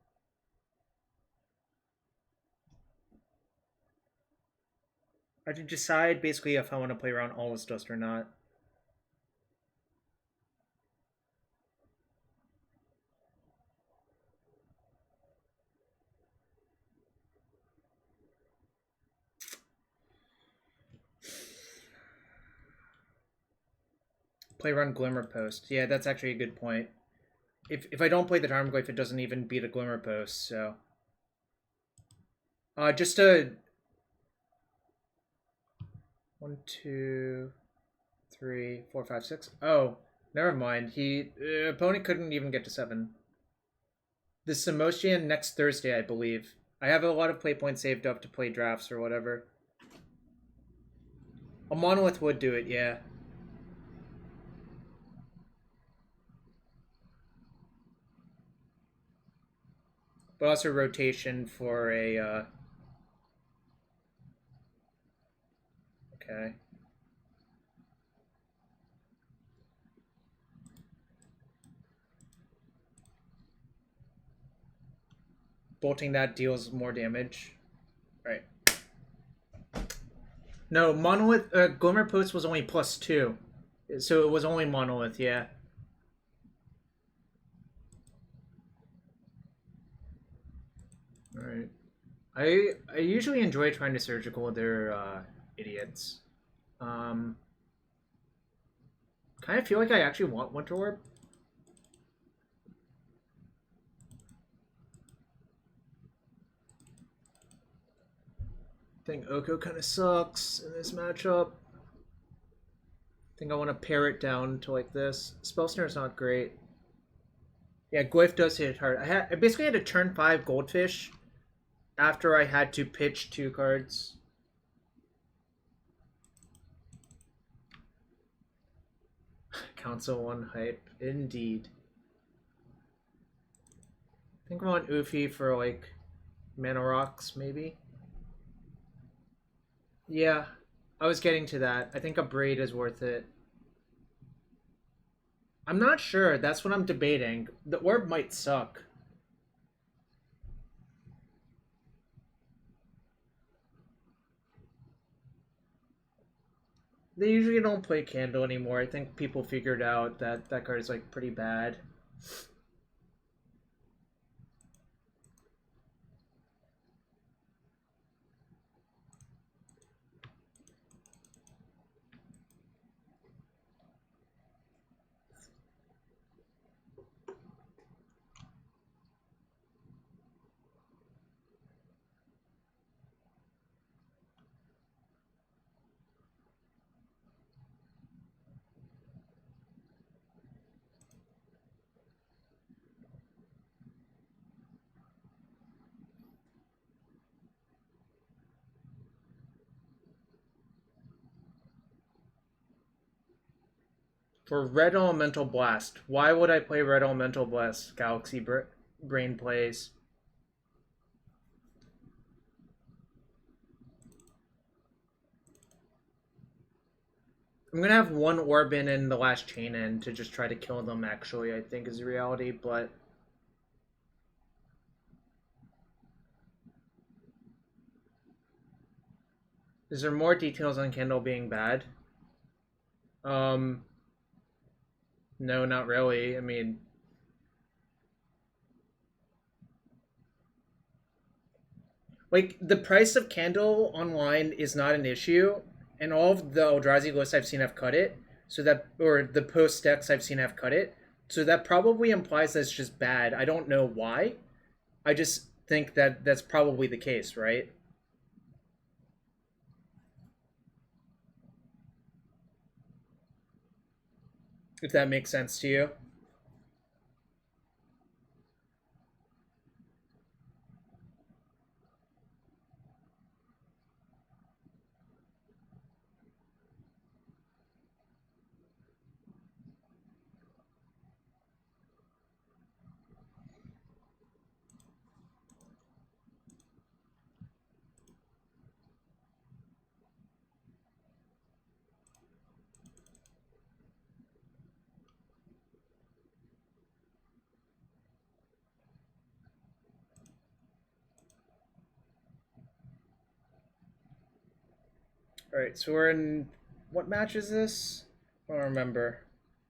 I have to decide basically if I want to play around All Is Dust or not. Play around Glimmer Post. Yeah, that's actually a good point. If I don't play the Tarmogoyf, it doesn't even beat a Glimmer Post, so... just a... 1, 2, 3, 4, 5, 6. Oh, never mind. Opponent couldn't even get to 7. The Samoshian next Thursday, I believe. I have a lot of play points saved up to play drafts or whatever. A Monolith would do it, yeah. But also rotation for a... Okay. Bolting that deals more damage. Right. No, Monolith... Glimmer Post was only +2. So it was only Monolith, yeah. Alright. I usually enjoy trying to surgical their idiots. Kind of feel like I actually want Winter Orb. I think Oko kind of sucks in this matchup. I think I want to pare it down to like this. Spell Snare is not great. Yeah, Goyf does hit hard. I basically had a turn 5 Goldfish after I had to pitch 2 cards. Council 1 hype, indeed. I think I want Ouphe for like mana rocks, maybe. Yeah, I was getting to that. I think Abrade is worth it. I'm not sure. That's what I'm debating. The orb might suck. They usually don't play Candle anymore. I think people figured out that that card is like pretty bad. For Red Elemental Blast, why would I play Red Elemental Blast? Galaxy Brain plays. I'm gonna have one orb in the last chain in to just try to kill them, actually, I think is the reality, but... Is there more details on Candle being bad? No, not really. I mean... Like, the price of Candle online is not an issue, and all of the Eldrazi lists I've seen have cut it, so that, or the post decks I've seen have cut it, so that probably implies that it's just bad. I don't know why. I just think that that's probably the case, right? If that makes sense to you. Alright, so we're in... What match is this? I don't remember.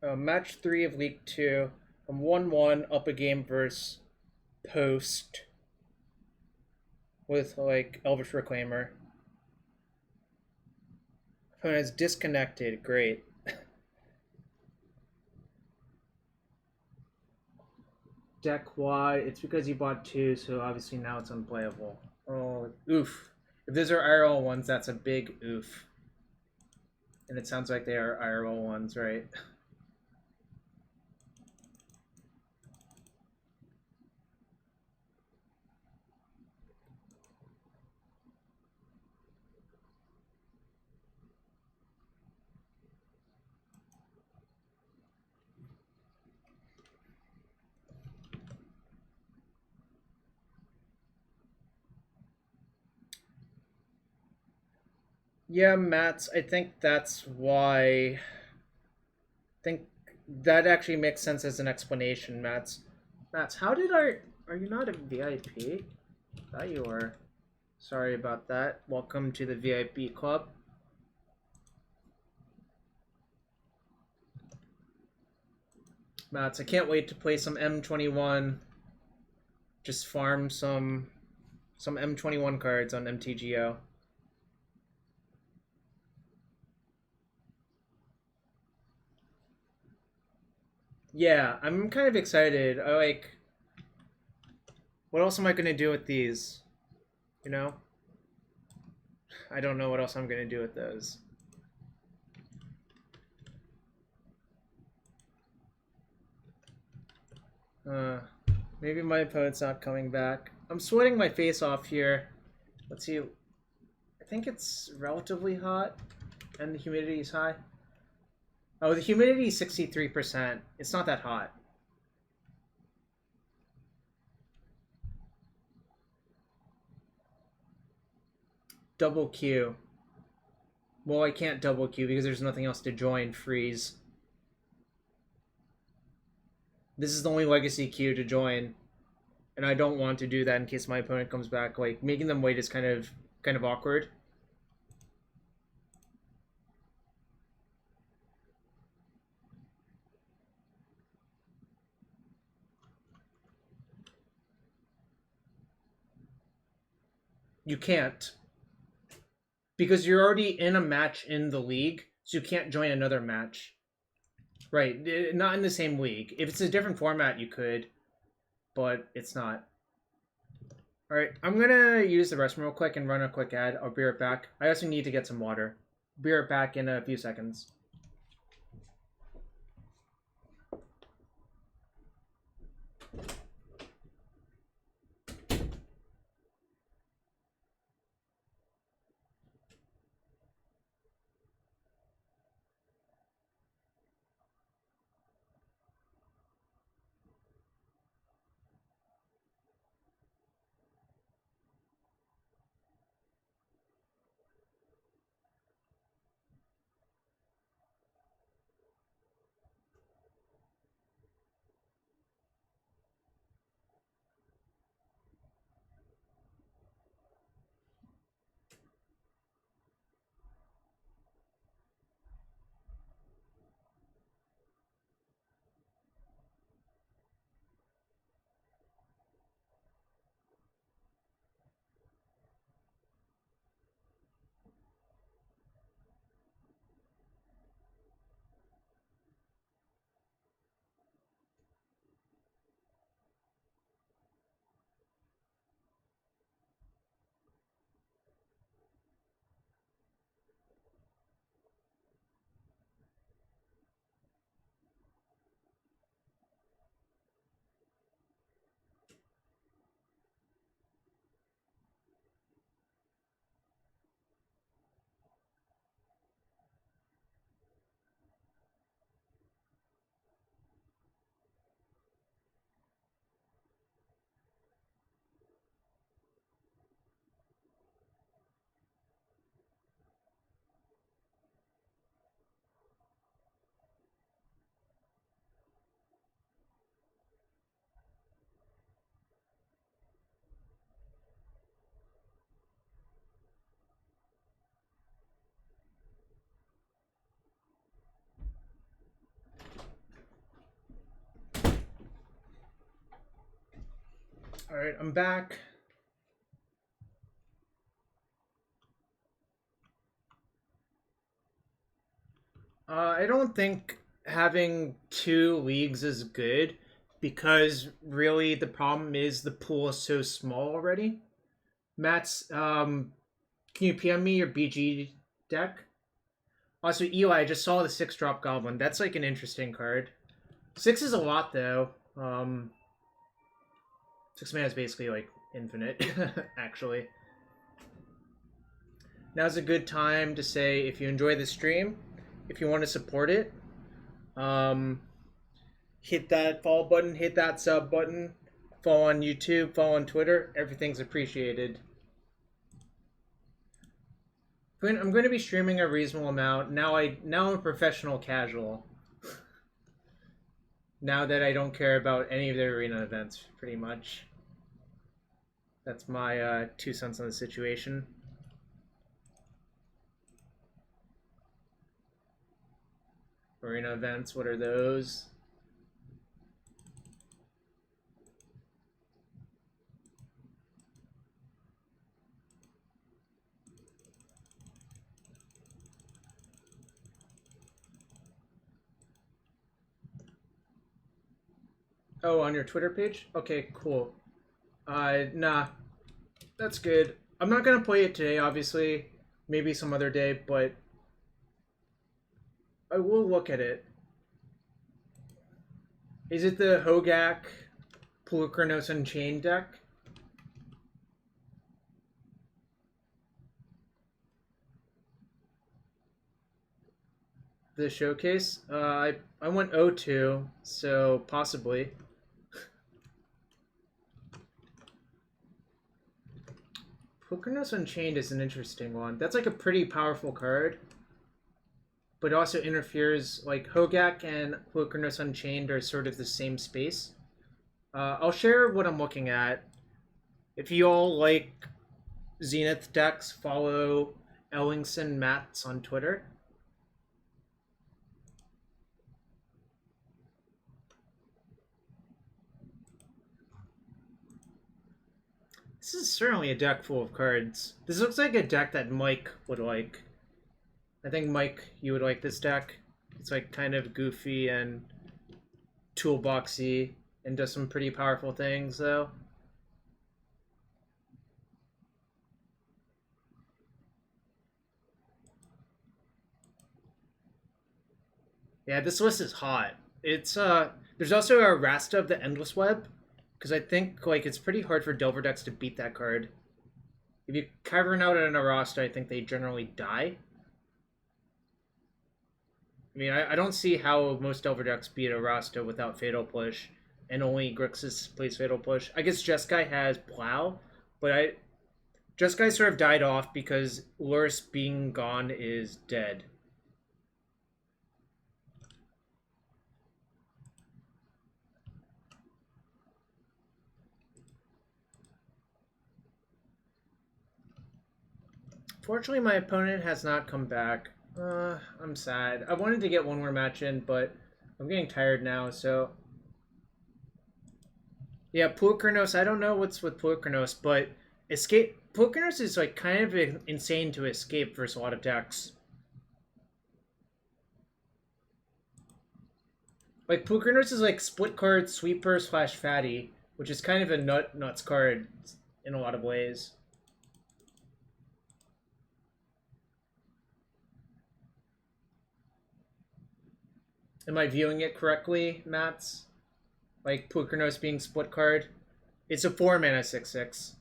Match 3 of League 2. I'm 1-1 up a game versus Post. With, like, Elvish Reclaimer. Opponent is disconnected. Great. Deck wide. It's because you bought 2, so obviously now it's unplayable. Oh, oof. If those are IRL ones, that's a big oof. And it sounds like they are IRL ones, right? Yeah, Mats, I think that's why... I think that actually makes sense as an explanation, Mats. Mats, how did our... Are you not a VIP? I thought you were. Sorry about that. Welcome to the VIP club. Mats, I can't wait to play some M21. Just farm some M21 cards on MTGO. Yeah, I'm kind of excited. I like... What else am I going to do with these? You know? I don't know what else I'm going to do with those. Uh, maybe my opponent's not coming back. I'm sweating my face off here. Let's see. I think it's relatively hot, and the humidity is high. Oh, the humidity is 63%. It's not that hot. Double Q. Well, I can't double Q because there's nothing else to join. Freeze. This is the only legacy queue to join, and I don't want to do that in case my opponent comes back. Like, making them wait is kind of awkward. You can't, because you're already in a match in the league, so you can't join another match. Right, not in the same league. If it's a different format, you could, but it's not. Alright, I'm gonna use the restroom real quick and run a quick ad. I'll be right back. I also need to get some water. Be right back in a few seconds. Alright, I'm back. I don't think having 2 leagues is good, because really the problem is the pool is so small already. Matt's, can you PM me your BG deck? Also, Eli, I just saw the 6-drop Goblin. That's like an interesting card. 6 is a lot, though. 6 mana is basically like infinite, actually. Now's a good time to say, if you enjoy the stream, if you want to support it, hit that follow button, hit that sub button, follow on YouTube, follow on Twitter. Everything's appreciated. I'm going to be streaming a reasonable amount. Now I'm a professional casual. Now that I don't care about any of the arena events, pretty much. That's my 2 cents on the situation. Arena events, what are those? Oh, on your Twitter page? Okay, cool. Nah. That's good. I'm not gonna play it today, obviously. Maybe some other day, but I will look at it. Is it the Hogak Pulchrinos Unchained deck. The showcase. I went 0-2, so possibly. Pulchrinos Unchained is an interesting one. That's like a pretty powerful card, but also interferes. Like Hogak and Pulchrinos Unchained are sort of the same space. I'll share what I'm looking at. If you all like Zenith decks, follow Ellingson Mats on Twitter. This is certainly a deck full of cards. This looks like a deck that Mike would like. I think, Mike, you would like this deck. It's like kind of goofy and toolboxy and does some pretty powerful things, though. Yeah, this list is hot. It's there's also a Rasta of the Endless Web, because I think like it's pretty hard for Delver decks to beat that card. If you cavern out an Arasta, I think they generally die. I mean, I don't see how most Delver decks beat Arasta without Fatal Push, and only Grixis plays Fatal Push. I guess Jeskai has Plow, but Jeskai sort of died off because Lurrus being gone is dead. Fortunately, my opponent has not come back. I'm sad. I wanted to get one more match in, but I'm getting tired now, so... Yeah, Pulchrinos, I don't know what's with Pulchrinos, but Pulchrinos is like kind of insane to escape versus a lot of decks. Like, Pulchrinos is like split card sweeper / fatty, which is kind of a nuts card in a lot of ways. Am I viewing it correctly, Mats? Like Pulchrinos being split card? It's a 4-mana 6/6.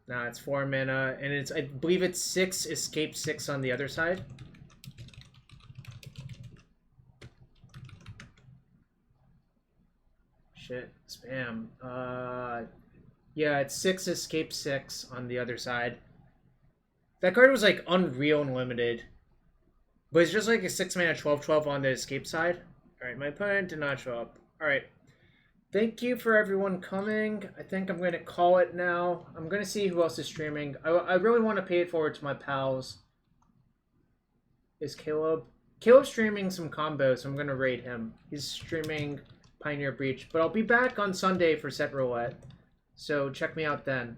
Nah, it's 4 mana, and it's, I believe it's 6 escape 6 on the other side. Shit, spam. Yeah, it's 6 escape 6 on the other side. That card was like unreal and limited. But it's just like a 6-mana 12/12 on the escape side. Alright, my opponent did not show up. Alright. Thank you for everyone coming. I think I'm going to call it now. I'm going to see who else is streaming. I really want to pay it forward to my pals. Is Caleb? Caleb's streaming some combos, so I'm going to raid him. He's streaming Pioneer Breach. But I'll be back on Sunday for Set Roulette. So check me out then.